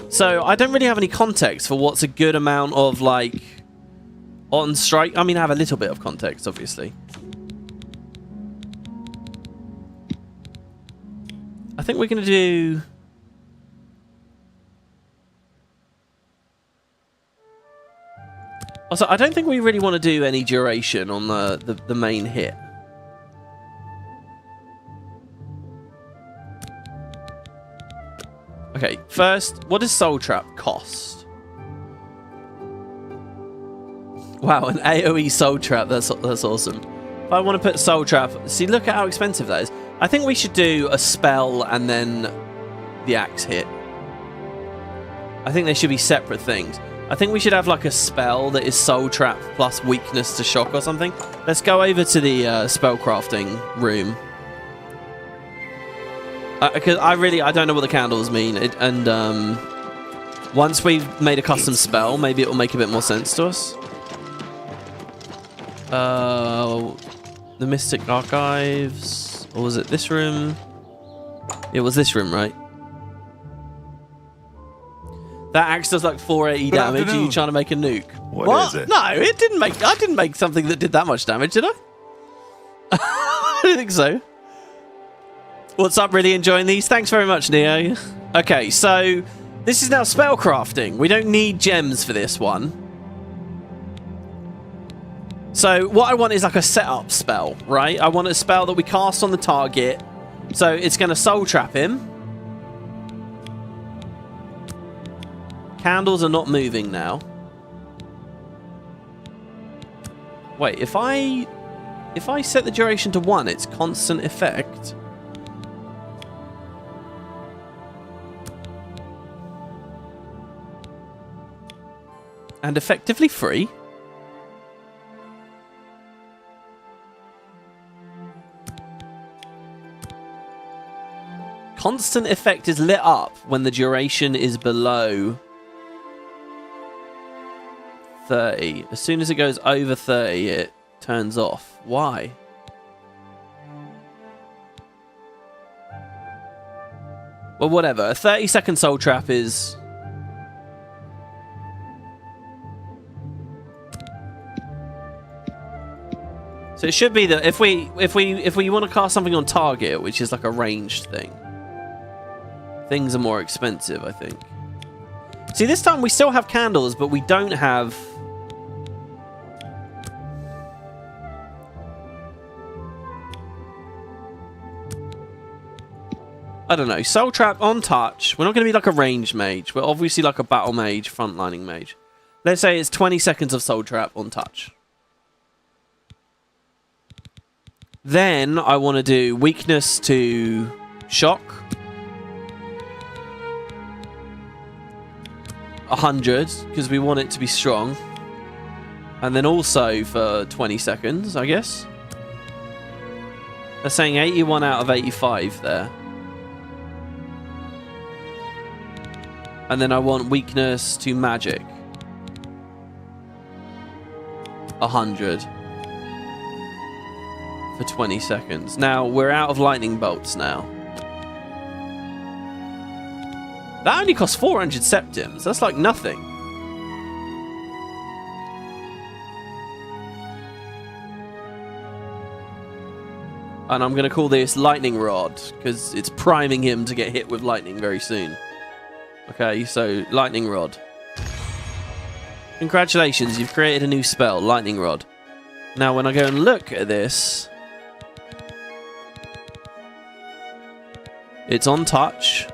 So I don't really have any context for what's a good amount of, like, on strike. I mean, I have a little bit of context, obviously. I think we're going to do... Also, I don't think we really want to do any duration on the main hit. Okay, first, what does Soul Trap cost? Wow, an AoE Soul Trap, that's awesome. If I want to put Soul Trap, see, look at how expensive that is. I think we should do a spell and then the axe hit. I think they should be separate things. I think we should have like a spell that is Soul Trap plus weakness to shock or something. Let's go over to the spellcrafting room. Because I don't know what the candles mean, once we've made a custom spell, maybe it will make a bit more sense to us. The Mystic Archives, or was it this room? It was this room, right? That axe does like 480 damage. Are you trying to make a nuke? What is it? No, it didn't make. I didn't make something that did that much damage, did I? I don't think so. What's up? Really enjoying these? Thanks very much, Neo. Okay, so this is now spellcrafting. We don't need gems for this one. So what I want is like a setup spell, right? I want a spell that we cast on the target. So it's going to soul trap him. Candles are not moving now. Wait, if I set the duration to 1, it's constant effect. And effectively free. Constant effect is lit up when the duration is below 30. As soon as it goes over 30, it turns off. Why? Well, whatever. A 30-second soul trap is... So it should be that if we want to cast something on target, which is like a ranged thing, things are more expensive, I think. See, this time we still have candles, but we don't have... I don't know. Soul Trap on touch. We're not going to be like a ranged mage. We're obviously like a battle mage, frontlining mage. Let's say it's 20 seconds of Soul Trap on touch. Then I want to do weakness to shock. 100, because we want it to be strong. And then also for 20 seconds, I guess. They're saying 81 out of 85 there. And then I want weakness to magic. 100. For 20 seconds. Now, we're out of lightning bolts now. That only costs 400 septims. That's like nothing. And I'm going to call this Lightning Rod, because it's priming him to get hit with lightning very soon. Okay, so Lightning Rod. Congratulations, you've created a new spell, Lightning Rod. Now, when I go and look at this, it's on touch.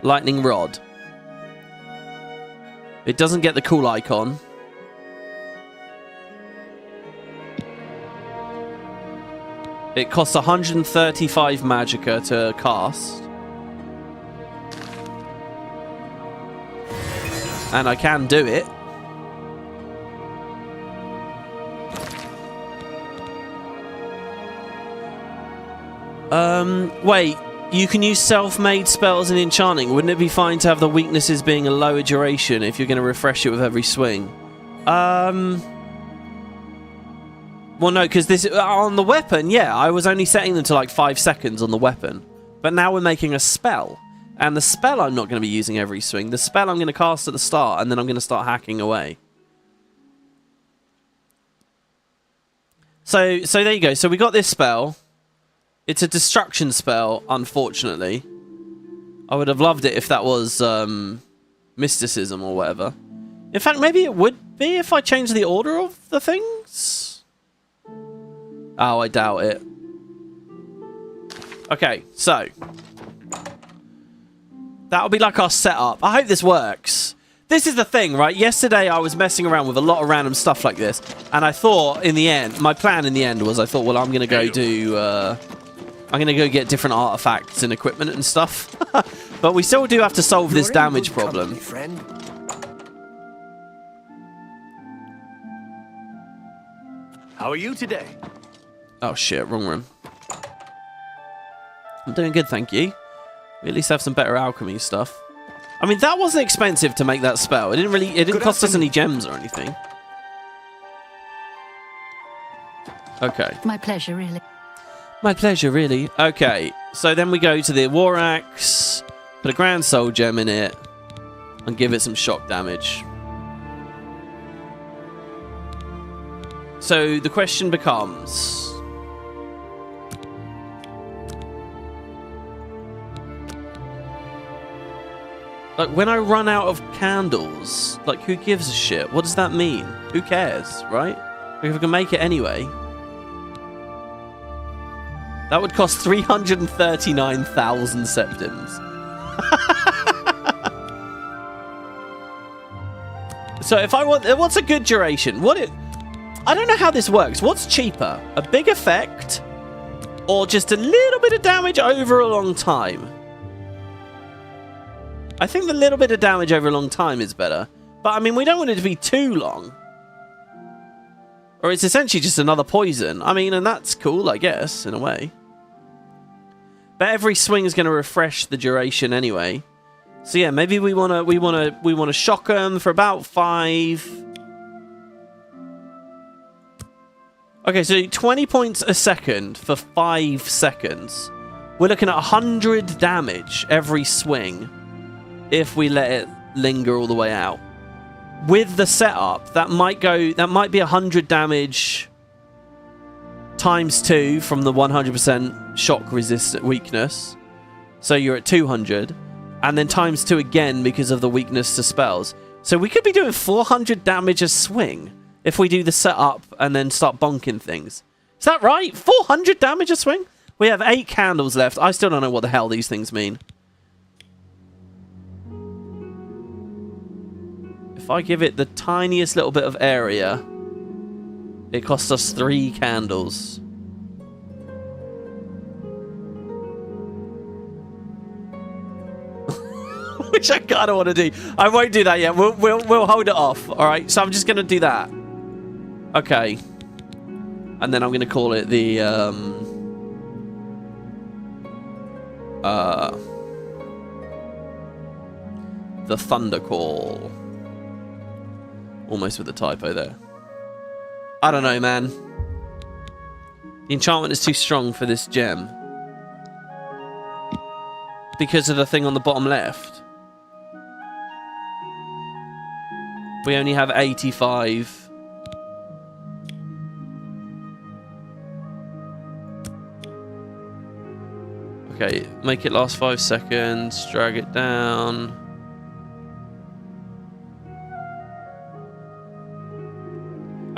Lightning Rod. It doesn't get the cool icon. It costs 135 magicka to cast. And I can do it. Wait. You can use self-made spells in Enchanting. Wouldn't it be fine to have the weaknesses being a lower duration if you're going to refresh it with every swing? Well, no, because this on the weapon, yeah, I was only setting them to like 5 seconds on the weapon. But now we're making a spell. And the spell I'm not going to be using every swing. The spell I'm going to cast at the start, and then I'm going to start hacking away. So there you go. So we got this spell. It's a destruction spell, unfortunately. I would have loved it if that was mysticism or whatever. In fact, maybe it would be if I changed the order of the things. Oh, I doubt it. Okay, so that'll be like our setup. I hope this works. This is the thing, right? Yesterday I was messing around with a lot of random stuff like this, and I thought in the end, my plan in the end was, I thought, well, I'm gonna go do I'm going to go get different artifacts and equipment and stuff. But we still do have to solve this damage problem. Friend. How are you today? Oh shit, wrong room. I'm doing good, thank you. We at least have some better alchemy stuff. I mean, that wasn't expensive to make that spell. It didn't cost us any gems or anything. Okay. My pleasure, really. My pleasure, really. Okay, so then we go to the War Axe, put a Grand Soul Gem in it, and give it some shock damage. So the question becomes, like, when I run out of candles, like, who gives a shit? What does that mean? Who cares, right? If I can make it anyway. That would cost 339,000 septims. So if I want, what's a good duration? I don't know how this works. What's cheaper? A big effect, or just a little bit of damage over a long time? I think the little bit of damage over a long time is better. But I mean, we don't want it to be too long. Or it's essentially just another poison. I mean, and that's cool, I guess, in a way. But every swing is going to refresh the duration anyway. So yeah, maybe we want to shock them for about 5. Okay, so 20 points a second for 5 seconds. We're looking at 100 damage every swing if we let it linger all the way out. With the setup, that might be 100 damage times 2 from the 100% shock resistant weakness. So you're at 200. And then times 2 again because of the weakness to spells. So we could be doing 400 damage a swing if we do the setup and then start bonking things. Is that right? 400 damage a swing? We have 8 candles left. I still don't know what the hell these things mean. If I give it the tiniest little bit of area, it costs us 3 candles. Which I kind of want to do. I won't do that yet. We'll hold it off. All right. So I'm just gonna do that. Okay. And then I'm gonna call it the the Thunder Call. Almost with a typo there. I don't know, man. The enchantment is too strong for this gem. Because of the thing on the bottom left. We only have 85. Okay, make it last 5 seconds. Drag it down.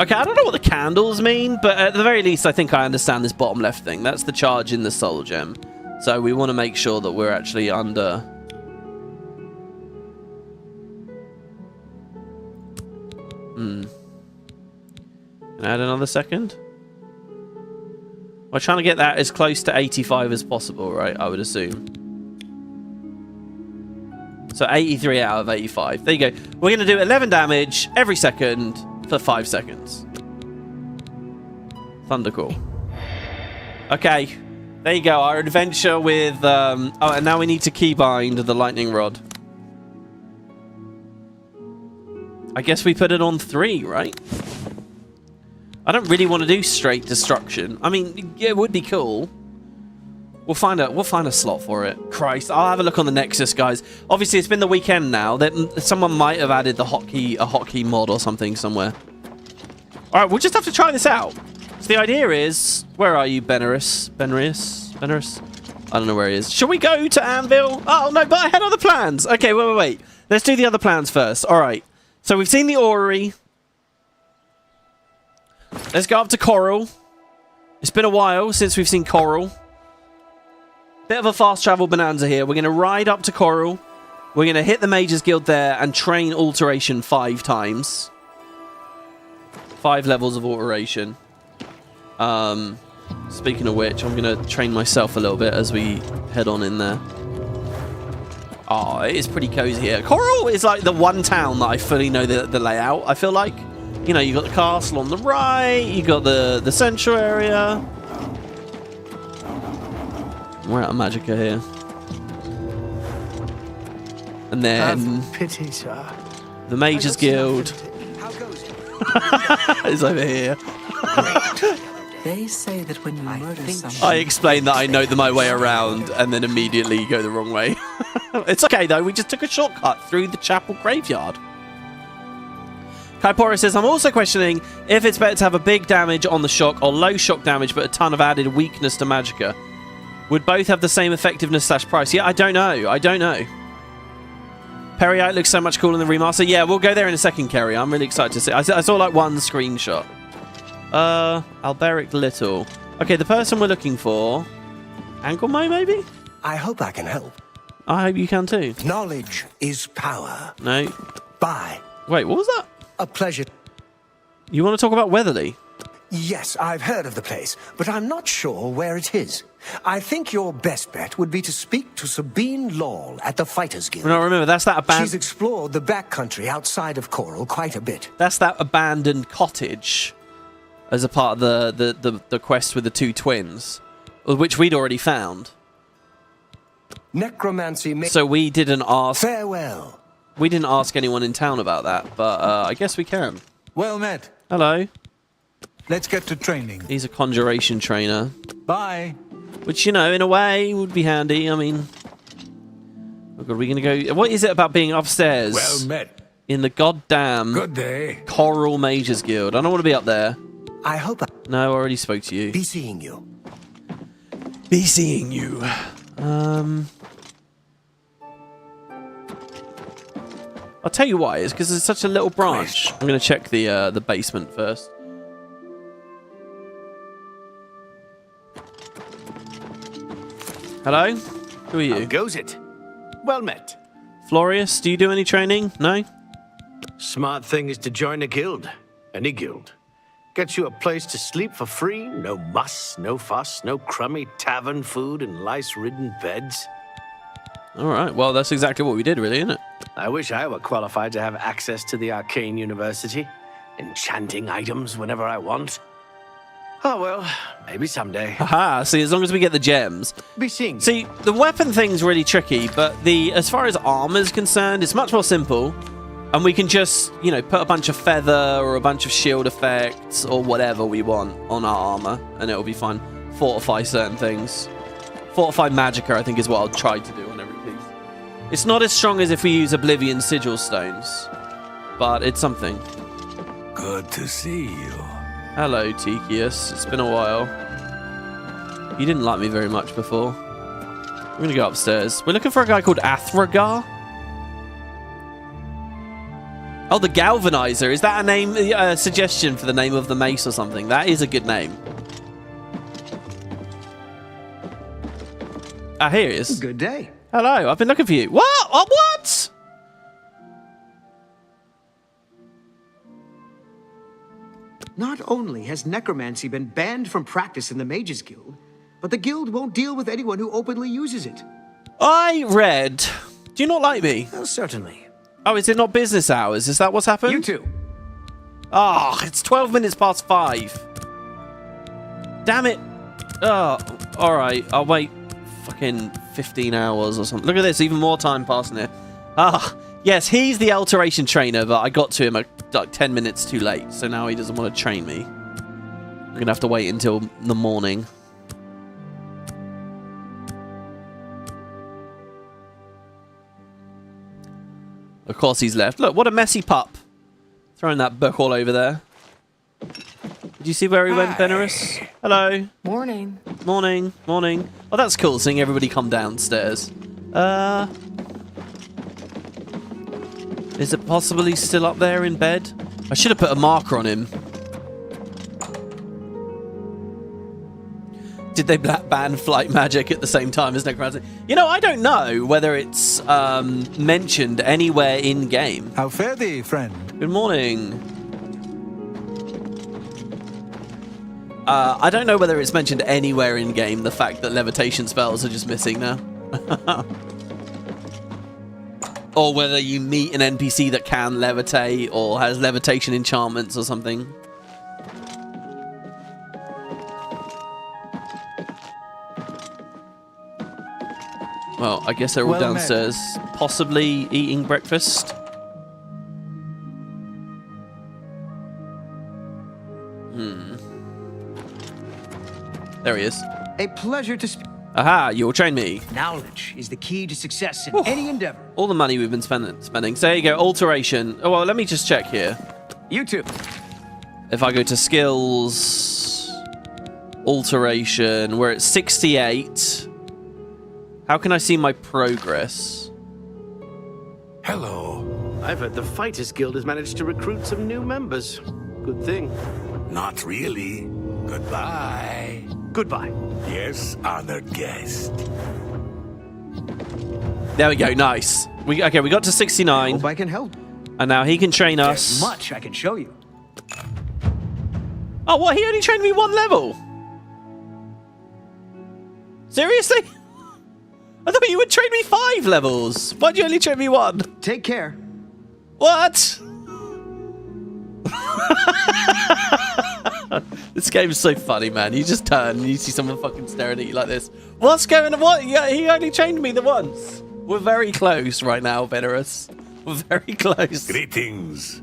Okay, I don't know what the candles mean, but at the very least, I think I understand this bottom left thing. That's the charge in the soul gem. So we want to make sure that we're actually under... Can I add another second? We're trying to get that as close to 85 as possible, right? I would assume. So 83 out of 85. There you go. We're going to do 11 damage every second for 5 seconds. Thundercall. Okay. There you go. Our adventure with... oh, and now we need to keybind the lightning rod. I guess we put it on 3, right? I don't really want to do straight destruction. I mean, yeah, it would be cool. We'll find a slot for it. Christ, I'll have a look on the Nexus, guys. Obviously, it's been the weekend now. That someone might have added a hotkey mod or something somewhere. All right, we'll just have to try this out. So the idea is, where are you, Benarus? I don't know where he is. Shall we go to Anvil? Oh no, but I had other plans. Okay, wait. Let's do the other plans first. All right. So we've seen the Orrery. Let's go up to Chorrol. It's been a while since we've seen Chorrol. Bit of a fast travel bonanza here. We're going to ride up to Chorrol. We're going to hit the Mages Guild there and train Alteration 5 times. 5 levels of Alteration. Speaking of which, I'm going to train myself a little bit as we head on in there. Oh, it is pretty cozy here. Chorrol is like the one town that I fully know the layout, I feel like. You know, you got the castle on the right, you got the central area. We're out of Magicka here. And then... Have pity, sir. The Mages Guild. is over here. They say that when you murder someone... I explain that I know my way around and then immediately go the wrong way. It's okay, though. We just took a shortcut through the chapel graveyard. Kaipora says, I'm also questioning if it's better to have a big damage on the shock or low shock damage but a ton of added weakness to Magicka. Would both have the same effectiveness / price? Yeah, I don't know. Perite looks so much cooler in the remaster. Yeah, we'll go there in a second, Kerry. I'm really excited to see. I saw like one screenshot. Alberic Little. Okay, the person we're looking for... Anglemo, maybe? I hope I can help. I hope you can too. Knowledge is power. No. Bye. Wait, what was that? A pleasure. You want to talk about Weatherly? Yes, I've heard of the place, but I'm not sure where it is. I think your best bet would be to speak to Sabine Law at the Fighters Guild. No, remember, that's that abandoned... She's explored the backcountry outside of Chorrol quite a bit. That's that abandoned cottage as a part of the quest with the 2 twins, which we'd already found. Necromancy... So we didn't ask... Farewell. We didn't ask anyone in town about that, but I guess we can. Well met. Hello. Let's get to training. He's a conjuration trainer. Bye. Which, you know, in a way, would be handy. I mean... Oh, God, are we going to go... What is it about being upstairs? Well met. In the goddamn... Good day. Chorrol Mages Guild. I don't want to be up there. I hope I... No, I already spoke to you. Be seeing you. Be seeing you. I'll tell you why. It's because it's such a little branch. I'm going to check the basement first. Hello? Who are you? How goes it? Well met. Florius, do you do any training? No? Smart thing is to join a guild. Any guild. Gets you a place to sleep for free. No muss, no fuss, no crummy tavern food and lice-ridden beds. All right. Well, that's exactly what we did, really, isn't it? I wish I were qualified to have access to the Arcane University. Enchanting items whenever I want. Oh, well, maybe someday. Haha, see, as long as we get the gems. Be seeing you. See, the weapon thing's really tricky, but as far as armor's concerned, it's much more simple. And we can just, you know, put a bunch of feather or a bunch of shield effects or whatever we want on our armor, and it'll be fine. Fortify certain things. Fortify Magicka, I think, is what I'll try to do on every piece. It's not as strong as if we use Oblivion sigil stones, but it's something. Good to see you. Hello, Tikius. It's been a while. You didn't like me very much before. We're going to go upstairs. We're looking for a guy called Athragar. Oh, the Galvanizer. Is that a name, suggestion for the name of the mace or something? That is a good name. Ah, here he is. Good day. Hello, I've been looking for you. What? Oh, what? Not only has necromancy been banned from practice in the Mages Guild, but the guild won't deal with anyone who openly uses it. I read... Do you not like me? Well, certainly. Oh, is it not business hours? Is that what's happened? You too. Oh, it's 12 minutes past 5. Damn it. Oh, all right. I'll wait fucking 15 hours or something. Look at this. Even more time passing here. Ah, yes, he's the alteration trainer, but I got to him like 10 minutes too late. So now he doesn't want to train me. I'm going to have to wait until the morning. Of course he's left. Look, what a messy pup. Throwing that book all over there. Did you see where he went, Venerus? Hello. Morning. Morning. Morning. Oh, that's cool, seeing everybody come downstairs. Is it possibly still up there in bed? I should have put a marker on him. Did they ban flight magic at the same time as necromancy? You know, I don't know whether it's mentioned anywhere in game. How fare thee, friend? Good morning. I don't know whether it's mentioned anywhere in game, the fact that levitation spells are just missing now. Or whether you meet an NPC that can levitate or has levitation enchantments or something. Well, I guess they're all downstairs, possibly eating breakfast. There he is. A pleasure to speak. Aha, you'll train me. Knowledge is the key to success in any endeavor. All the money we've been spending. So there you go, alteration. Oh, well, let me just check here. You too. If I go to skills, alteration, we're at 68. How can I see my progress? Hello. I've heard the Fighters Guild has managed to recruit some new members. Good thing. Not really. Goodbye. Goodbye. Yes, honored guest. There we go, nice. We got to 69. Hope I can help. And now he can train us. There's much I can show you. Oh, what? He only trained me 1 level? Seriously? I thought you would train me 5 levels. Why'd you only train me 1? Take care. What? This game is so funny, man. You just turn and you see someone fucking staring at you like this. What's going on? What? Yeah, he only trained me the once. We're very close right now, Venerus. We're very close. Greetings.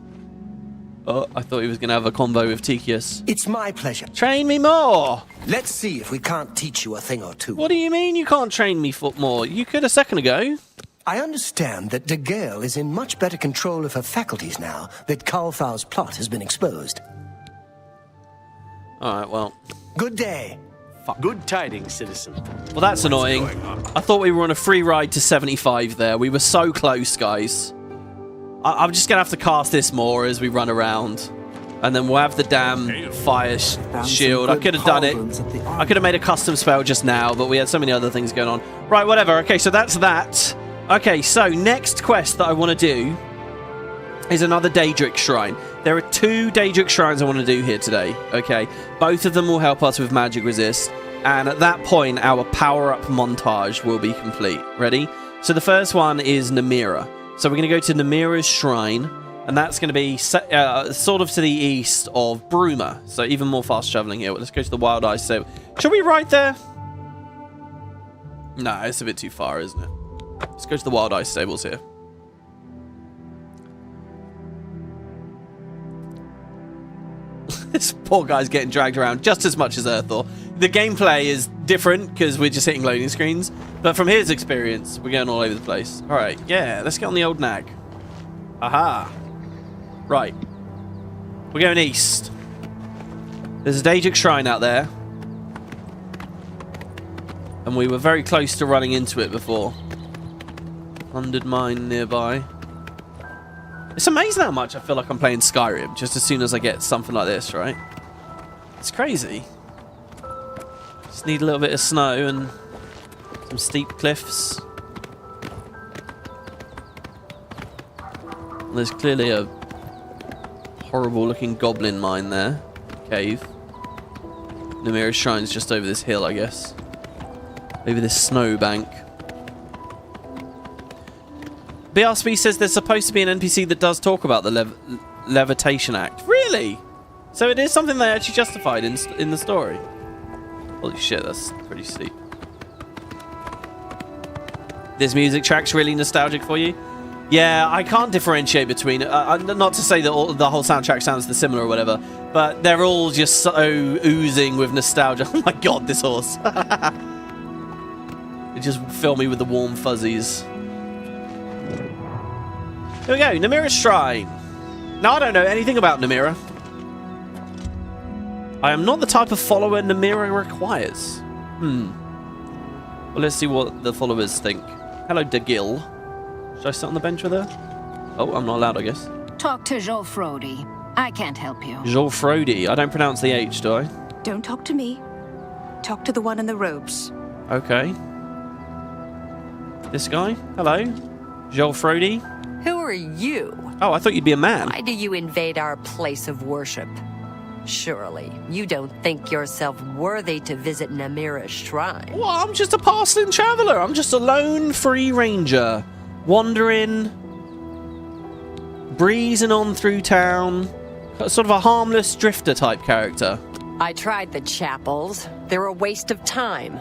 Oh, I thought he was going to have a combo with Tikius. It's my pleasure. Train me more. Let's see if we can't teach you a thing or two. What do you mean you can't train me more? You could a second ago. I understand that De Gale is in much better control of her faculties now that Kalthau's plot has been exposed. All right, well. Good day. Fuck. Good tidings, citizen. Well, that's annoying. I thought we were on a free ride to 75 there. We were so close, guys. I'm just going to have to cast this more as we run around. And then we'll have the damn fire shield. I could have done it. I could have made a custom spell just now, but we had so many other things going on. Right, whatever. Okay, so that's that. Okay, so next quest that I want to do is another Daedric Shrine. There are 2 Daedric Shrines I want to do here today, okay? Both of them will help us with magic resist, and at that point, our power-up montage will be complete. Ready? So the first one is Namira. So we're going to go to Namira's Shrine, And that's going to be sort of to the east of Bruma. So even more fast traveling here. Let's go to the Wild Ice. So, should we ride there? No, it's a bit too far, isn't it? Let's go to the Wild Ice stables here. This poor guy's getting dragged around just as much as Earthor. The gameplay is different because we're just hitting loading screens. But from his experience, we're going all over the place. All right, yeah, let's get on the old nag. Aha. Right. We're going east. There's a Daedric shrine out there. And we were very close to running into it before. Plundered mine nearby. It's amazing how much I feel like I'm playing Skyrim just as soon as I get something like this, right? It's crazy. Just need a little bit of snow and some steep cliffs. There's clearly a horrible looking goblin mine there. Cave. Namira's shrine's just over this hill, I guess. Over this snow bank. BRSP says there's supposed to be an NPC that does talk about the Levitation Act. Really? So it is something they actually justified in the story. Holy shit, that's pretty steep. This music track's really nostalgic for you? Yeah, I can't differentiate between... not to say that the whole soundtrack sounds similar or whatever, but they're all just so oozing with nostalgia. Oh my god, this horse. It just filled me with the warm fuzzies. Here we go, Namira's Shrine. Now, I don't know anything about Namira. I am not the type of follower Namira requires. Well, let's see what the followers think. Hello, DeGil. Should I sit on the bench with her? Oh, I'm not allowed, I guess. Talk to Jolfrodi. I can't help you. Jolfrodi. I don't pronounce the H, do I? Don't talk to me. Talk to the one in the robes. Okay. This guy? Hello? Jolfrodi? Who are you? Oh, I thought you'd be a man. Why do you invade our place of worship? Surely, you don't think yourself worthy to visit Namira's shrine. Well, I'm just a passing traveller. I'm just a lone free ranger. Wandering, breezing on through town. Sort of a harmless drifter type character. I tried the chapels. They're a waste of time.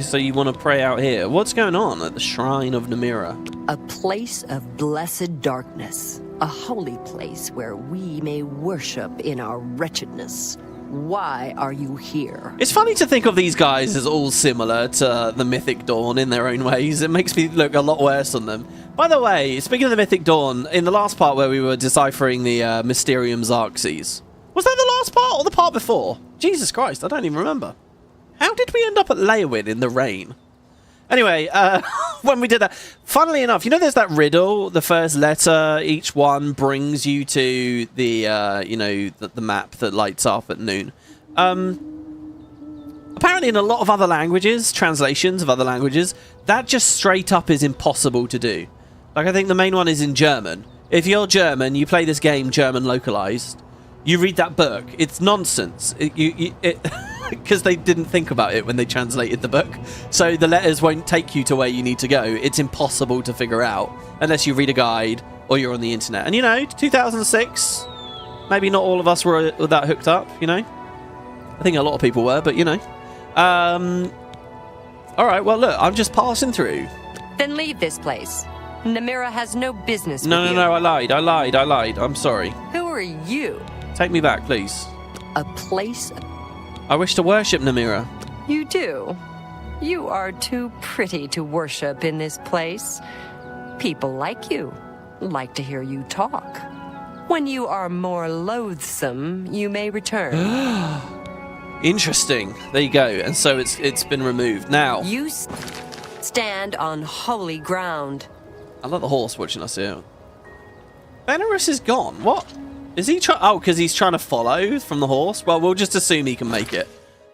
So you want to pray out here? What's going on at the Shrine of Namira? A place of blessed darkness. A holy place where we may worship in our wretchedness. Why are you here? It's funny to think of these guys as all similar to the Mythic Dawn in their own ways. It makes me look a lot worse on them. By the way, speaking of the Mythic Dawn, in the last part where we were deciphering the Mysterium Xarxes, was that the last part or the part before? Jesus Christ, I don't even remember. How did we end up at Leyawiin in the rain? Anyway, when we did that, funnily enough, you know there's that riddle, the first letter, each one brings you to the, you know, the map that lights up at noon. Apparently in a lot of other languages, translations of other languages, that just straight up is impossible to do. Like, I think the main one is in German. If you're German, you play this game German localized, you read that book, it's nonsense. Because they didn't think about it when they translated the book. So the letters won't take you to where you need to go. It's impossible to figure out unless you read a guide or you're on the internet. And, you know, 2006, maybe not all of us were that hooked up, you know. I think a lot of people were, but, you know. All right, well, look, I'm just passing through. Then leave this place. Namira has no business with you. No, I lied. I'm sorry. Who are you? Take me back, please. A place... I wish to worship Namira. You do? You are too pretty to worship in this place. People like you, like to hear you talk. When you are more loathsome, you may return. Interesting. There you go. And so it's been removed. Now... You stand on holy ground. I love the horse watching us here. Benaris is gone. What? Is he trying... Oh, because he's trying to follow from the horse? Well, we'll just assume he can make it.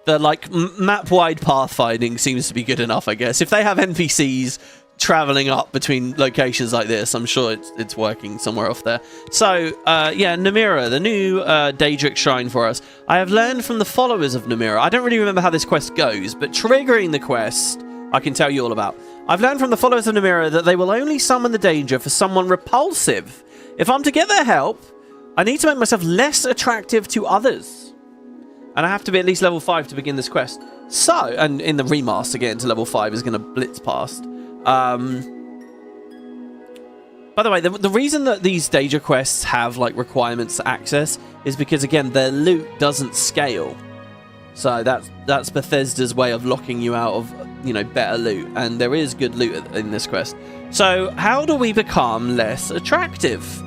The, like, map-wide pathfinding seems to be good enough, I guess. If they have NPCs traveling up between locations like this, I'm sure it's working somewhere off there. So, yeah, Namira, the new Daedric shrine for us. I have learned from the followers of Namira. I don't really remember how this quest goes, but triggering the quest, I can tell you all about. I've learned from the followers of Namira that they will only summon the danger for someone repulsive if I'm to get their help, I need to make myself less attractive to others. And I have to be at least level 5 to begin this quest. So, and in the remaster, getting to level 5 is going to blitz past. By the way, the reason that these Daedra quests have like requirements to access is because, again, their loot doesn't scale. So that's Bethesda's way of locking you out of, you know, better loot. And there is good loot in this quest. So how do we become less attractive?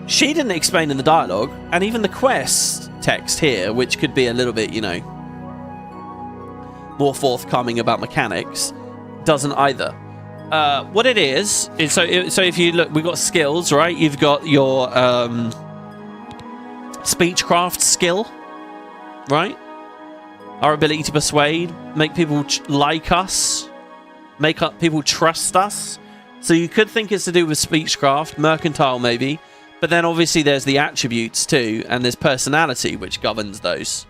She didn't explain in the dialogue, and even the quest text here, which could be a little bit, you know, more forthcoming about mechanics, doesn't either. What it is so if you look, we've got skills, right? You've got your speechcraft skill, right? Our ability to persuade, make people like us, make people trust us. So you could think it's to do with speechcraft, mercantile maybe, but then obviously there's the attributes too, and there's personality, which governs those.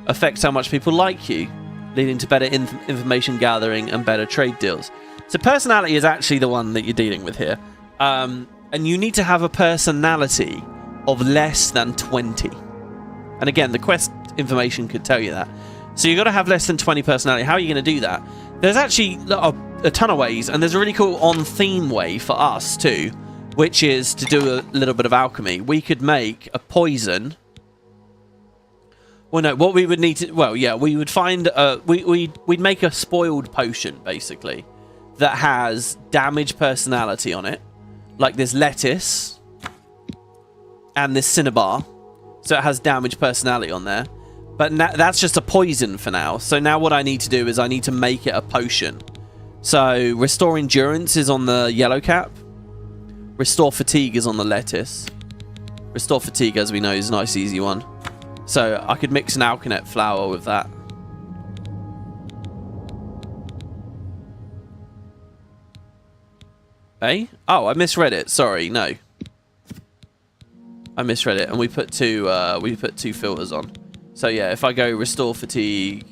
Affects how much people like you, leading to better information gathering and better trade deals. So personality is actually the one that you're dealing with here. And you need to have a personality of less than 20. And again, the quest information could tell you that. So you've got to have less than 20 personality. How are you going to do that? There's actually a ton of ways, and there's a really cool on-theme way for us too, which is to do a little bit of alchemy. We could make a poison. Well, no, what we would need to... Well, yeah, we would find... we'd make a spoiled potion, basically, that has damage personality on it. Like this lettuce and this cinnabar. So it has damage personality on there. But that's just a poison for now. So now what I need to do is I need to make it a potion. So Restore Endurance is on the yellow cap. Restore Fatigue is on the lettuce. Restore Fatigue, as we know, is a nice easy one. So I could mix an Arenanet flower with that. Eh? Oh, I misread it. Sorry, no. I misread it, and we put two filters on. So yeah, if I go Restore Fatigue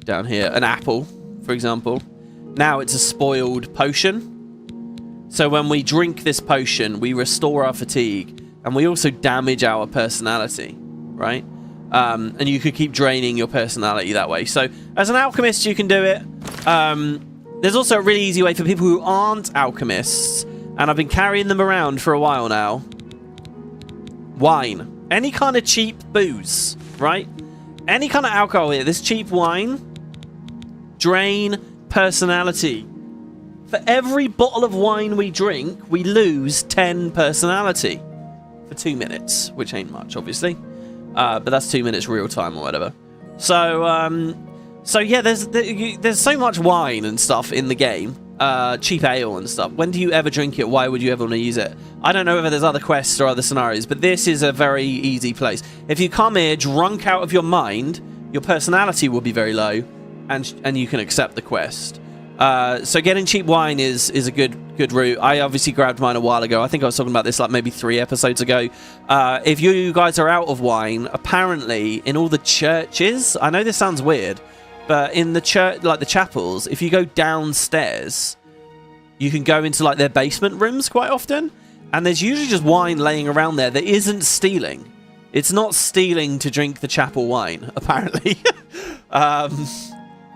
down here, an apple, for example, now it's a spoiled potion. So when we drink this potion, we restore our fatigue, and we also damage our personality, right? And you could keep draining your personality that way. So as an alchemist, you can do it. There's also a really easy way for people who aren't alchemists, and I've been carrying them around for a while now. Wine. Any kind of cheap booze, right? Any kind of alcohol here. This cheap wine. Drain personality. For every bottle of wine we drink, we lose 10 personality for 2 minutes, which ain't much, obviously. But that's 2 minutes real time or whatever. So yeah, there's so much wine and stuff in the game. Cheap ale and stuff. When do you ever drink it? Why would you ever want to use it? I don't know whether there's other quests or other scenarios, but this is a very easy place. If you come here drunk out of your mind, your personality will be very low, and you can accept the quest. So getting cheap wine is a good route. I obviously grabbed mine a while ago. I think I was talking about this like maybe 3 episodes ago. If you guys are out of wine, apparently in all the churches, I know this sounds weird, but in the church, like the chapels, if you go downstairs, you can go into like their basement rooms quite often, and there's usually just wine laying around there that isn't stealing. It's not stealing to drink the chapel wine, apparently.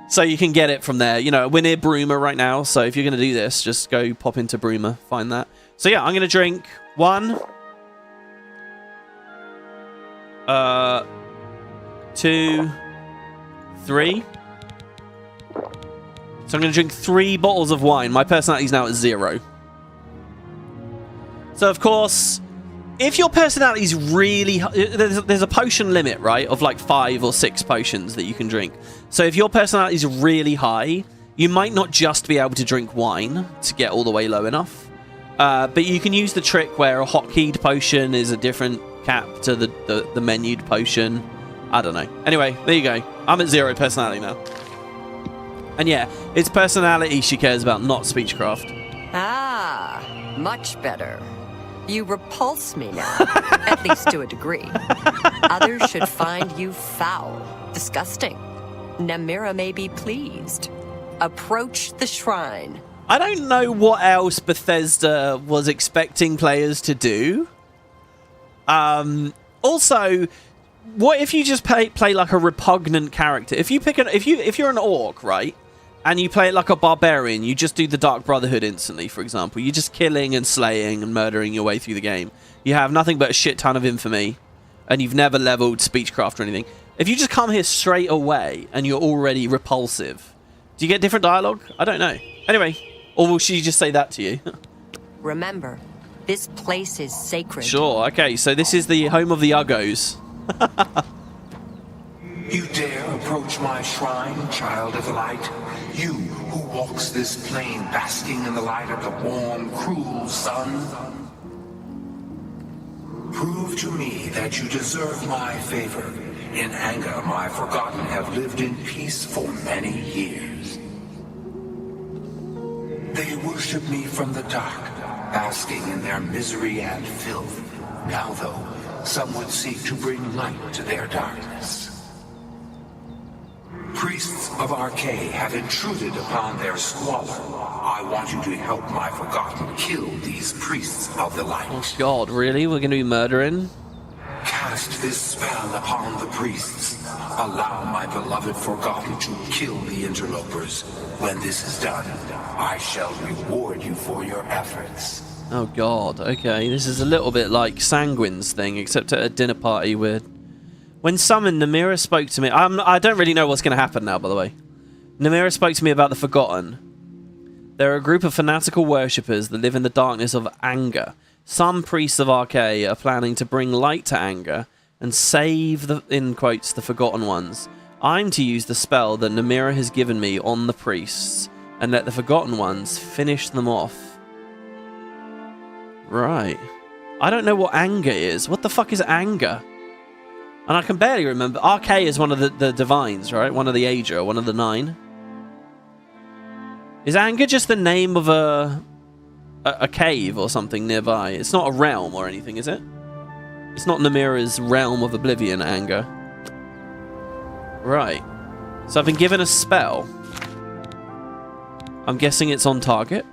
So you can get it from there. You know, we're near Bruma right now, so if you're going to do this, just go pop into Bruma, find that. So yeah, I'm going to drink 1, 2, 3. So I'm going to drink 3 bottles of wine. My personality is now at 0. So, of course, if your personality is really... There's a potion limit, right? Of like 5 or 6 potions that you can drink. So if your personality is really high, you might not just be able to drink wine to get all the way low enough. But you can use the trick where a hotkeyed potion is a different cap to the menued potion. I don't know. Anyway, there you go. I'm at 0 personality now. And yeah, it's personality she cares about, not speechcraft. Ah, much better. You repulse me now, at least to a degree. Others should find you foul, disgusting. Namira may be pleased. Approach the shrine. I don't know what else Bethesda was expecting players to do. Also, what if you just play like a repugnant character? If you pick if you're an orc, right, and you play it like a barbarian, you just do the Dark Brotherhood instantly, for example. You're just killing and slaying and murdering your way through the game. You have nothing but a shit ton of infamy, and you've never leveled Speechcraft or anything. If you just come here straight away and you're already repulsive, do you get different dialogue? I don't know. Anyway, or will she just say that to you? Remember, this place is sacred. Sure, okay, so this is the home of the Uggos. You dare approach my shrine, child of the light? You who walks this plain basking in the light of the warm, cruel sun? Prove to me that you deserve my favor. In anger, my forgotten have lived in peace for many years. They worship me from the dark, basking in their misery and filth. Now, though, some would seek to bring light to their darkness. Priests of Archay have intruded upon their squalor. I want you to help my forgotten kill these priests of the light. Oh God, really? We're going to be murdering? Cast this spell upon the priests. Allow my beloved forgotten to kill the interlopers. When this is done, I shall reward you for your efforts. Oh God, okay. This is a little bit like Sanguine's thing, except at a dinner party where... When summoned, Namira spoke to me... I don't really know what's going to happen now, by the way. Namira spoke to me about the Forgotten. They're a group of fanatical worshippers that live in the darkness of anger. Some priests of Archay are planning to bring light to anger and save the, in quotes, the Forgotten Ones. I'm to use the spell that Namira has given me on the priests and let the Forgotten Ones finish them off. Right. I don't know what anger is. What the fuck is anger? And I can barely remember. Archay is one of the divines, right? One of the Aegir, one of the 9. Is anger just the name of a cave or something nearby? It's not a realm or anything, is it? It's not Namira's realm of Oblivion, anger. Right. So I've been given a spell. I'm guessing it's on target.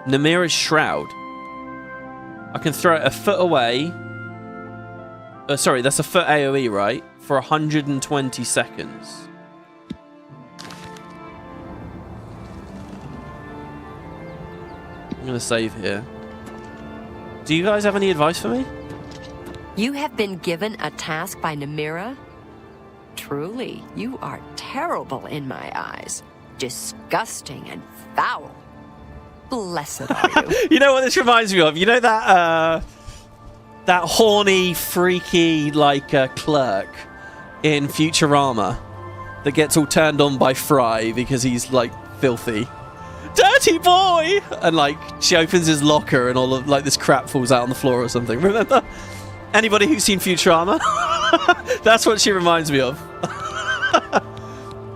Namira's Shroud. I can throw it a foot away. Sorry, that's a foot AoE, right? For 120 seconds. I'm going to save here. Do you guys have any advice for me? You have been given a task by Namira? Truly, you are terrible in my eyes. Disgusting and foul. Blessed are you. You know what this reminds me of? You know that that horny, freaky, like clerk in Futurama that gets all turned on by Fry because he's like filthy. Dirty boy! And like she opens his locker and all of like this crap falls out on the floor or something. Remember? Anybody who's seen Futurama? That's what she reminds me of.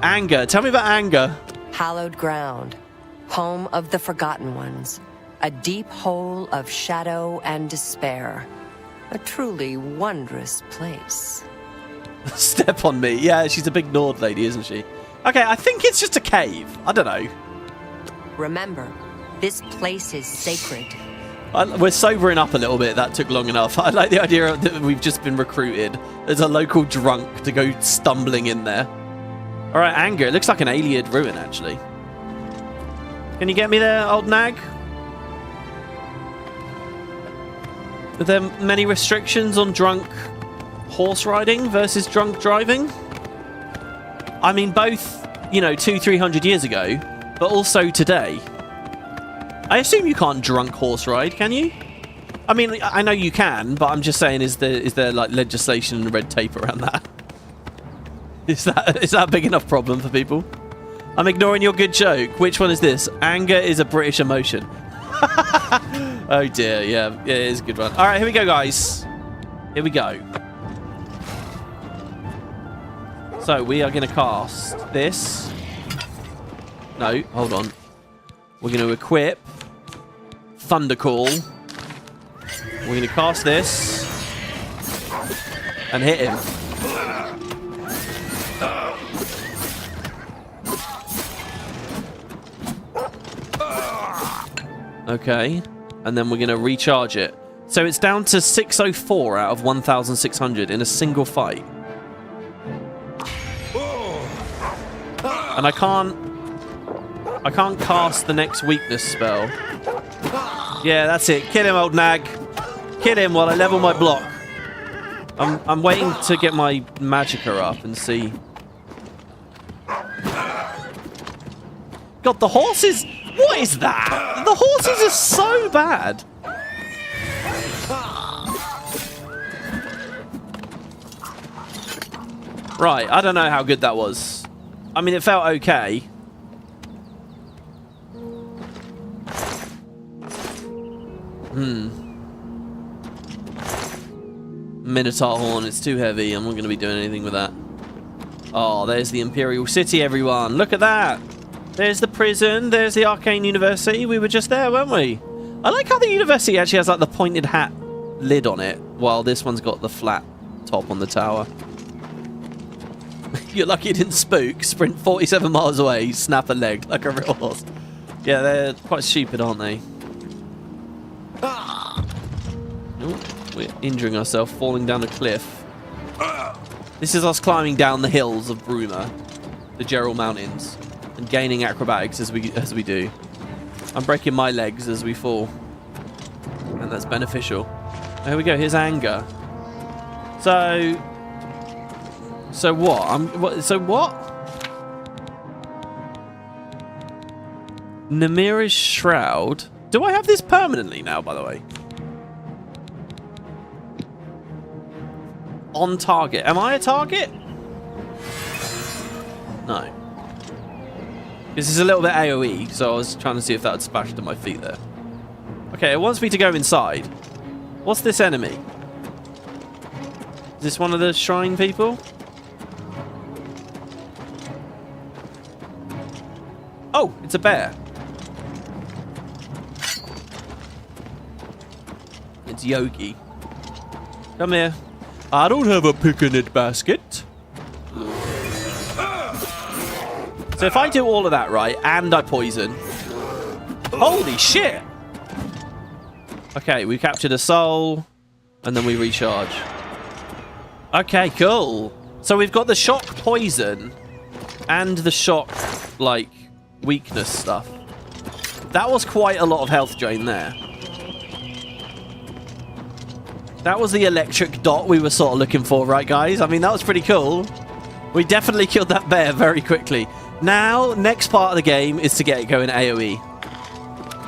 Anger. Tell me about anger. Hallowed ground. Home of the Forgotten Ones. A deep hole of shadow and despair. A truly wondrous place. Step on me. Yeah, she's a big Nord lady, isn't she? Okay, I think it's just a cave. I don't know. Remember, this place is sacred. We're sobering up a little bit. That took long enough. I like the idea that we've just been recruited as a local drunk to go stumbling in there. All right, anger. It looks like an Ayleid ruin, actually. Can you get me there, old nag? Are there many restrictions on drunk horse riding versus drunk driving? I mean, both, you know, 200-300 years ago, but also today. I assume you can't drunk horse ride, can you? I mean, I know you can, but I'm just saying, is there like legislation and red tape around that? Is that a big enough problem for people? I'm ignoring your good joke. Which one is this? Anger is a British emotion. Oh dear, yeah, it is a good one. All right, here we go, guys. Here we go. So we are going to cast this. No, hold on. We're going to equip Thundercall. We're going to cast this and hit him. Okay. And then we're going to recharge it. So it's down to 604 out of 1,600 in a single fight. And I can't cast the next weakness spell. Yeah, that's it. Kill him, old nag. Kill him while I level my block. I'm waiting to get my magicka up and see. God, the horses... What is that? The horses are so bad. Right, I don't know how good that was. I mean, it felt okay. Minotaur horn, it's too heavy. I'm not going to be doing anything with that. Oh, there's the Imperial City, everyone. Look at that. There's the prison. There's the Arcane University. We were just there, weren't we? I like how the university actually has like the pointed hat lid on it, while this one's got the flat top on the tower. You're lucky it didn't spook. Sprint 47 miles away, snap a leg like a real horse. Yeah, they're quite stupid, aren't they? Oh, we're injuring ourselves, falling down a cliff. This is us climbing down the hills of Bruma, the Chorrol Mountains, and gaining acrobatics as we do. I'm breaking my legs as we fall, and that's beneficial. There we go. Here's anger. So what? So what? Namira's Shroud. Do I have this permanently now, by the way? On target. Am I a target? No. This is a little bit AoE, so I was trying to see if that would splash to my feet there. Okay, it wants me to go inside. What's this enemy? Is this one of the shrine people? Oh, it's a bear. It's Yogi. Come here. I don't have a picnic basket. So if I do all of that right, and I poison... Holy shit! Okay, we captured a soul, and then we recharge. Okay, cool. So we've got the shock poison, and the shock, like, weakness stuff. That was quite a lot of health drain there. That was the electric dot we were sort of looking for, right, guys? I mean, that was pretty cool. We definitely killed that bear very quickly. Now, next part of the game is to get it going AoE.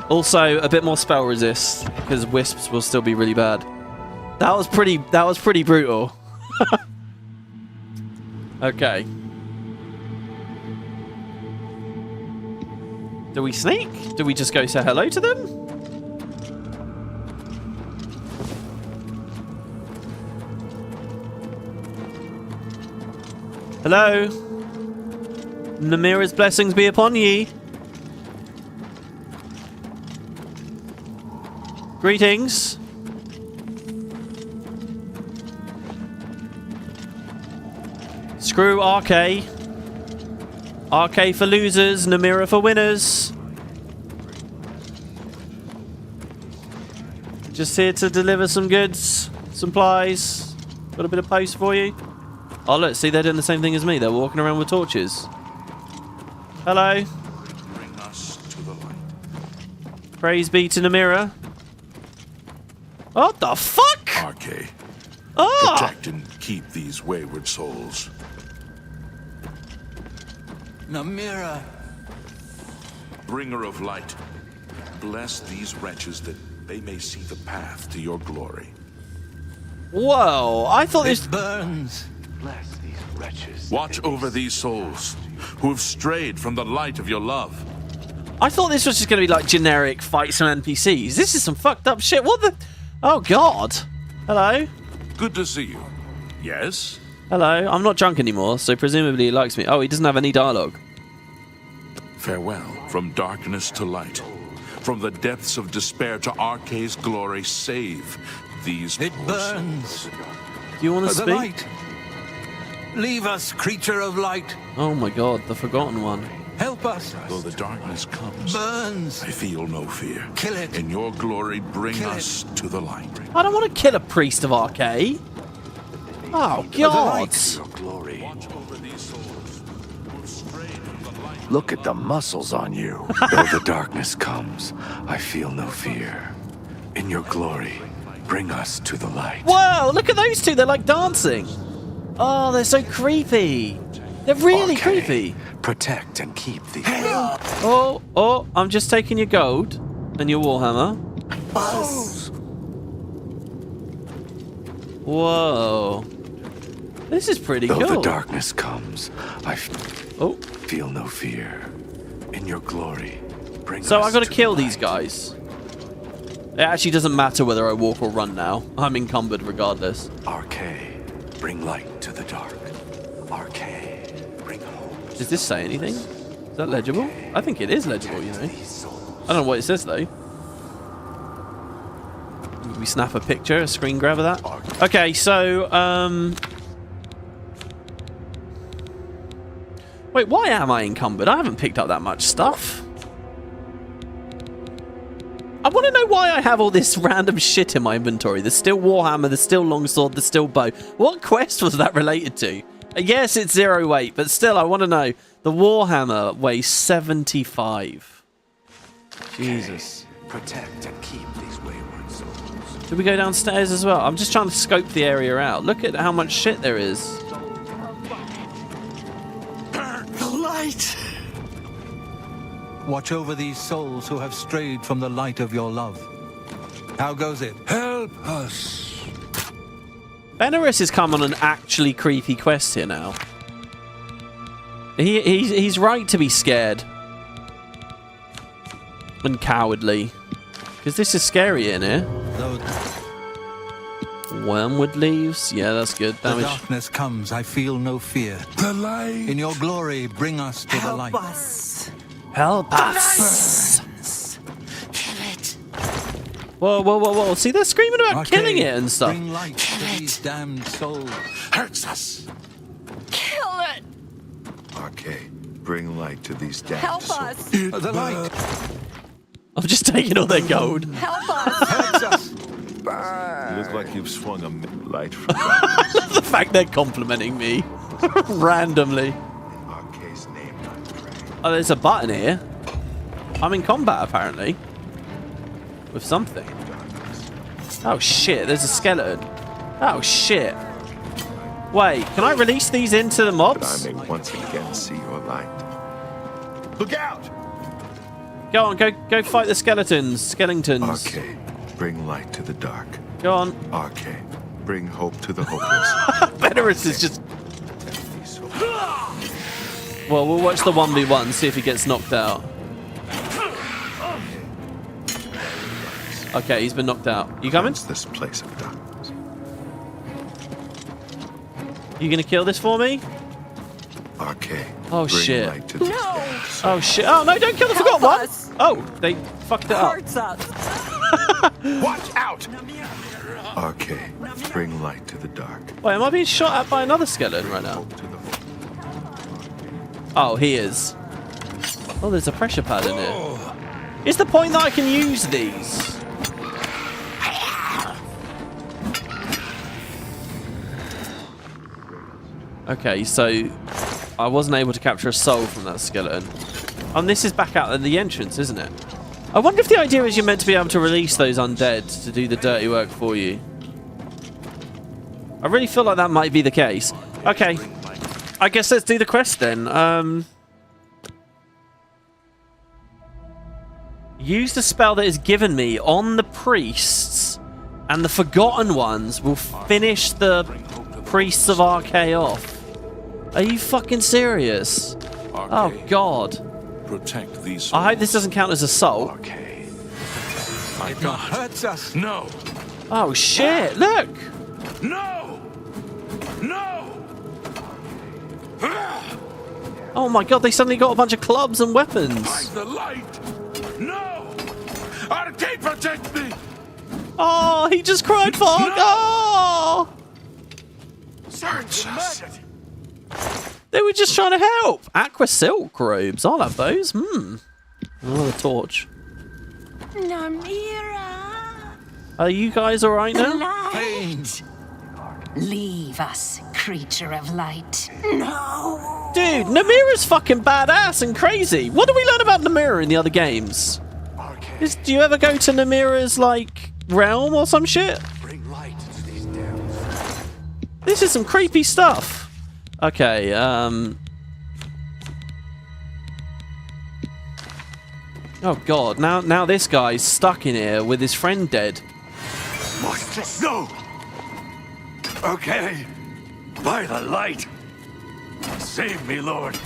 Also, a bit more spell resist, because wisps will still be really bad. That was pretty brutal. Okay. Do we sneak? Do we just go say hello to them? Hello? Namira's blessings be upon ye. Greetings. Screw RK. RK for losers, Namira for winners. Just here to deliver some goods, supplies. Got a bit of post for you. Oh look, see, they're doing the same thing as me. They're walking around with torches. Hello. Bring us to the light. Praise be to Namira. What the fuck? RK. Ah! Protect and keep these wayward souls. Namira. Bringer of light, bless these wretches that they may see the path to your glory. Whoa, I thought this burns. Bless these wretches. Watch over these souls who have strayed from the light of your love. I thought this was just going to be like generic fight some NPCs. This is some fucked up shit. What the? Oh god. Hello. Good to see you. Yes? Hello. I'm not drunk anymore, so presumably he likes me. Oh, he doesn't have any dialogue. Farewell. From darkness to light. From the depths of despair to RK's glory, save these It poor burns. souls. Do you want to The speak? light. Leave us, creature of light. Oh my god, the Forgotten One. Help us. Though the darkness comes, Burns. I feel no fear. Kill it. In your glory, bring Kill us to the light. I don't want to kill a priest of Arcade. Oh, God. Look at the muscles on you. Though the darkness comes, I feel no fear. In your glory, bring us to the light. Whoa, look at those two. They're like dancing. Oh, they're so creepy. They're really creepy. Protect and keep the... Oh, I'm just taking your gold and your warhammer. Whoa. This is pretty cool. Though the darkness comes, I feel no fear. In your glory, bring So us I got to to kill the these guys. It actually doesn't matter whether I walk or run now. I'm encumbered regardless. Arcade, bring light to the dark. Arcade, bring hope. Does this say anything? Is that legible? I think it is legible, you know. I don't know what it says though. We snap a picture, a screen grab of that. Okay, so wait, why am I encumbered? I haven't picked up that much stuff. I want to know why I have all this random shit in my inventory. There's still Warhammer, there's still Longsword, there's still Bow. What quest was that related to? Yes, it's 0 weight, but still, I want to know. The Warhammer weighs 75. Jesus. Protect and keep these wayward souls. Should we go downstairs as well? I'm just trying to scope the area out. Look at how much shit there is. The light! Watch over these souls who have strayed from the light of your love. How goes it? Help us. Aetherius has come on an actually creepy quest here now. He's right to be scared. And cowardly. Because this is scary in here. Wormwood leaves. Yeah, that's good. Damage. The darkness comes, I feel no fear. The light. In your glory, bring us to the light. Help us. Help us. Kill it. Whoa. See, they're screaming about killing it and stuff. Bring light to these damned souls. Hurts us. Kill it. Arcade, bring light to these damned Help souls. us. The light. I'm just taking all their gold. Help us. You look like you've swung a light from The fact they're complimenting me randomly. Arcade's name. Oh, there's a button here. I'm in combat apparently with something. Oh shit! There's a skeleton. Oh shit! Wait, can I release these into the mobs? I may once again see your light. Look out! Go on, go fight the skeletons. Arcade, bring light to the dark. Go on. Arcade, bring hope to the hopeless. Aetherius is just... Well, we'll watch the 1v1, see if he gets knocked out. Okay, he's been knocked out. You coming? This place of darkness. You gonna kill this for me? Arcade. Oh bring shit. light to these No. Oh shit. Oh no, don't kill the forgotten one. us. Oh, they fucked it up. Hurts us. Watch out. Arcade, bring light to the dark. Wait, am I being shot at by another skeleton right now? Hope to the hopeless. Oh, he is. Oh, there's a pressure pad in here. Is the point that I can use these? Okay, so I wasn't able to capture a soul from that skeleton. And this is back out at the entrance, isn't it? I wonder if the idea is you're meant to be able to release those undead to do the dirty work for you. I really feel like that might be the case. Okay, I guess let's do the quest then. Use the spell that is given me on the priests, and the forgotten ones will finish the priests of Arcade off. Are you fucking serious? Oh god. Protect these. I hope this doesn't count as assault. Arcade. My It God. hurts us. No. Oh shit, look! No. No. Oh my god, they suddenly got a bunch of clubs and weapons. Find the light. No. Arcade, protect me. Oh, he just cried for No. oh! Search us. They were just trying to help. Aqua silk robes. I'll have those. Another torch. Namira. Are you guys all right now? Light. Leave us, creature of light. No. Dude, Namira's fucking badass and crazy. What do we learn about Namira in the other games? Do you ever go to Namira's, like, realm or some shit? Bring light to these depths. This is some creepy stuff. Okay, oh god, now this guy's stuck in here with his friend dead. No! Okay. By the light. Save me, Lord.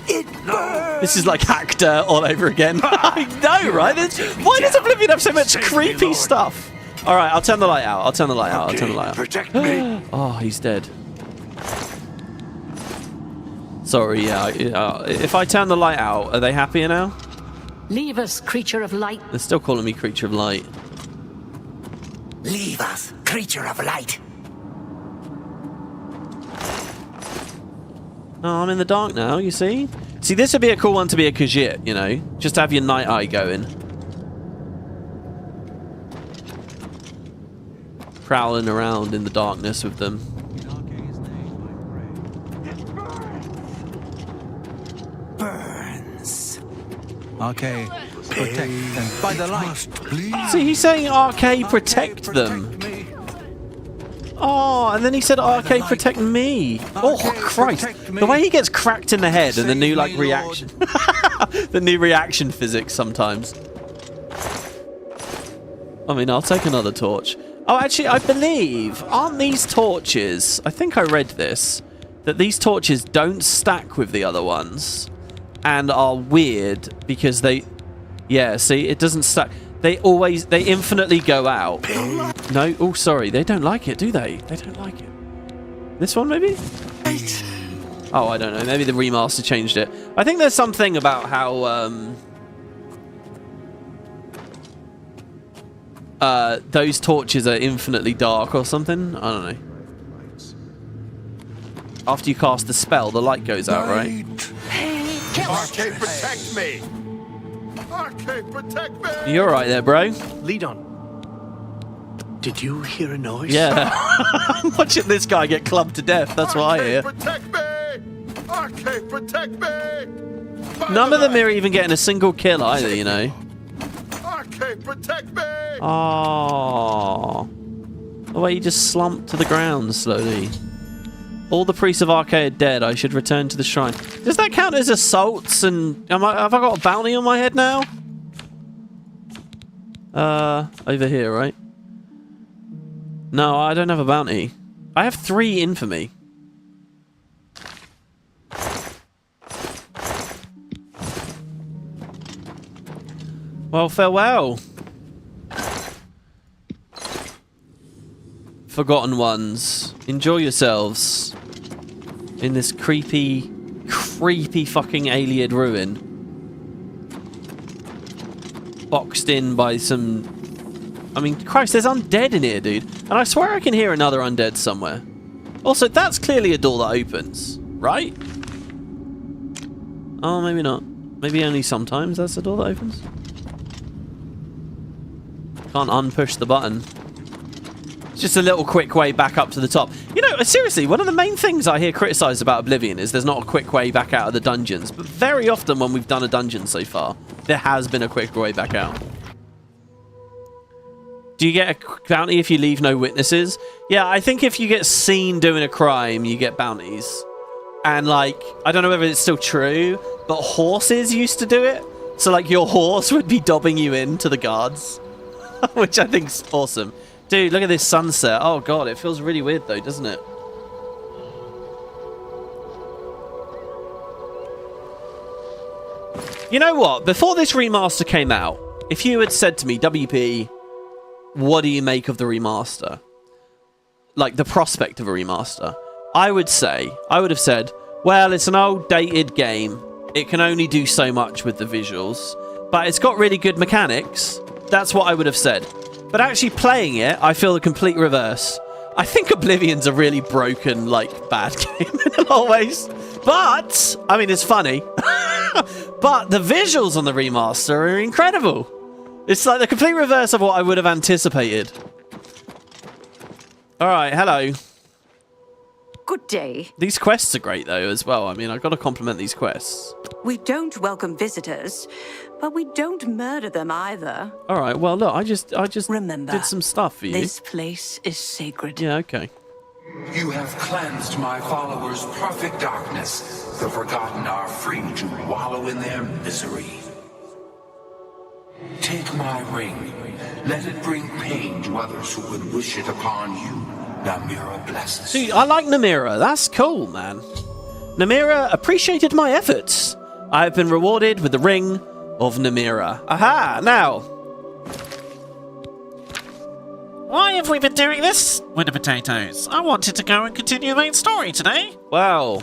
No! This is like Hacked all over again. I know, right? Why does Oblivion have so much creepy stuff? Alright, I'll turn the light out. I'll turn the light out. Protect me. Oh, he's dead. Sorry, yeah. If I turn the light out, are they happier now? Leave us, creature of light. They're still calling me Creature of Light. Leave us, creature of light. Oh, I'm in the dark now, you see? See, this would be a cool one to be a Khajiit, you know? Just have your night eye going. Prowling around in the darkness with them. Burns. Okay, protect them by the light. See, he's saying Arcade protect them. Oh, and then he said Arcade protect me. Oh, Christ. The way he gets cracked in the head and the new, like, reaction. The new reaction physics sometimes. I mean, I'll take another torch. Oh, actually, I believe, aren't these torches, I think I read this, that these torches don't stack with the other ones and are weird because they, yeah, see, it doesn't stack. They infinitely go out. No, oh, sorry, they don't like it, do they? They don't like it. This one, maybe? Oh, I don't know, maybe the remaster changed it. I think there's something about how, those torches are infinitely dark or something. I don't know. After you cast the spell, the light goes out, right? Arcade, protect me! Arcade, protect me! You're right there, bro. Lead on. Did you hear a noise? Yeah. I'm watching this guy get clubbed to death. That's what I hear. Protect me! Arcade, protect me! None of them are even getting a single kill either, you know. Arcade, protect me! Oh, the way he just slumped to the ground slowly. All the priests of Arcade are dead. I should return to the shrine. Does that count as assaults? And have I got a bounty on my head now? Over here, right? No, I don't have a bounty. I have 3 infamy. Well, farewell. Forgotten ones. Enjoy yourselves in this creepy, creepy fucking alien ruin. Boxed in by some... I mean, Christ, there's undead in here, dude. And I swear I can hear another undead somewhere. Also, that's clearly a door that opens, right? Oh, maybe not. Maybe only sometimes that's the door that opens. Can't unpush the button. It's just a little quick way back up to the top. You know, seriously, one of the main things I hear criticised about Oblivion is there's not a quick way back out of the dungeons. But very often when we've done a dungeon so far, there has been a quick way back out. Do you get a bounty if you leave no witnesses? Yeah, I think if you get seen doing a crime, you get bounties. And, like, I don't know whether it's still true, but horses used to do it. So, like, your horse would be dobbing you in to the guards. Which I think's awesome. Dude, look at this sunset. Oh, God, it feels really weird, though, doesn't it? You know what? Before this remaster came out, if you had said to me, WP, what do you make of the remaster? Like, the prospect of a remaster. I would have said, well, it's an old, dated game. It can only do so much with the visuals. But it's got really good mechanics. That's what I would have said. But actually playing it, I feel the complete reverse. I think Oblivion's a really broken, like, bad game in a lot of ways. But, I mean, it's funny. But the visuals on the remaster are incredible. It's like the complete reverse of what I would have anticipated. Alright, hello. Good day. These quests are great, though, as well. I mean, I've got to compliment these quests. We don't welcome visitors, but we don't murder them either. Alright, well, look, I just Remember, did some stuff for you. This place is sacred. Yeah, okay. You have cleansed my followers' perfect darkness. The forgotten are free to wallow in their misery. Take my ring. Let it bring pain to others who would wish it upon you. Namira blesses. See, I like Namira. That's cool, man. Namira appreciated my efforts. I have been rewarded with the Ring of Namira. Aha! Now, why have we been doing this? WoodenPotatoes, I wanted to go and continue the main story today. well,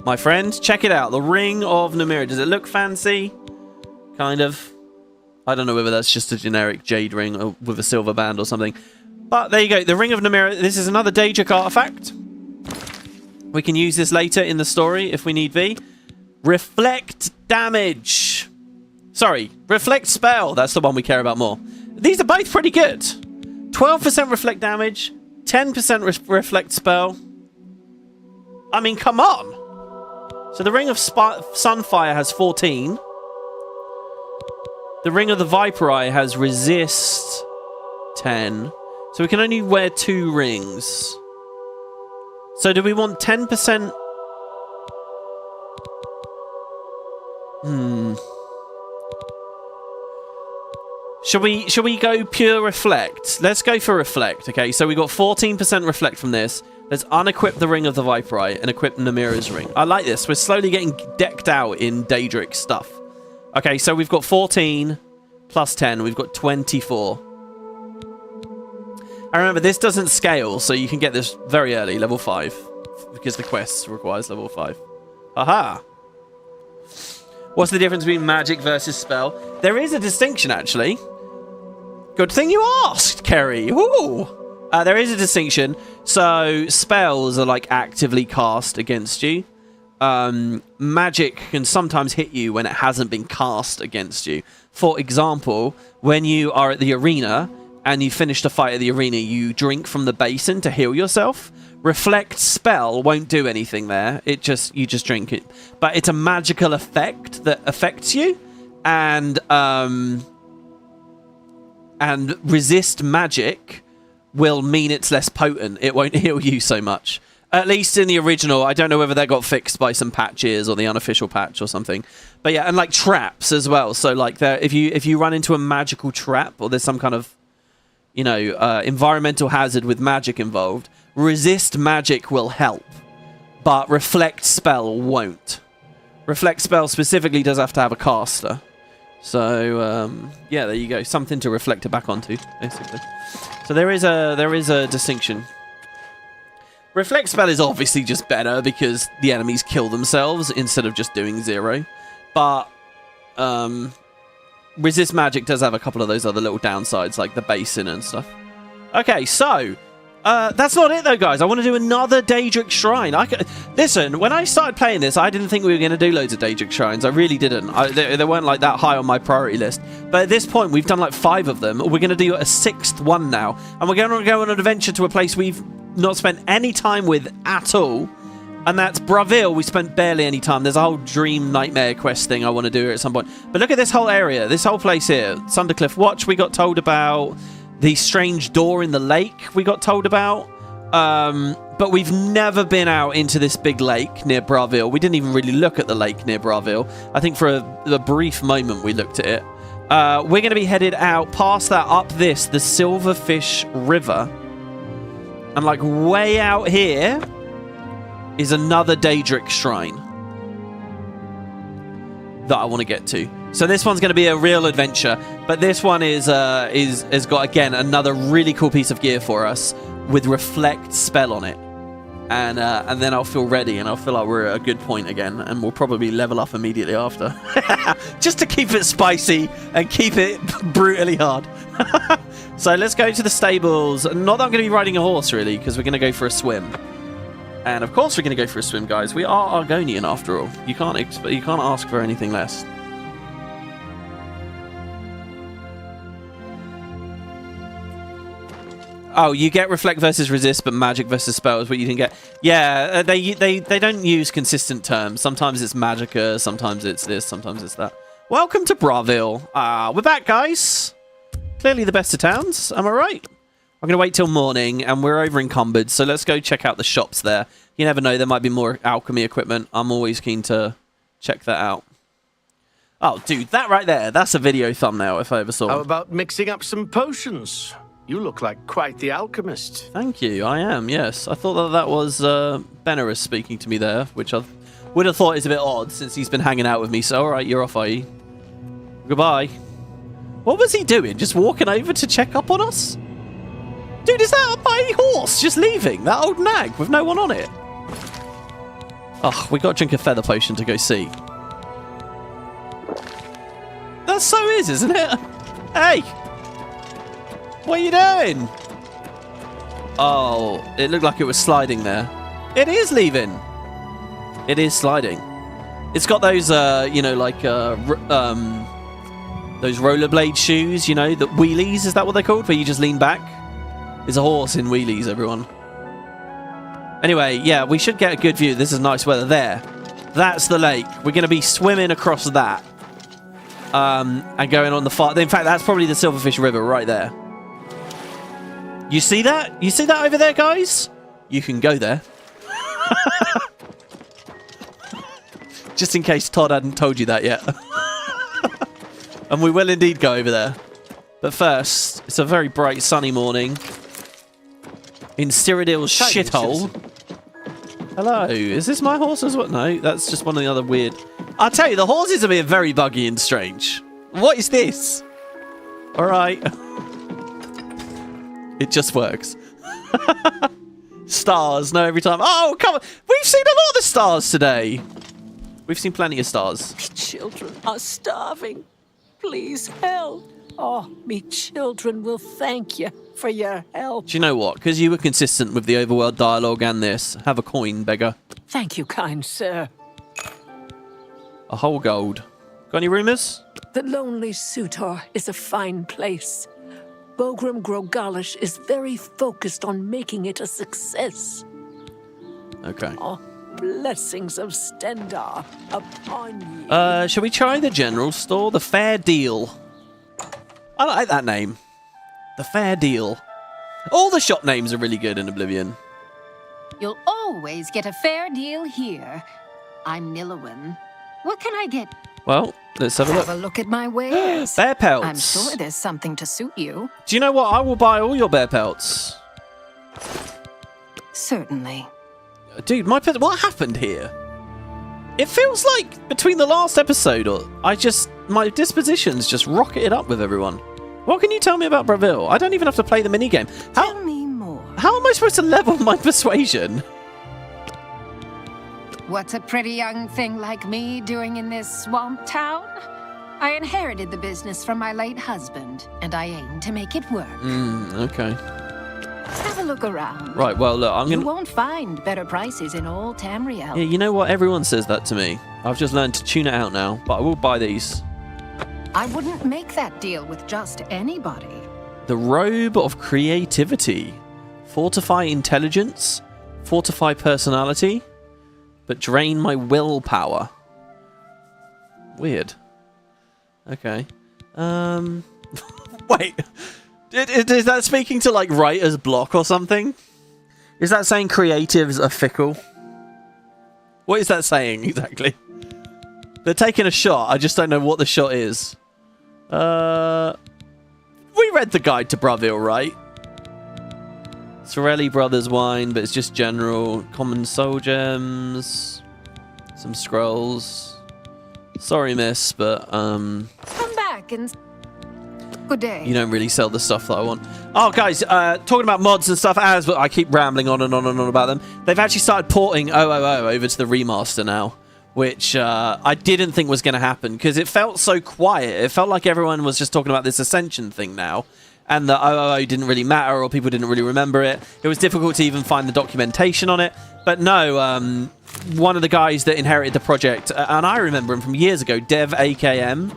my friend, check it out. The Ring of Namira. Does it look fancy? Kind of. I don't know whether that's just a generic jade ring or with a silver band or something. But there you go. The Ring of Namira. This is another Daedric artifact. We can use this later in the story if we need be. Reflect damage. Sorry, reflect spell. That's the one we care about more. These are both pretty good. 12% reflect damage, 10% reflect spell. I mean, come on. So the Ring of Sunfire has 14. The Ring of the Viper Eye has resist 10. So we can only wear 2 rings. So do we want 10%? Shall we go pure reflect? Let's go for reflect. Okay, so we got 14% reflect from this. Let's unequip the Ring of the Viper Eye and equip Namira's ring. I like this. We're slowly getting decked out in Daedric stuff. Okay, so we've got 14 plus 10. We've got 24. And remember, this doesn't scale, so you can get this very early, level 5. Because the quest requires level 5. Aha! What's the difference between magic versus spell? There is a distinction, actually. Good thing you asked, Kerry. Ooh! There is a distinction. So, spells are, like, actively cast against you. Magic can sometimes hit you when it hasn't been cast against you. For example, when you are at the arena and you finish the fight at the arena, you drink from the basin to heal yourself. Reflect spell won't do anything there. You just drink it. But it's a magical effect that affects you, and resist magic will mean it's less potent. It won't heal you so much. At least in the original. I don't know whether that got fixed by some patches or the unofficial patch or something. But yeah, and like traps as well. So like if you run into a magical trap or there's some kind of environmental hazard with magic involved, resist magic will help, but reflect spell won't. Reflect spell specifically does have to have a caster. So yeah, there you go. Something to reflect it back onto, basically. So there is a distinction. Reflect spell is obviously just better because the enemies kill themselves instead of just doing 0. But resist magic does have a couple of those other little downsides, like the basin and stuff. Okay, so that's not it though, guys. I want to do another Daedric Shrine. Listen, when I started playing this, I didn't think we were going to do loads of Daedric Shrines. I really didn't. They weren't like that high on my priority list. But at this point, we've done like 5 of them. We're going to do a 6th one now. And we're going to go on an adventure to a place we've not spent any time with at all. And that's Bravil. We spent barely any time. There's a whole dream nightmare quest thing I want to do here at some point. But look at this whole area. This whole place here. Sundercliff Watch we got told about. The strange door in the lake we got told about. But we've never been out into this big lake near Bravil. We didn't even really look at the lake near Bravil. I think for a brief moment we looked at it. We're going to be headed out past that, up the Silverfish River. And like way out here is another Daedric Shrine that I want to get to. So this one's going to be a real adventure, but this one has got again another really cool piece of gear for us with reflect spell on it, and then I'll feel ready and I'll feel like we're at a good point again, and we'll probably level up immediately after, just to keep it spicy and keep it brutally hard. So let's go to the stables. Not that I'm going to be riding a horse really, because we're going to go for a swim. And of course we're going to go for a swim, guys. We are Argonian after all. You can't ask for anything less. Oh, you get reflect versus resist, but magic versus spell is what you can get. Yeah, they don't use consistent terms. Sometimes it's magicka, sometimes it's this, sometimes it's that. Welcome to Bravil. We're back, guys. Clearly the best of towns. Am I right? I'm going to wait till morning, and we're over encumbered, so let's go check out the shops there. You never know, there might be more alchemy equipment. I'm always keen to check that out. Oh, dude, that right there, that's a video thumbnail if I ever saw one. How about mixing up some potions? You look like quite the alchemist. Thank you, I am, yes. I thought that was Benerus speaking to me there, which I would have thought is a bit odd since he's been hanging out with me. So, alright, you're off, are you? Goodbye. What was he doing? Just walking over to check up on us? Dude, is that a mighty horse just leaving? That old nag with no one on it? Oh, we got to drink a feather potion to go see. That so is, isn't it? Hey! What are you doing? Oh, it looked like it was sliding there. It is leaving. It is sliding. It's got those, you know, like, those rollerblade shoes, you know, the wheelies, is that what they're called? Where you just lean back? There's a horse in wheelies, everyone. Anyway, yeah, we should get a good view. This is nice weather there. That's the lake. We're going to be swimming across that. And going on the far... In fact, that's probably the Silverfish River right there. You see that? You see that over there, guys? You can go there. Just in case Todd hadn't told you that yet. And we will indeed go over there. But first, it's a very bright, sunny morning. In Cyrodiil's shithole. Hello, is this my horse as well? No, that's just one of the other weird... I'll tell you, the horses are being very buggy and strange. What is this? Alright. It just works. Stars, no, every time. Oh, come on. We've seen a lot of stars today. We've seen plenty of stars. Me children are starving. Please help. Oh, me children will thank you for your help. Do you know what? Because you were consistent with the overworld dialogue and this. Have a coin, beggar. Thank you, kind sir. A whole gold. Got any rumours? The Lonely Suitor is a fine place. Bogram Grogalish is very focused on making it a success. Okay. Oh, blessings of Stendar upon you. Shall we try the general store? The Fair Deal. I like that name. The Fair Deal. All the shop names are really good in Oblivion. You'll always get a fair deal here. I'm Leyawiin. What can I get? Well, let's have a look. Have a look at my wares. Bear pelts. I'm sure there's something to suit you. Do you know what? I will buy all your bear pelts. Certainly. Dude, what happened here? It feels like between the last episode, my dispositions just rocketed up with everyone. What can you tell me about Bravil? I don't even have to play the minigame. Tell me more. How am I supposed to level my persuasion? What's a pretty young thing like me doing in this swamp town? I inherited the business from my late husband, and I aim to make it work. Okay. Have a look around. Right, well, look, You won't find better prices in all Tamriel. Yeah, you know what? Everyone says that to me. I've just learned to tune it out now, but I will buy these. I wouldn't make that deal with just anybody. The Robe of Creativity. Fortify intelligence, fortify personality, but drain my willpower. Weird. Okay. Wait. Is that speaking to, like, writer's block or something? Is that saying creatives are fickle? What is that saying, exactly? They're taking a shot. I just don't know what the shot is. We read the guide to Bravil, right? Sorelli Brothers wine, but it's just general. Common soul gems. Some scrolls. Sorry, miss, but, Come back and... Good day. You don't really sell the stuff that I want. Oh, guys, talking about mods and stuff, as I keep rambling on and on and on about them. They've actually started porting 000 over to the remaster now, which I didn't think was going to happen because it felt so quiet. It felt like everyone was just talking about this Ascension thing now. and the 000 didn't really matter, or people didn't really remember it. It was difficult to even find the documentation on it. But no, one of the guys that inherited the project, and I remember him from years ago, Dev AKM,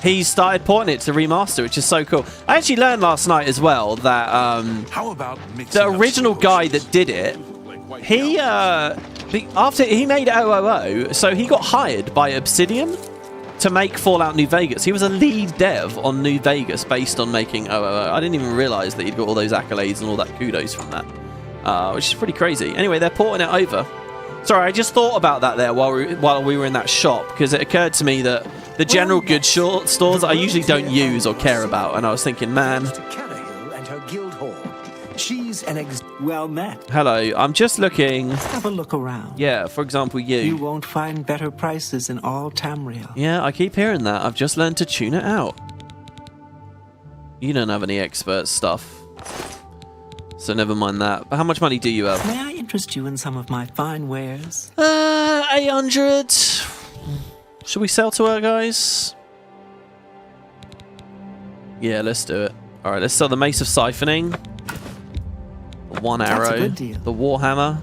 he started porting it to remaster, which is so cool. I actually learned last night as well that How about the original guy that did it, he after he made 000, so he got hired by Obsidian to make Fallout New Vegas. He was a lead dev on New Vegas based on making 000. I didn't even realize that he'd got all those accolades and all that kudos from that, which is pretty crazy. Anyway, they're porting it over. Sorry, I just thought about that there while we were in that shop, because it occurred to me that the general goods stores I usually don't use or care about, and I was thinking, man. And her guild hall. She's an well met. Hello, I'm just looking. Have a look around. Yeah, for example, you. You won't find better prices in all Tamriel. Yeah, I keep hearing that. I've just learned to tune it out. You don't have any expert stuff, so never mind that. But how much money do you have? May I interest you in some of my fine wares? 800. Should we sell to her, guys? Yeah, let's do it. All right, let's sell the Mace of Siphoning. The one arrow. That's a good deal. The Warhammer.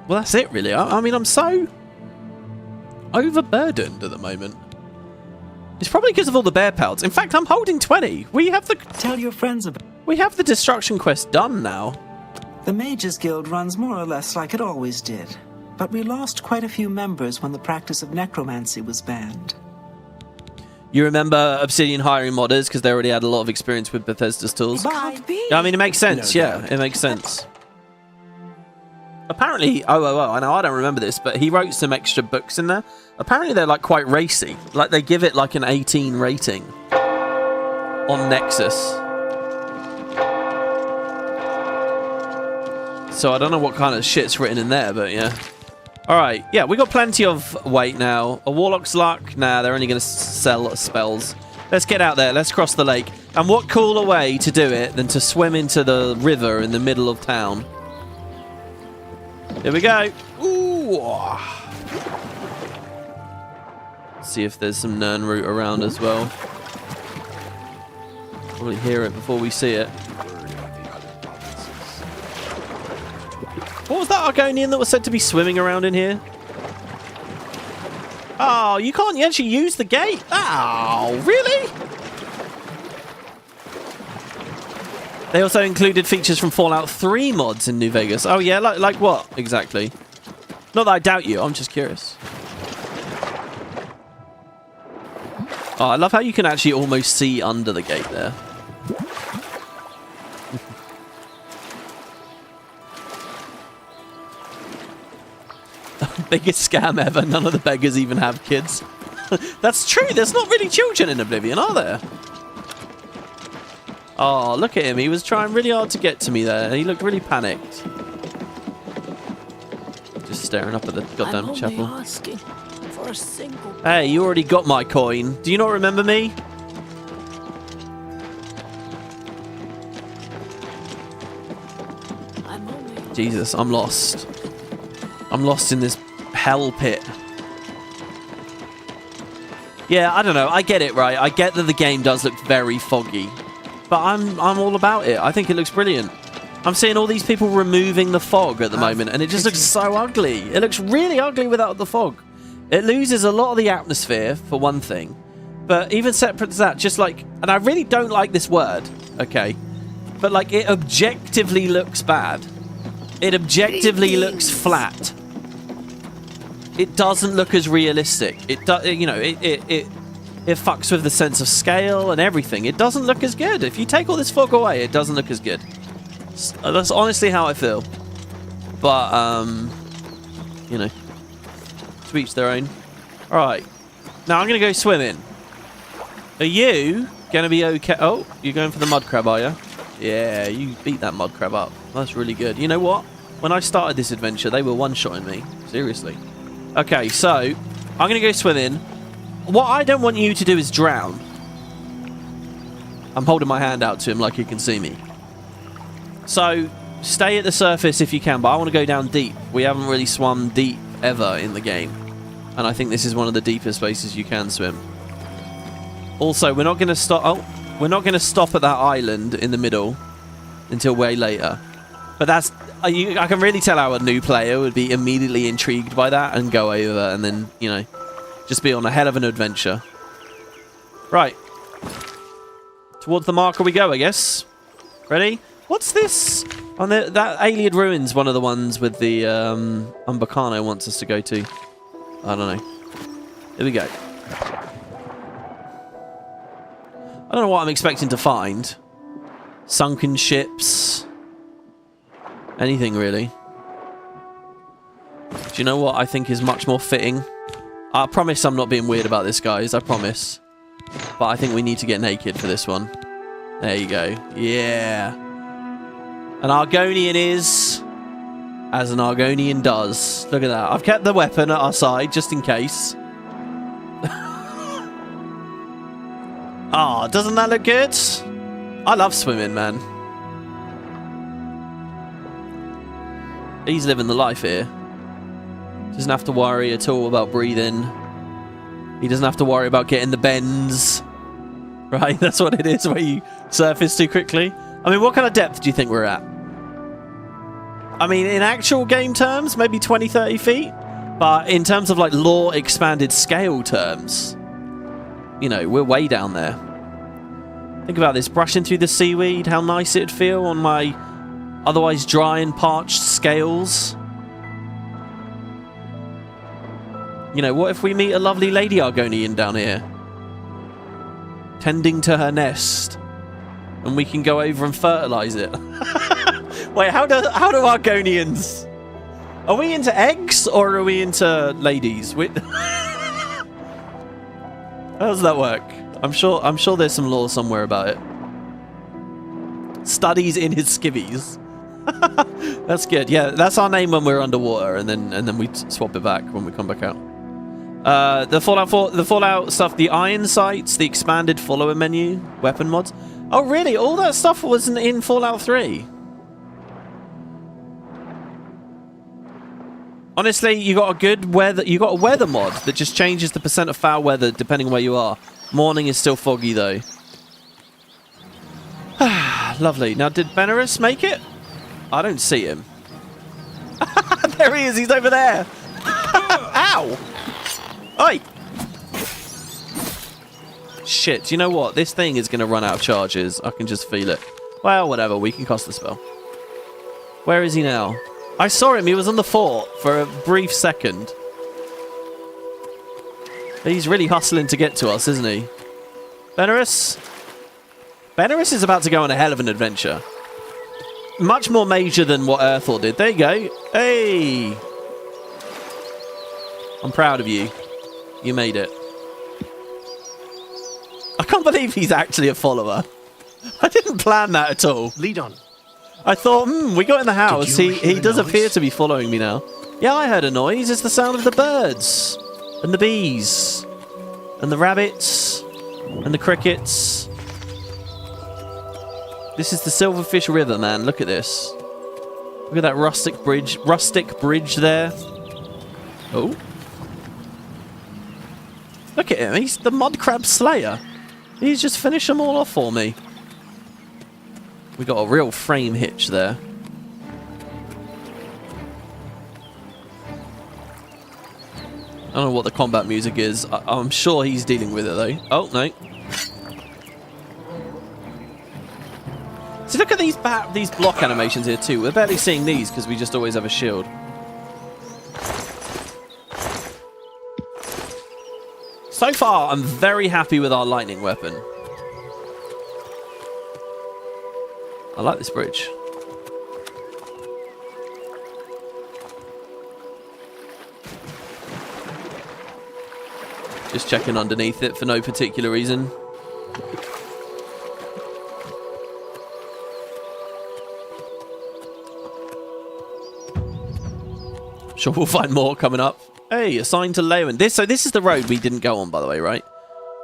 Well, that's it, really. I mean, I'm so overburdened at the moment. It's probably because of all the bear pelts. In fact, I'm holding 20. We have the... Tell your friends about... We have the destruction quest done now. The Mages Guild runs more or less like it always did. But we lost quite a few members when the practice of necromancy was banned. You remember Obsidian hiring modders because they already had a lot of experience with Bethesda's tools? I mean, it makes sense. Yeah, it makes sense. Apparently, I know I don't remember this, but he wrote some extra books in there. Apparently, they're like quite racy. Like they give it like an 18 rating on Nexus. So I don't know what kind of shit's written in there, but yeah. Alright, yeah, we got plenty of weight now. A Warlock's Luck? Nah, they're only going to sell spells. Let's get out there. Let's cross the lake. And what cooler way to do it than to swim into the river in the middle of town? Here we go. Ooh. See if there's some Nern root around as well. Probably hear it before we see it. What was that Argonian that was said to be swimming around in here? Oh, you can't actually use the gate? Oh, really? They also included features from Fallout 3 mods in New Vegas. Oh, yeah? Like what, exactly? Not that I doubt you, I'm just curious. Oh, I love how you can actually almost see under the gate there. Biggest scam ever. None of the beggars even have kids. That's true. There's not really children in Oblivion, are there? Oh, look at him. He was trying really hard to get to me there. He looked really panicked. Just staring up at the goddamn chapel. Asking for a single... Hey, you already got my coin. Do you not remember me? Jesus, I'm lost. I'm lost in this hell pit. Yeah, I don't know. I get it, right? I get that the game does look very foggy. But I'm all about it. I think it looks brilliant. I'm seeing all these people removing the fog at the moment, and it just looks so ugly. It looks really ugly without the fog. It loses a lot of the atmosphere, for one thing. But even separate to that, just like... And I really don't like this word, okay? But, like, it objectively looks bad. It objectively looks flat. It doesn't look as realistic. It does, you know, it fucks with the sense of scale and everything. It doesn't look as good. If you take all this fog away, it doesn't look as good. That's honestly how I feel. But you know, to each their own. All right, now I'm gonna go swimming. Are you gonna be okay? Oh, you're going for the mud crab, are you? Yeah, you beat that mud crab up. That's really good. You know what? When I started this adventure, they were one-shotting me. Seriously. Okay, so I'm going to go swimming. What I don't want you to do is drown. I'm holding my hand out to him like he can see me. So stay at the surface if you can, but I want to go down deep. We haven't really swum deep ever in the game. And I think this is one of the deepest places you can swim. Also, we're not going to stop. Oh, we're not going to stop at that island in the middle until way later. But that's I can really tell how a new player would be immediately intrigued by that and go over and then, you know, just be on a hell of an adventure. Right. Towards the marker we go, I guess. Ready? What's this? On that Alien Ruins, one of the ones with the Umbacano wants us to go to. I don't know. Here we go. I don't know what I'm expecting to find. Sunken ships. Anything, really. Do you know what I think is much more fitting? I promise I'm not being weird about this, guys. I promise. But I think we need to get naked for this one. There you go. Yeah. An Argonian is as an Argonian does. Look at that. I've kept the weapon at our side just in case. Ah, doesn't that look good? I love swimming, man. He's living the life here. Doesn't have to worry at all about breathing. He doesn't have to worry about getting the bends. Right, that's what it is where you surface too quickly. I mean, what kind of depth do you think we're at? I mean, in actual game terms, maybe 20, 30 feet. But in terms of like lore expanded scale terms, you know, we're way down there. Think about this, brushing through the seaweed, how nice it'd feel on my otherwise dry and parched scales. You know, what if we meet a lovely lady Argonian down here? Tending to her nest. And we can go over and fertilize it. Wait, how do Argonians... Are we into eggs or are we into ladies? How does that work? I'm sure there's some lore somewhere about it. Studies in his skivvies. That's good. Yeah, that's our name when we're underwater, and then we swap it back when we come back out. The Fallout stuff, the iron sights, the expanded follower menu, weapon mods. Oh, really? All that stuff wasn't in Fallout 3. Honestly, you got a good weather. You got a weather mod that just changes the percent of foul weather depending on where you are. Morning is still foggy though. Lovely. Now, did Benaris make it? I don't see him. There he is. He's over there. Ow! Oi! Shit. You know what? This thing is going to run out of charges. I can just feel it. Well, whatever. We can cast the spell. Where is he now? I saw him. He was on the fort for a brief second. He's really hustling to get to us, isn't he? Benaris? Benaris is about to go on a hell of an adventure. Much more major than what Earthor did. There you go. Hey! I'm proud of you. You made it. I can't believe he's actually a follower. I didn't plan that at all. Lead on. I thought, we got in the house. He does appear to be following me now. Yeah, I heard a noise. It's the sound of the birds. And the bees. And the rabbits. And the crickets. This is the Silverfish River, man. Look at this. Look at that rustic bridge there. Oh. Look at him. He's the mud crab slayer. He's just finished them all off for me. We got a real frame hitch there. I don't know what the combat music is. I'm sure he's dealing with it though. Oh, no. So look at these block animations here too. We're barely seeing these because we just always have a shield. So far, I'm very happy with our lightning weapon. I like this bridge. Just checking underneath it for no particular reason. Sure, we'll find more coming up. Hey, assigned to Leyawiin. So this is the road we didn't go on, by the way, right?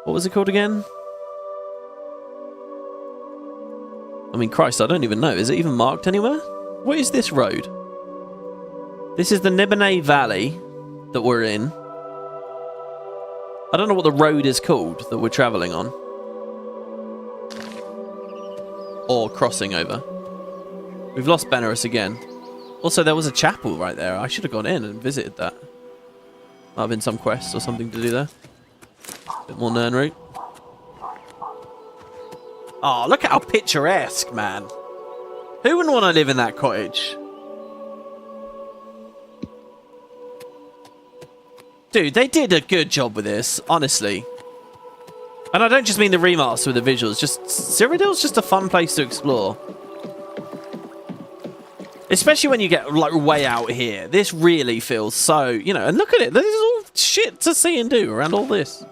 What was it called again? I mean, Christ, I don't even know. Is it even marked anywhere? What is this road? This is the Nibene Valley that we're in. I don't know what the road is called that we're travelling on. Or crossing over. We've lost Benares again. Also, there was a chapel right there. I should have gone in and visited that. Might have been some quest or something to do there. Bit more Nern route. Oh, look at how picturesque, man. Who wouldn't want to live in that cottage? Dude, they did a good job with this, honestly. And I don't just mean the remaster with the visuals. Just Cyrodiil's just a fun place to explore. Especially when you get like way out here. This really feels so, you know, and look at it. This is all shit to see and do around all this.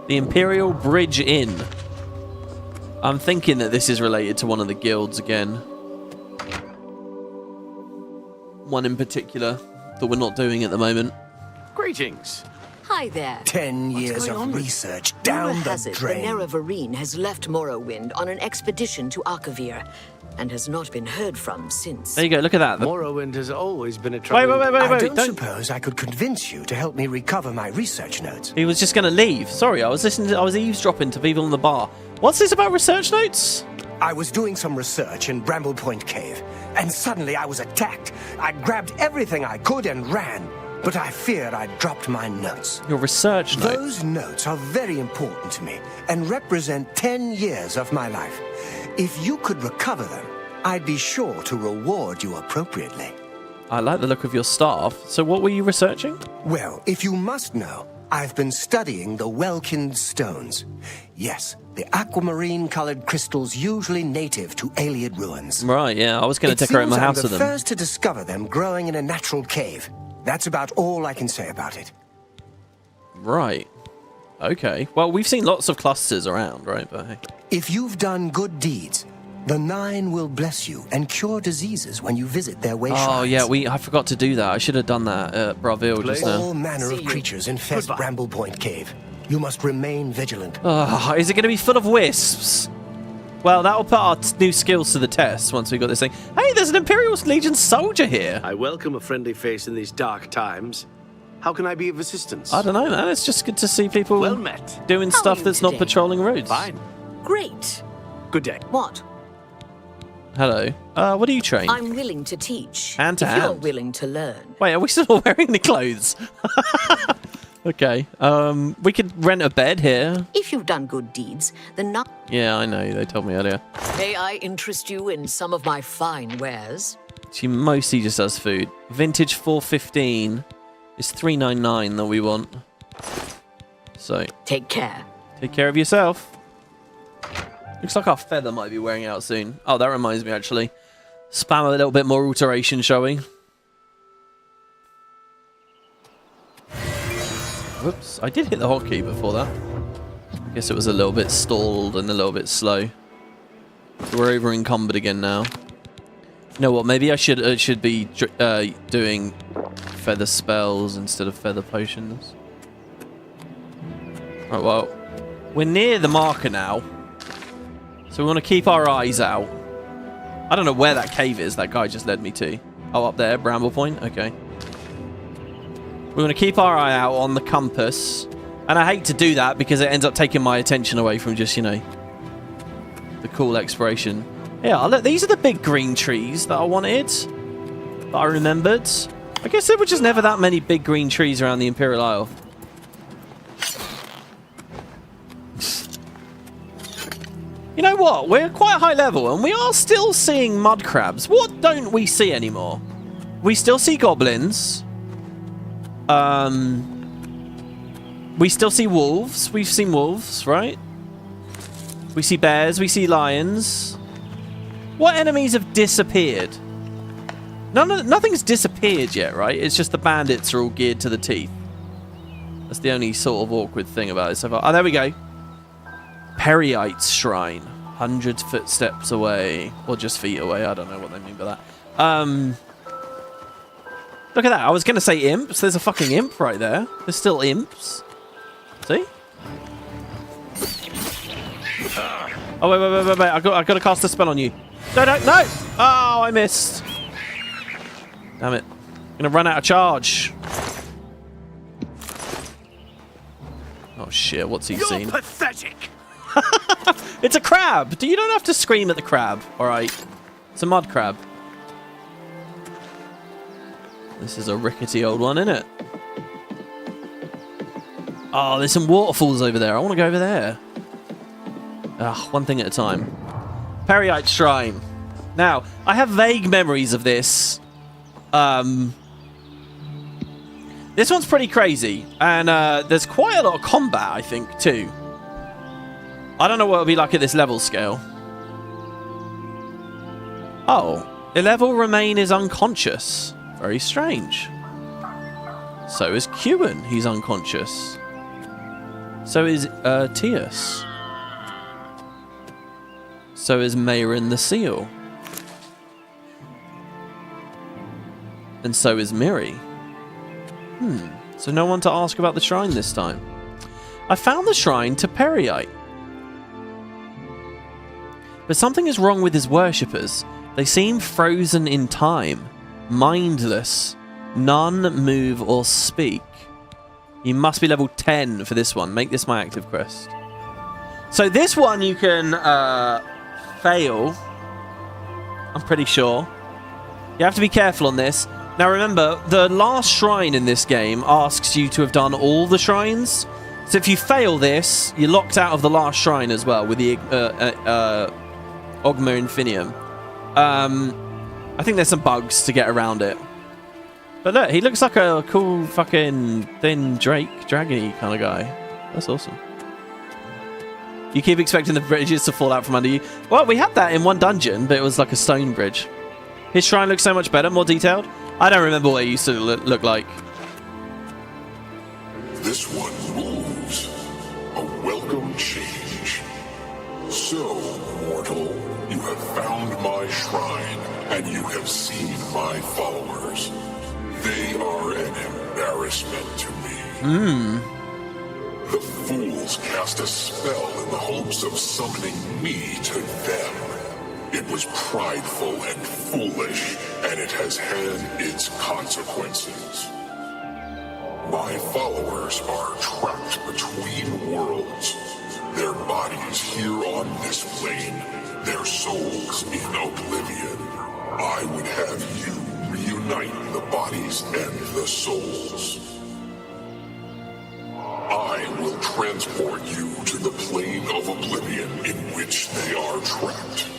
The Imperial Bridge Inn. I'm thinking that this is related to one of the guilds again. One in particular that we're not doing at the moment. Greetings. Hi there. 10 years of research down the drain. The Nerevarine has left Morrowind on an expedition to Akavir and has not been heard from since. There you go, look at that. Morrowind has always been a Wait, trouble. I don't suppose I could convince you to help me recover my research notes. He was just going to leave. Sorry, I was eavesdropping to people in the bar. What's this about research notes? I was doing some research in Bramble Point Cave, and suddenly I was attacked. I grabbed everything I could and ran, but I feared I'd dropped my notes. Your research notes? Those notes are very important to me and represent 10 years of my life. If you could recover them, I'd be sure to reward you appropriately. I like the look of your staff. So what were you researching? Well, if you must know, I've been studying the Welkind stones. Yes, the aquamarine-colored crystals usually native to Ayleid ruins. Right, yeah, I was going to decorate my house with them. I'm the first to discover them growing in a natural cave. That's about all I can say about it. Right. Okay. Well, we've seen lots of clusters around, right? But hey. If you've done good deeds, the Nine will bless you and cure diseases when you visit their way shrines. Oh, yeah, I forgot to do that. I should have done that at Bravil just now. All manner of creatures infest Bramble Point Cave. You must remain vigilant. Oh, is it going to be full of wisps? Well, that'll put our new skills to the test once we got this thing. Hey, there's an Imperial Legion soldier here. I welcome a friendly face in these dark times. How can I be of assistance? I don't know, man. It's just good to see people well met. Doing How stuff are you that's not today? patrolling roads. Fine. Great. Good day. What? Hello. What do you train? I'm willing to teach. Hand to if you're hand. willing to learn. Wait, are we still wearing the clothes? Okay. We could rent a bed here. If you've done good deeds, then not. Yeah, I know. They told me earlier. May I interest you in some of my fine wares? She mostly just does food. Vintage 415 is 399 that we want. So take care. Take care of yourself. Looks like our feather might be wearing out soon. Oh, that reminds me actually. Spam a little bit more alteration, shall we? Whoops, I did hit the hotkey before that. I guess it was a little bit stalled and a little bit slow. So we're over encumbered again now. You know what, maybe I should be doing feather spells instead of feather potions. Right, well, we're near the marker now. So we want to keep our eyes out. I don't know where that cave is that guy just led me to. Oh, up there, Bramble Point? Okay. We want to keep our eye out on the compass. And I hate to do that because it ends up taking my attention away from just, you know, the cool exploration. Yeah, look, these are the big green trees that I wanted. That I remembered. I guess there were just never that many big green trees around the Imperial Isle. You know what? We're quite high level and we are still seeing mud crabs. What don't we see anymore? We still see goblins. We still see wolves. We've seen wolves, right? We see bears. We see lions. What enemies have disappeared? Nothing's disappeared yet, right? It's just the bandits are all geared to the teeth. That's the only sort of awkward thing about it so far. Oh, there we go. Perite's Shrine. 100 footsteps away. Or just feet away. I don't know what they mean by that. Look at that. I was going to say imps. There's a fucking imp right there. There's still imps. See? Oh, wait. I got to cast a spell on you. No, no, no! Oh, I missed. Damn it. I'm gonna run out of charge. Oh shit, what's he seen? You're pathetic! It's a crab! You don't have to scream at the crab, alright? It's a mud crab. This is a rickety old one, isn't it? Oh, there's some waterfalls over there. I want to go over there. Ugh, one thing at a time. Perite Shrine. Now, I have vague memories of this. This one's pretty crazy. And there's quite a lot of combat, I think, too. I don't know what it'll be like at this level scale. Oh, the level remain is unconscious. Very strange. So is Quen. He's unconscious. So is Tius. So is Mayrin the Seal. And so is Miri. So no one to ask about the shrine this time. I found the shrine to Perite. But something is wrong with his worshippers. They seem frozen in time. Mindless. None move or speak. You must be level 10 for this one. Make this my active quest. So this one you can fail. I'm pretty sure. You have to be careful on this. Now remember, the last shrine in this game asks you to have done all the shrines. So if you fail this, you're locked out of the last shrine as well with the Ogma Infinium. I think there's some bugs to get around it. But look, he looks like a cool fucking thin dragony kind of guy. That's awesome. You keep expecting the bridges to fall out from under you. Well, we had that in one dungeon, but it was like a stone bridge. His shrine looks so much better, more detailed. I don't remember what it used to look like. This one moves. A welcome change. So, mortal, you have found my shrine, and you have seen my followers. They are an embarrassment to me. The fools cast a spell in the hopes of summoning me to them. It was prideful and foolish, and it has had its consequences. My followers are trapped between worlds. Their bodies here on this plane, their souls in Oblivion. I would have you reunite the bodies and the souls. I will transport you to the plane of Oblivion in which they are trapped.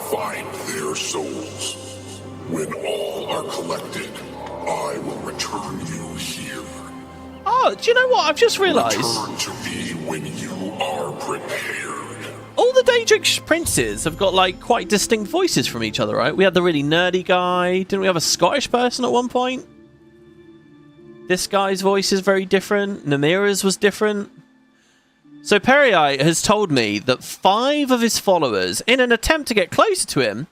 Find their souls. When all are collected, I will return you here. Oh, do you know what? I've just realised. Return to me when you are prepared. All the Daedric princes have got like quite distinct voices from each other, right? We had the really nerdy guy. Didn't we have a Scottish person at one point? This guy's voice is very different. Namira's was different. So Perite has told me that 5 of his followers, in an attempt to get closer to him,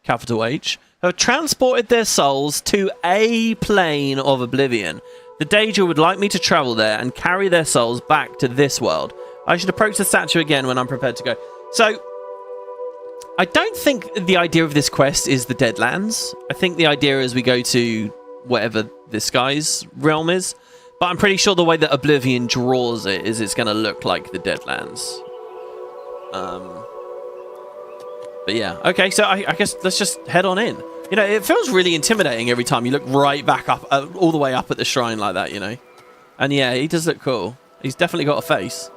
capital H, have transported their souls to a plane of Oblivion. The Daedra would like me to travel there and carry their souls back to this world. I should approach the statue again when I'm prepared to go. So, I don't think the idea of this quest is the Deadlands. I think the idea is we go to whatever this guy's realm is. But I'm pretty sure the way that Oblivion draws it is it's going to look like the Deadlands. But yeah, okay, so I guess let's just head on in. You know, it feels really intimidating every time you look right back up, all the way up at the shrine like that, you know. And yeah, he does look cool. He's definitely got a face.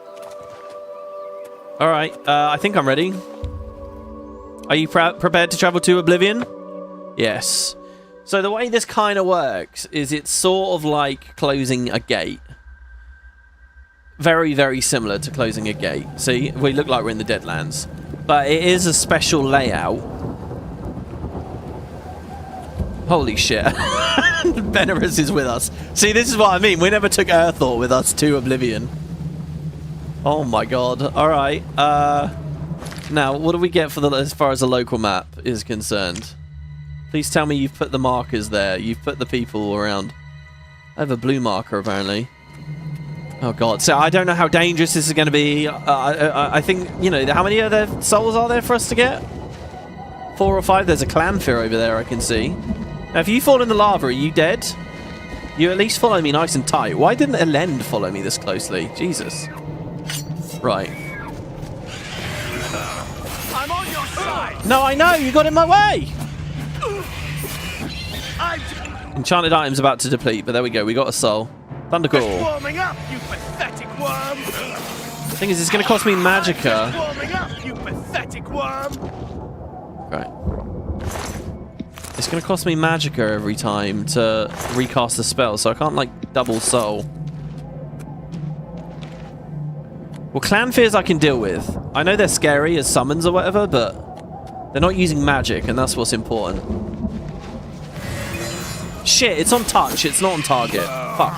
Alright, I think I'm ready. Are you prepared to travel to Oblivion? Yes. So the way this kind of works is it's sort of like closing a gate. Very, very similar to closing a gate. See, we look like we're in the Deadlands. But it is a special layout. Holy shit. Venerus is with us. See, this is what I mean. We never took Earthor with us to Oblivion. Oh my god. Alright. Now, what do we get for as far as the local map is concerned? Please tell me you've put the markers there. You've put the people around. I have a blue marker, apparently. Oh, God. So I don't know how dangerous this is going to be. I think, you know, how many other souls are there for us to get? 4 or 5. There's a clanfear over there I can see. Now, if you fall in the lava, are you dead? You at least follow me nice and tight. Why didn't Elend follow me this closely? Jesus. Right. I'm on your side. No, I know. You got in my way. Enchanted items about to deplete, but there we go. We got a soul. Thundercall. Warming up, you pathetic worm. The thing is, it's going to cost me magicka. Warming up, you pathetic worm. Right. It's going to cost me magicka every time to recast the spell, so I can't, like, double soul. Well, clanfears I can deal with. I know they're scary as summons or whatever, but they're not using magic, and that's what's important. Shit, it's on touch. It's not on target. Fuck.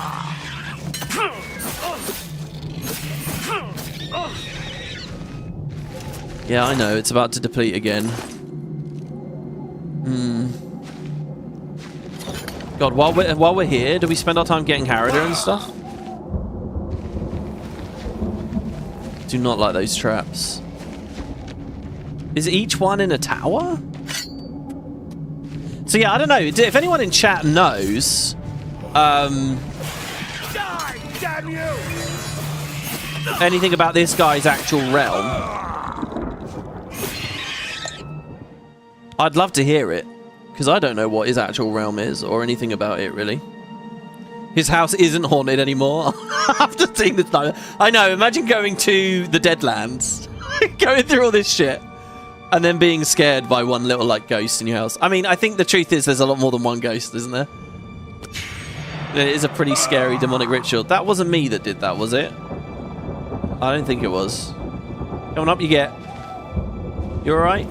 Yeah, I know. It's about to deplete again. God, while we're here, do we spend our time getting Harrider and stuff? Do not like those traps. Is each one in a tower? So yeah, I don't know. If anyone in chat knows, anything about this guy's actual realm, I'd love to hear it, because I don't know what his actual realm is or anything about it really. His house isn't haunted anymore. After seeing this, I know. Imagine going to the Deadlands, going through all this shit, and then being scared by one little, like, ghost in your house. I mean, I think the truth is there's a lot more than one ghost, isn't there? It is a pretty scary demonic ritual. That wasn't me that did that, was it? I don't think it was. Coming up, you get. You alright?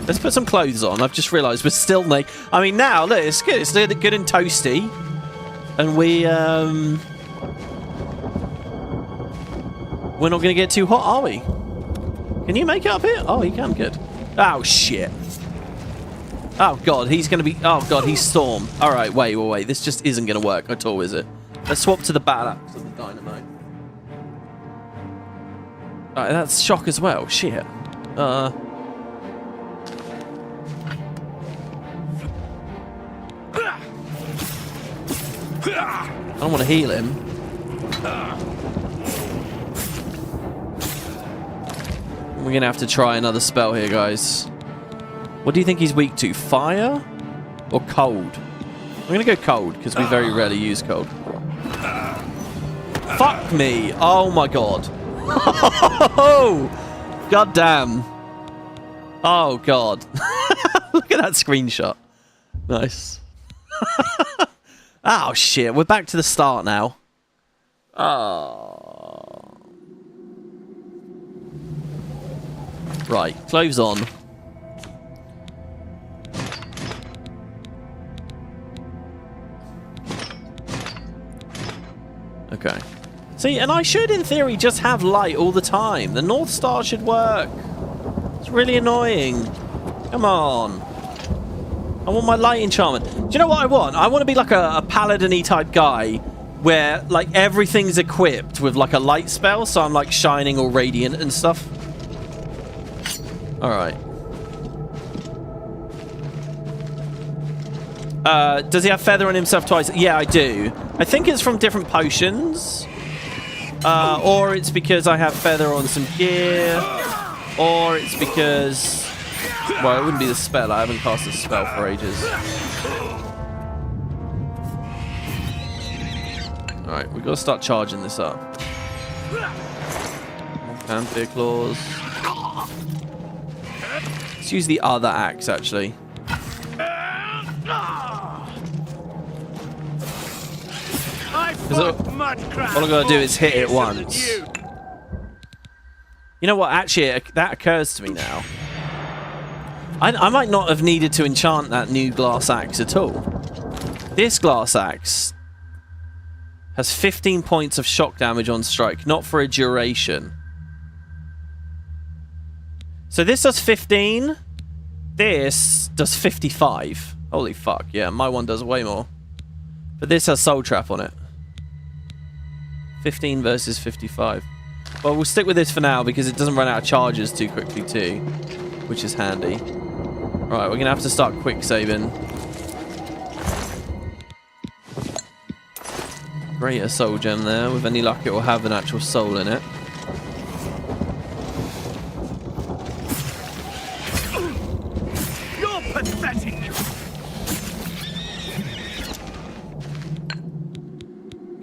Let's put some clothes on. I've just realised we're still naked. I mean, now, look, it's good. It's good and toasty. And we're not going to get too hot, are we? Can you make it up here? Oh, he can. Good. Oh, shit. Oh, God. He's going to be... Oh, God. He's Storm. All right. Wait. This just isn't going to work at all, is it? Let's swap to the battle axe of the dynamite. All right. That's shock as well. Shit. I don't want to heal him. We're going to have to try another spell here, guys. What do you think he's weak to? Fire or cold? I'm going to go cold, because we very rarely use cold. Fuck me. Oh, my God. God damn. Oh, God. Look at that screenshot. Nice. Oh, shit. We're back to the start now. Oh. Right. Clothes on. Okay. See, and I should, in theory, just have light all the time. The North Star should work. It's really annoying. Come on. I want my light enchantment. Do you know what I want? I want to be like a paladin-y type guy where, like, everything's equipped with, like, a light spell, so I'm, like, shining or radiant and stuff. Alright. Does he have feather on himself twice? Yeah, I do. I think it's from different potions. Or it's because I have feather on some gear. Or it's because... Well, it wouldn't be the spell. I haven't cast a spell for ages. Alright, we've got to start charging this up. Vampire claws. Let's use the other axe, actually. All I gotta do is hit it once. You know what? Actually, that occurs to me now. I might not have needed to enchant that new glass axe at all. This glass axe has 15 points of shock damage on strike, not for a duration. So this does 15. This does 55. Holy fuck, yeah, my one does way more. But this has Soul Trap on it. 15 versus 55. Well, we'll stick with this for now because it doesn't run out of charges too quickly too, which is handy. Right, we're going to have to start quick saving. Greater soul gem there. With any luck, it will have an actual soul in it. You're pathetic.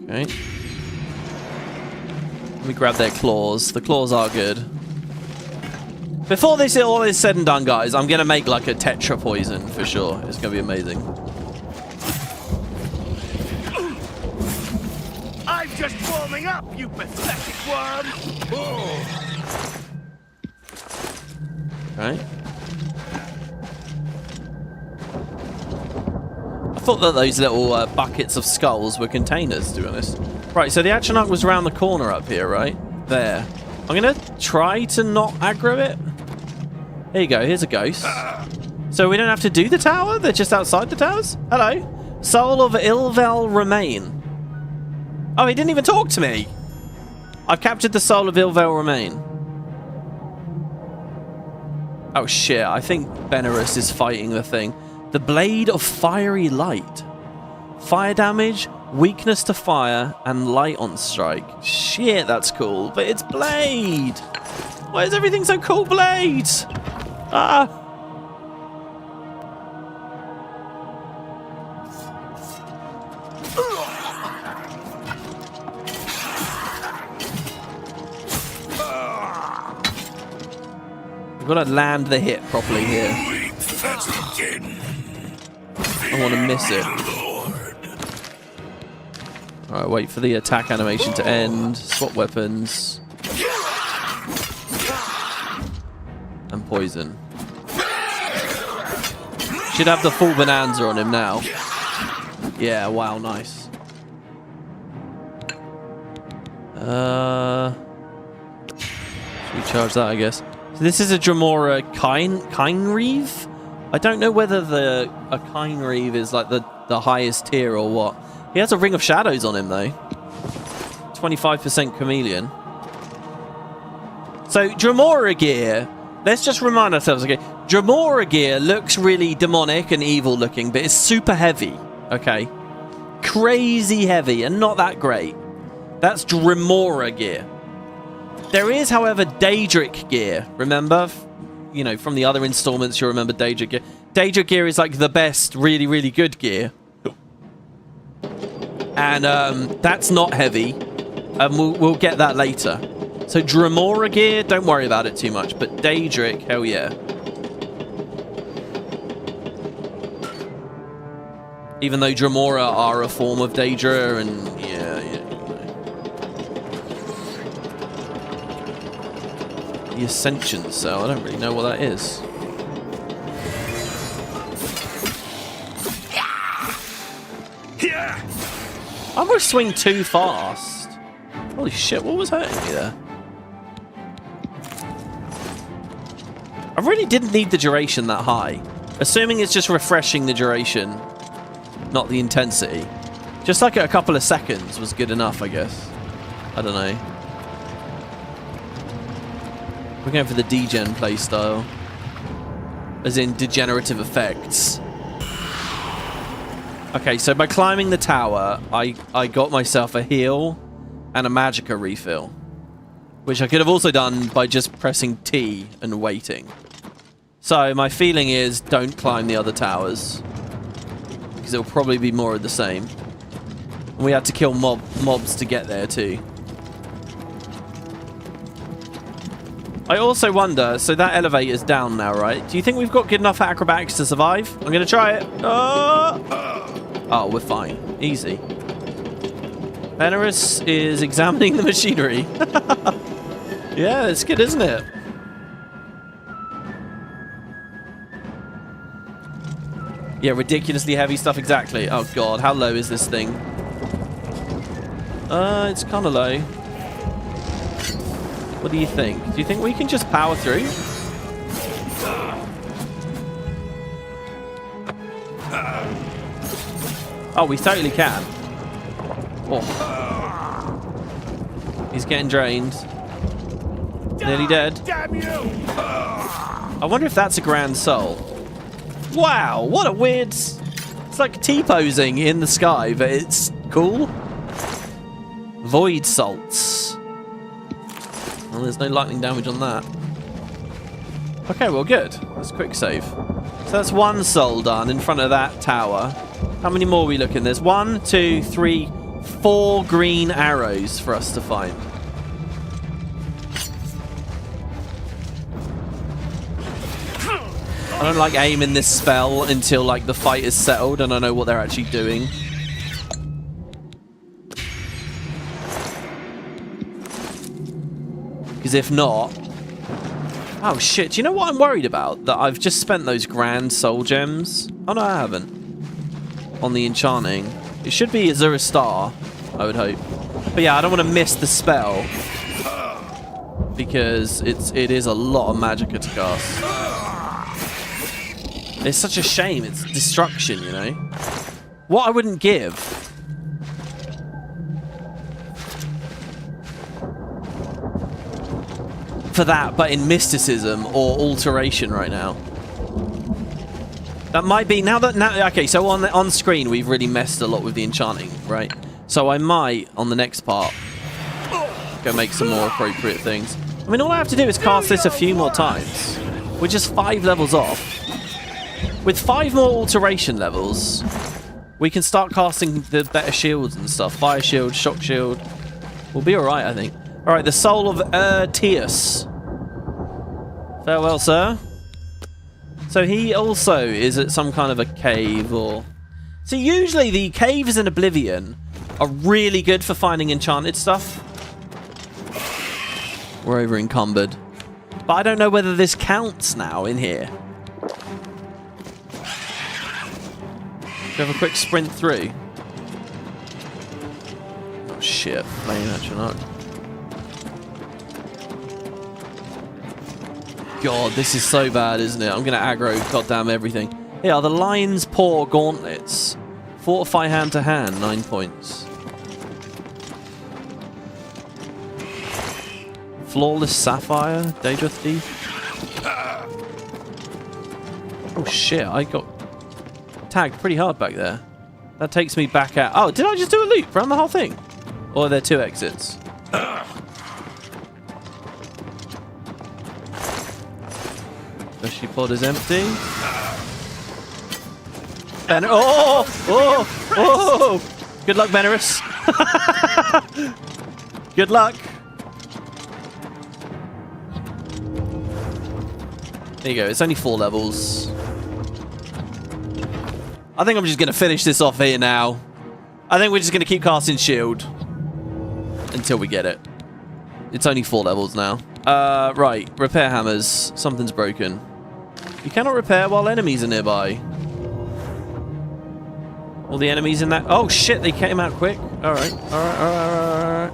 Okay. Let me grab their claws. The claws are good. Before this all is said and done, guys, I'm going to make like a tetra poison for sure. It's going to be amazing. I'm just warming up, you pathetic worm. Oh. Right. I thought that those little buckets of skulls were containers, to be honest. Right, so the Atronach was around the corner up here, right? There. I'm going to try to not aggro it. Here you go, here's a ghost. So we don't have to do the tower? They're just outside the towers? Hello. Soul of Ilvel Remain. Oh, he didn't even talk to me. I've captured the soul of Ilvel Remain. Oh shit, I think Benerus is fighting the thing. The Blade of Fiery Light. Fire damage, weakness to fire, and light on strike. Shit, that's cool. But it's Blade. Why is everything so cool, Blade? Ah. We've got to land the hit properly here. I want to miss it. Alright, wait for the attack animation to end. Swap weapons. And poison. Should have the full bonanza on him now. Yeah, wow, nice. Should we charge that, I guess? So this is a Dremora Kynreeve? I don't know whether a Kynreeve is like the highest tier or what. He has a Ring of Shadows on him though. 25% chameleon. So Dremora gear, let's just remind ourselves, okay? Dremora gear looks really demonic and evil looking, but it's super heavy, okay? Crazy heavy and not that great. That's Dremora gear. There is, however, Daedric gear. Remember? You know, from the other installments, you'll remember Daedric gear. Daedric gear is like the best, really, really good gear. And that's not heavy. And we'll get that later. So Dremora gear, don't worry about it too much. But Daedric, hell yeah. Even though Dremora are a form of Daedra, and yeah. The Ascension Cell, I don't really know what that is. I almost swing too fast. Holy shit, what was hurting me there? I really didn't need the duration that high. Assuming it's just refreshing the duration, not the intensity. Just like a couple of seconds was good enough, I guess. I don't know. We're going for the degen playstyle. As in degenerative effects. Okay, so by climbing the tower, I got myself a heal and a magicka refill. Which I could have also done by just pressing T and waiting. So my feeling is don't climb the other towers. Because it'll probably be more of the same. And we had to kill mobs to get there too. I also wonder, so that elevator's down now, right? Do you think we've got good enough acrobatics to survive? I'm going to try it. Oh, we're fine. Easy. Benerus is examining the machinery. Yeah, it's good, isn't it? Yeah, ridiculously heavy stuff, exactly. Oh god, how low is this thing? It's kind of low. What do you think? Do you think we can just power through? Oh, we totally can. Oh. He's getting drained. Nearly dead. Damn you! I wonder if that's a grand soul. Wow, what a weird... It's like T-posing in the sky, but it's cool. Void salts. Well, there's no lightning damage on that. Okay, well, good. That's a quick save. So that's one soul done in front of that tower. How many more are we looking? There's 1, 2, 3, 4 green arrows for us to find. I don't like aiming this spell until like the fight is settled and I know what they're actually doing. Because if not... Oh shit, do you know what I'm worried about? That I've just spent those grand soul gems. Oh no, I haven't. On the enchanting. It should be Azura Star, I would hope. But yeah, I don't want to miss the spell. Because it is a lot of magicka to cast. It's such a shame. It's destruction, you know? What I wouldn't give... for that, but in mysticism or alteration right now. That might be... Now, okay, so on screen, we've really messed a lot with the enchanting, right? So I might, on the next part, go make some more appropriate things. I mean, all I have to do is cast this a few more times. We're just 5 levels off. With 5 more alteration levels, we can start casting the better shields and stuff. Fire shield, shock shield. We'll be alright, I think. Alright, the soul of Aetherius. Farewell, sir. So he also is at some kind of a cave or... So usually the caves in Oblivion are really good for finding enchanted stuff. We're over encumbered. But I don't know whether this counts now in here. Do you have a quick sprint through? Oh shit, playing Atronach. God, this is so bad, isn't it? I'm gonna aggro goddamn everything. Here are the Lion's Paw Gauntlets. Fortify hand to hand, 9 points. Flawless Sapphire, Daedra Thief. Oh shit, I got tagged pretty hard back there. That takes me back out. Oh, did I just do a loop around the whole thing? Or are there 2 exits? Fleshy pod is empty. Banner. Oh! Oh! Oh! Good luck, Benerus. Good luck. There you go. It's only 4 levels. I think I'm just going to finish this off here now. I think we're just going to keep casting shield until we get it. It's only 4 levels now. Right. Repair hammers. Something's broken. You cannot repair while enemies are nearby. All the enemies in that... Oh, shit. They came out quick. All right. All right. All right. All right.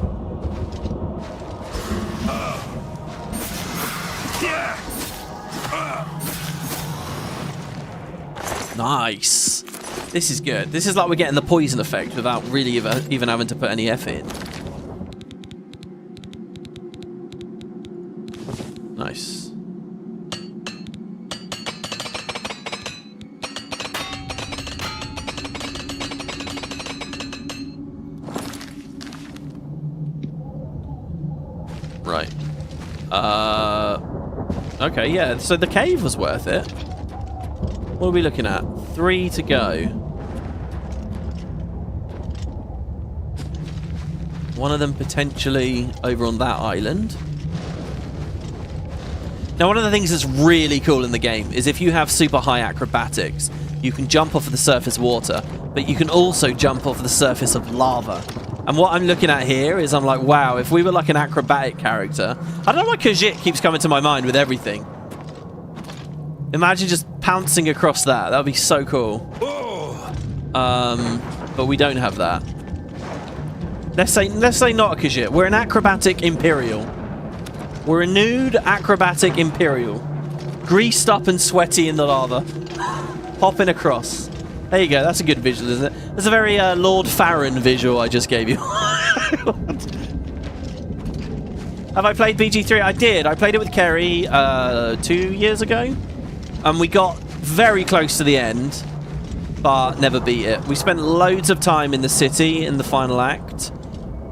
Nice. This is good. This is like we're getting the poison effect without really even having to put any F in. Nice. Right. Okay, yeah. So the cave was worth it. What are we looking at? 3 to go. One of them potentially over on that island. Now, one of the things that's really cool in the game is if you have super high acrobatics, you can jump off of the surface water, but you can also jump off the surface of lava. And what I'm looking at here is I'm like, wow, if we were like an acrobatic character... I don't know why Khajiit keeps coming to my mind with everything. Imagine just pouncing across that. That would be so cool. But we don't have that. Let's say not a Khajiit. We're an acrobatic Imperial. We're a nude acrobatic Imperial. Greased up and sweaty in the lava. Popping across. There you go. That's a good visual, isn't it? That's a very Lord Farron visual I just gave you. Have I played BG3? I did. I played it with Kerry 2 years ago. And we got very close to the end, but never beat it. We spent loads of time in the city in the final act.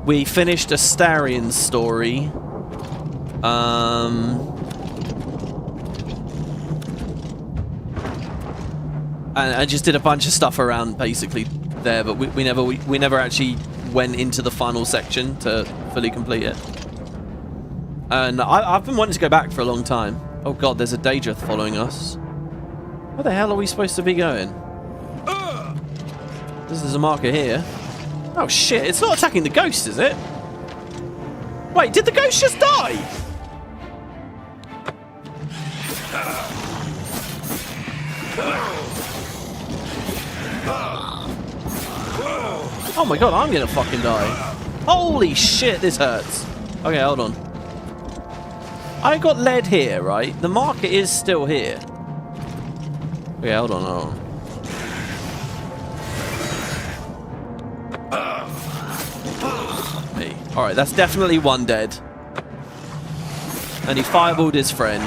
We finished Astarion's story. And I just did a bunch of stuff around basically there, but we never actually went into the final section to fully complete it. And I've been wanting to go back for a long time. Oh god, there's a Daedrith following us. Where the hell are we supposed to be going? This is a marker here. Oh shit, it's not attacking the ghost, is it? Wait, did the ghost just die? Oh my god, I'm gonna fucking die. Holy shit, this hurts. Okay, hold on. I got lead here, right? The marker is still here. Okay, hold on, hold on. Hey. Alright, that's definitely one dead. And he fireballed his friend.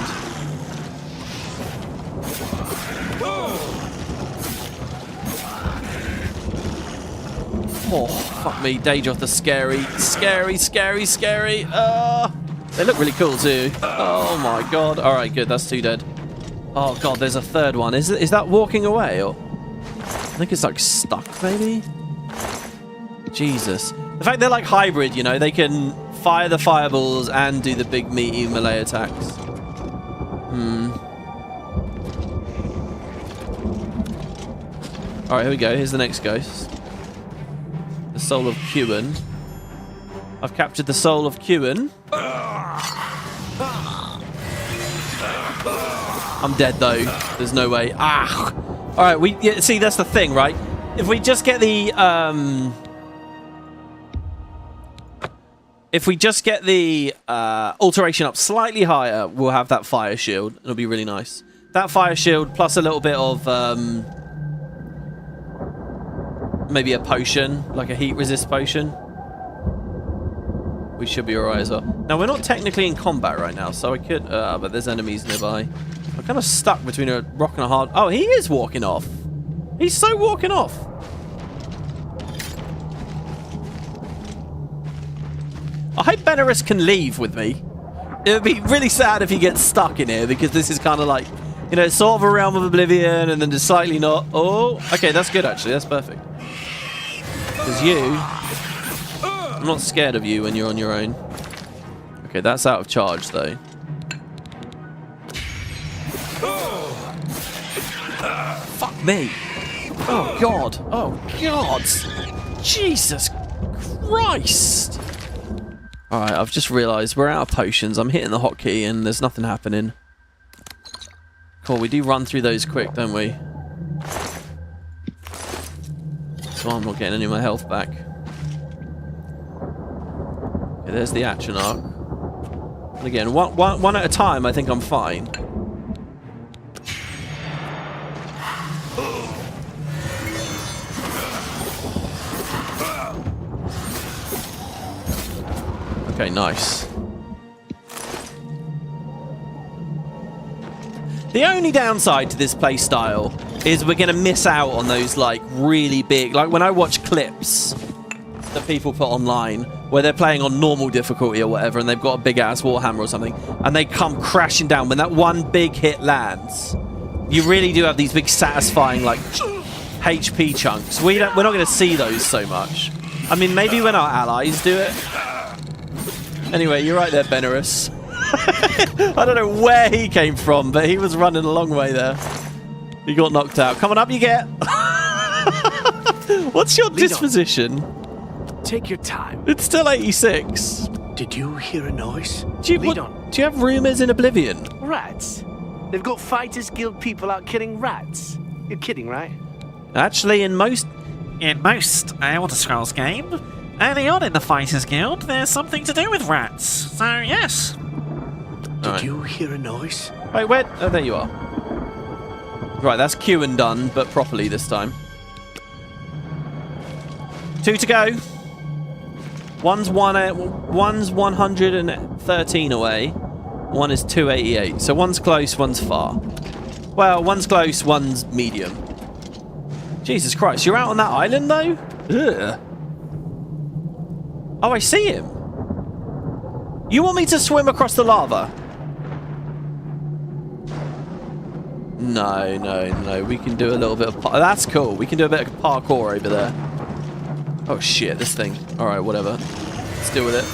Oh, fuck me. Daedrith are scary. Scary, scary, scary. They look really cool too. Oh my god. Alright, good. That's two dead. Oh god, there's a third one. Is that walking away? Or I think it's like stuck, maybe? Jesus. The fact they're like hybrid, you know, they can fire the fireballs and do the big meaty melee attacks. Alright, here we go. Here's the next ghost. The soul of Quen. I've captured the soul of Quen. I'm dead though. There's no way. Ah. All right. See, that's the thing, right? If we just get the alteration up slightly higher, we'll have that fire shield. It'll be really nice. That fire shield plus a little bit of maybe a potion, like a heat resist potion. We should be alright as well. Now, we're not technically in combat right now, so I could... but there's enemies nearby. I'm kind of stuck between a rock and a hard... Oh, he is walking off. He's so walking off. I hope Benerus can leave with me. It would be really sad if he gets stuck in here, because this is kind of like, you know, sort of a realm of Oblivion, and then just slightly not... Oh, okay, that's good, actually. That's perfect. Because you... I'm not scared of you when you're on your own. Okay, that's out of charge, though. Fuck me. Oh, God. Oh, God. Jesus Christ. Alright, I've just realised we're out of potions. I'm hitting the hotkey and there's nothing happening. Cool, we do run through those quick, don't we? So I'm not getting any of my health back. Okay, there's the Atronach. And again, one at a time, I think I'm fine. Okay, nice. The only downside to this playstyle is we're going to miss out on those, like, really big... Like, when I watch clips that people put online where they're playing on normal difficulty or whatever and they've got a big-ass Warhammer or something and they come crashing down, when that one big hit lands, you really do have these big, satisfying, like, HP chunks. We're not going to see those so much. I mean, maybe when our allies do it. Anyway, you're right there, Benerus. I don't know where he came from, but he was running a long way there. He got knocked out. Coming up, you get. What's your disposition? Take your time. It's still 86. Did you hear a noise? Do you have rumors in Oblivion? Rats. They've got Fighters Guild people out killing rats. You're kidding, right? Actually, in most Elder Scrolls game, early on in the Fighters Guild, there's something to do with rats. So, yes. Did you hear a noise? Wait, where? Oh, there you are. Right, that's Quen done, but properly this time. 2 to go. One's 113 away. One is 288. So one's close, one's far. Well, one's close, one's medium. Jesus Christ, you're out on that island, though? Ugh. Oh, I see him. You want me to swim across the lava? No, no, no. We can do a little bit of... That's cool. We can do a bit of parkour over there. Oh, shit, this thing. All right, whatever. Let's deal with it.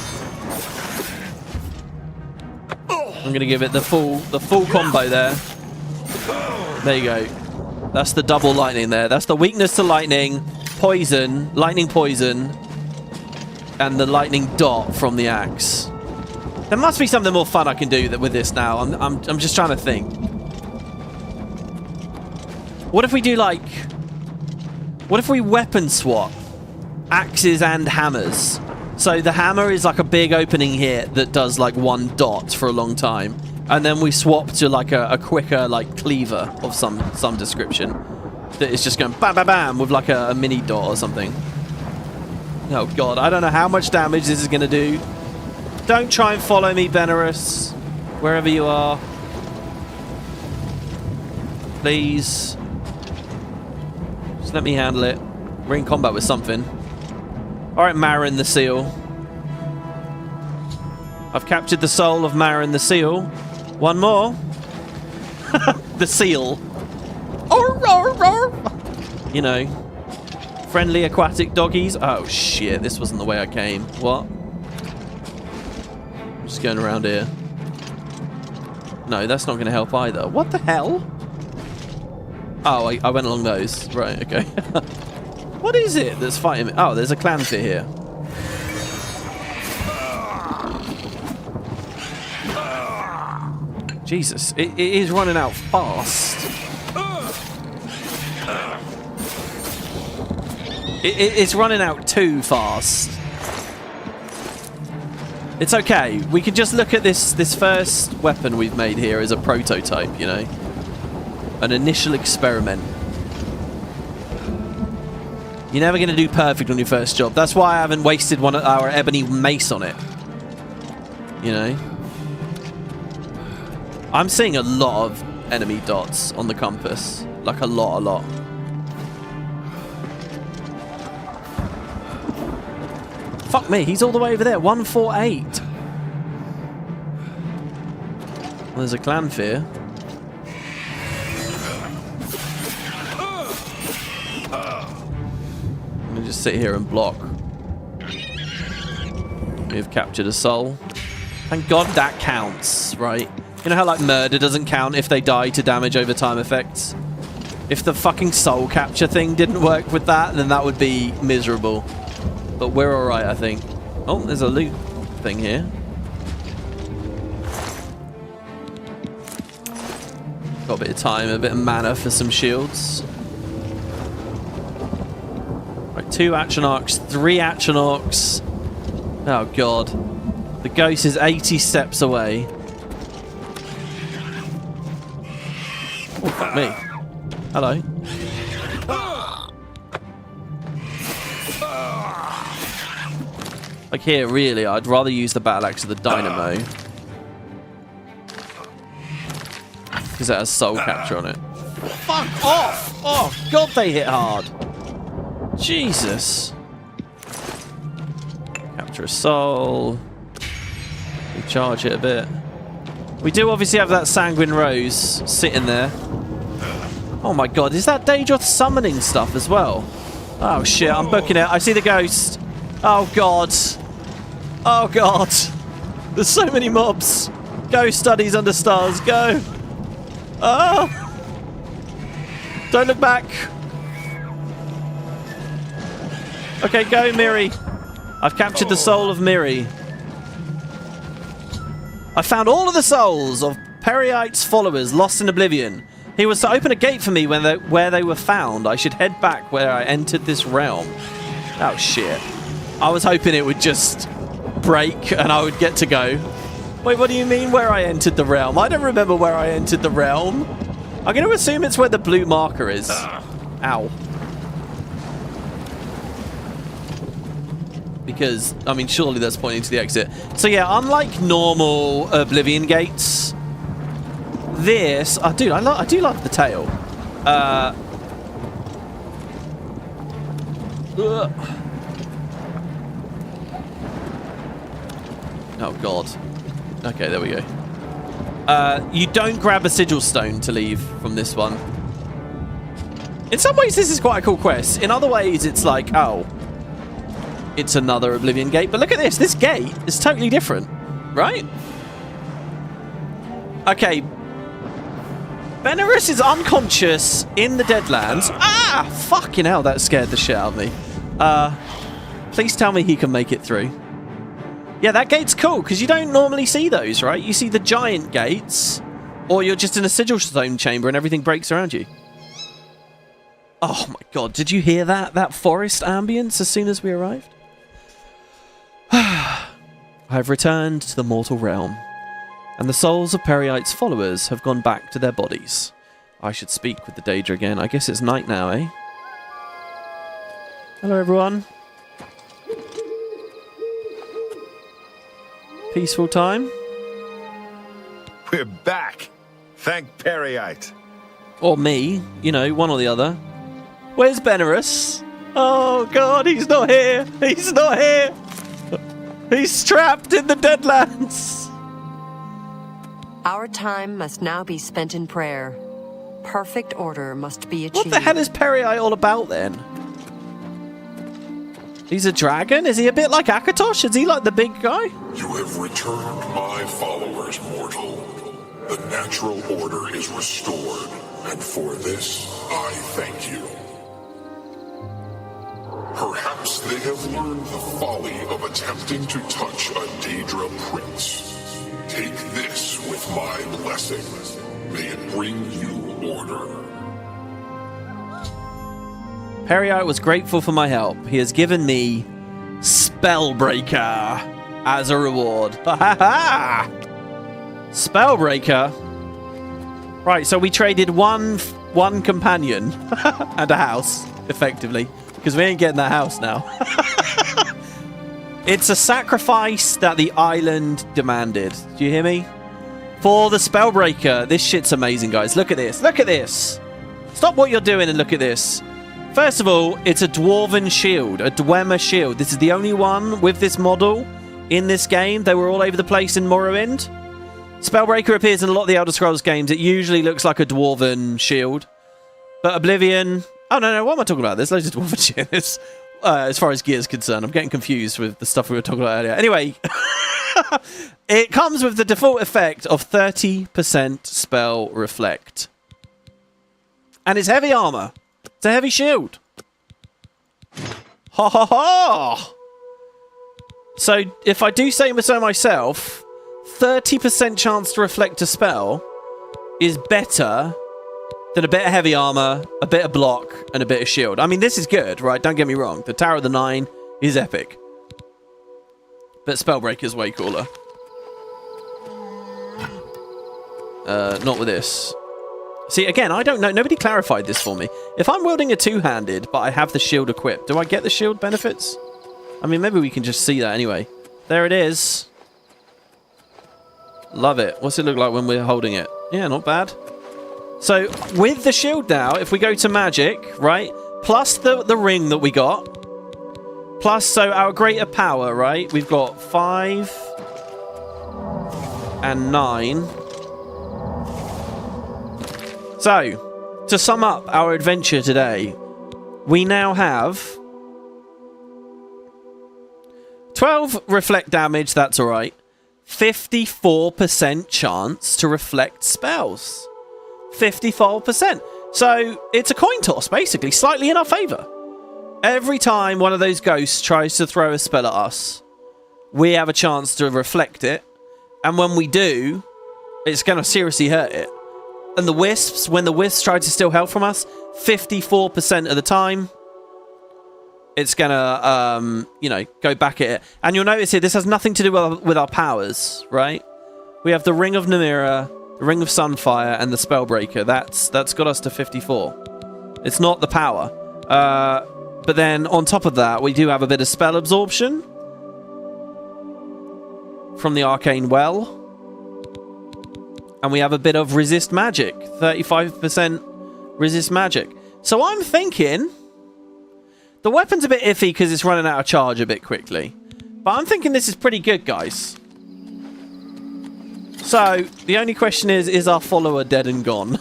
I'm going to give it the full combo there. There you go. That's the double lightning there. That's the weakness to lightning, poison, lightning poison, and the lightning dot from the axe. There must be something more fun I can do with this now. I'm just trying to think. What if we do like... What if we weapon swap axes and hammers? So the hammer is like a big opening here that does like one dot for a long time. And then we swap to like a quicker like cleaver of some description. That is just going bam bam bam with like a mini dot or something. Oh god, I don't know how much damage this is going to do. Don't try and follow me, Benerus. Wherever you are. Please. Just let me handle it. We're in combat with something. Alright, Marin the Seal. I've captured the soul of Marin the Seal. One more. The seal. You know. Friendly aquatic doggies. Oh shit, this wasn't the way I came. What? I'm just going around here. No, that's not going to help either. What the hell? Oh, I went along those. Right, okay. What is it that's fighting me? Oh, there's a clanfit here. Jesus, it is running out fast. It's running out too fast. It's okay. We can just look at this first weapon we've made here as a prototype, you know? An initial experiment. You're never going to do perfect on your first job. That's why I haven't wasted one of our ebony mace on it. You know? I'm seeing a lot of enemy dots on the compass. Like a lot. Fuck me, he's all the way over there. 148. Well, there's a clanfear. I'm gonna just sit here and block. We've captured a soul. Thank God that counts, right? You know how like murder doesn't count if they die to damage over time effects? If the fucking soul capture thing didn't work with that, then that would be miserable. But we're alright, I think. Oh, there's a loot thing here. Got a bit of time, a bit of mana for some shields. Right, 2 Atronachs, 3 Atronachs. Oh god. The ghost is 80 steps away. Oh, fuck me. Hello. Like here, really, I'd rather use the battle axe of the dynamo. Because that has soul capture on it. Fuck off! Oh, God, they hit hard. Jesus. Capture a soul. Recharge it a bit. We do obviously have that Sanguine Rose sitting there. Oh my god, is that Daedroth summoning stuff as well? Oh shit, I'm booking it. I see the ghost. Oh god. Oh god. There's so many mobs. Go studies under stars, go. Oh. Don't look back. Okay, go Miri. I've captured the soul of Miri. I found all of the souls of Perite's followers lost in Oblivion. He was to open a gate for me where they were found. I should head back where I entered this realm. Oh shit. I was hoping it would just break and I would get to go. Wait, what do you mean where I entered the realm? I don't remember where I entered the realm. I'm going to assume it's where the blue marker is. Ow. Because, I mean, surely that's pointing to the exit. So yeah, unlike normal Oblivion gates, this... Oh, dude, I do love the tail. Oh, God. Okay, there we go. You don't grab a sigil stone to leave from this one. In some ways, this is quite a cool quest. In other ways, it's like, oh, it's another Oblivion gate. But look at this. This gate is totally different, right? Okay. Benerus is unconscious in the Deadlands. Ah! Fucking hell, that scared the shit out of me. Please tell me he can make it through. Yeah, that gate's cool, because you don't normally see those, right? You see the giant gates, or you're just in a sigil stone chamber and everything breaks around you. Oh my god, did you hear that? That forest ambience as soon as we arrived? I've returned to the mortal realm, and the souls of Perite's followers have gone back to their bodies. I should speak with the Daedra again. I guess it's night now, eh? Hello, everyone. Peaceful time. We're back. Thank Perite. Or me. You know, one or the other. Where's Benerus? Oh, God, he's not here. He's not here. He's trapped in the Deadlands. Our time must now be spent in prayer. Perfect order must be achieved. What the hell is Perite all about, then? He's a dragon? Is he a bit like Akatosh? Is he like the big guy? You have returned my followers, mortal. The natural order is restored, and for this, I thank you. Perhaps they have learned the folly of attempting to touch a Daedra prince. Take this with my blessing. May it bring you order. Perite was grateful for my help. He has given me Spellbreaker as a reward. Ha ha ha! Spellbreaker. Right, so we traded one companion and a house, effectively, because we ain't getting that house now. It's a sacrifice that the island demanded. Do you hear me? For the Spellbreaker. This shit's amazing, guys. Look at this. Look at this. Stop what you're doing and look at this. First of all, it's a dwarven shield, a Dwemer shield. This is the only one with this model in this game. They were all over the place in Morrowind. Spellbreaker appears in a lot of the Elder Scrolls games. It usually looks like a dwarven shield. But Oblivion... Oh, no, what am I talking about? There's loads of dwarven shields. As far as gear is concerned. I'm getting confused with the stuff we were talking about earlier. Anyway, it comes with the default effect of 30% spell reflect. And it's heavy armor. It's a heavy shield. Ha ha ha! So, if I do say so myself, 30% chance to reflect a spell is better than a bit of heavy armor, a bit of block, and a bit of shield. I mean, this is good, right? Don't get me wrong. The Tower of the Nine is epic. But Spellbreaker is way cooler. Not with this. See, again, I don't know. Nobody clarified this for me. If I'm wielding a two-handed, but I have the shield equipped, do I get the shield benefits? I mean, maybe we can just see that anyway. There it is. Love it. What's it look like when we're holding it? Yeah, not bad. So, with the shield now, if we go to magic, right, plus the ring that we got, plus, so our greater power, right, we've got 5 and 9. So, to sum up our adventure today, we now have 12 reflect damage, that's alright. 54% chance to reflect spells. 54%. So, it's a coin toss, basically, slightly in our favour. Every time one of those ghosts tries to throw a spell at us, we have a chance to reflect it. And when we do, it's going to seriously hurt it. And the wisps, when the wisps try to steal health from us, 54% of the time, it's going to, you know, go back at it. And you'll notice here, this has nothing to do with our powers, right? We have the Ring of Namira, the Ring of Sunfire, and the Spellbreaker. That's got us to 54. It's not the power. But then, on top of that, we do have a bit of spell absorption from the Arcane Well. And we have a bit of resist magic. 35% resist magic. So I'm thinking... The weapon's a bit iffy because it's running out of charge a bit quickly. But I'm thinking this is pretty good, guys. So, the only question is our follower dead and gone?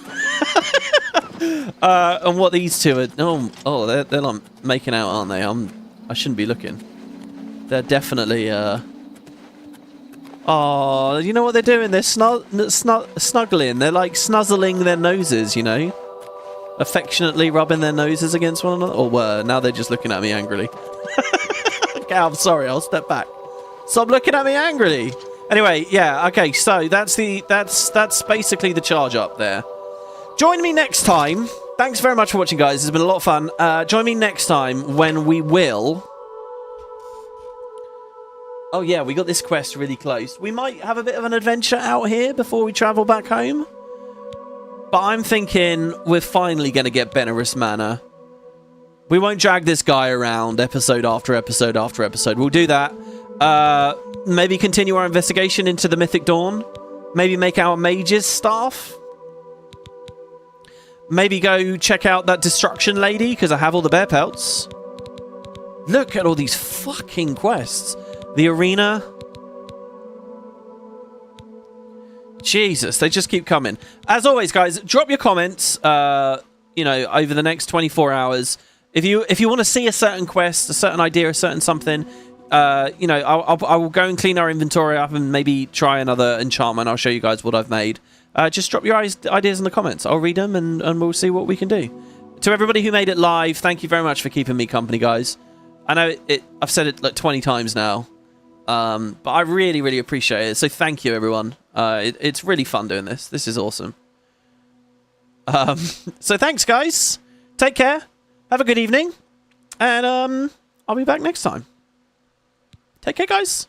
And what these two are... Oh, they're like making out, aren't they? I shouldn't be looking. They're definitely... Oh, you know what they're doing? They're snuggling. They're like snuzzling their noses, you know? Affectionately rubbing their noses against one another. Or were. Now they're just looking at me angrily. Okay, I'm sorry. I'll step back. Stop looking at me angrily. Anyway, yeah. Okay, so that's basically the charge up there. Join me next time. Thanks very much for watching, guys. It's been a lot of fun. Join me next time when we will... Oh, yeah, we got this quest really close. We might have a bit of an adventure out here before we travel back home. But I'm thinking we're finally going to get Benaris Manor. We won't drag this guy around episode after episode after episode. We'll do that. Maybe continue our investigation into the Mythic Dawn. Maybe make our mage's staff. Maybe go check out that Destruction Lady, because I have all the bear pelts. Look at all these fucking quests. The arena. Jesus, they just keep coming. As always, guys, drop your comments, you know, over the next 24 hours. If you want to see a certain quest, a certain idea, a certain something, you know, I will go and clean our inventory up and maybe try another enchantment. I'll show you guys what I've made. Just drop your ideas in the comments. I'll read them and we'll see what we can do. To everybody who made it live, thank you very much for keeping me company, guys. I know I've said it like 20 times now. But I really, really appreciate it. So thank you, everyone. It's really fun doing this. This is awesome. So thanks, guys. Take care. Have a good evening. And I'll be back next time. Take care, guys.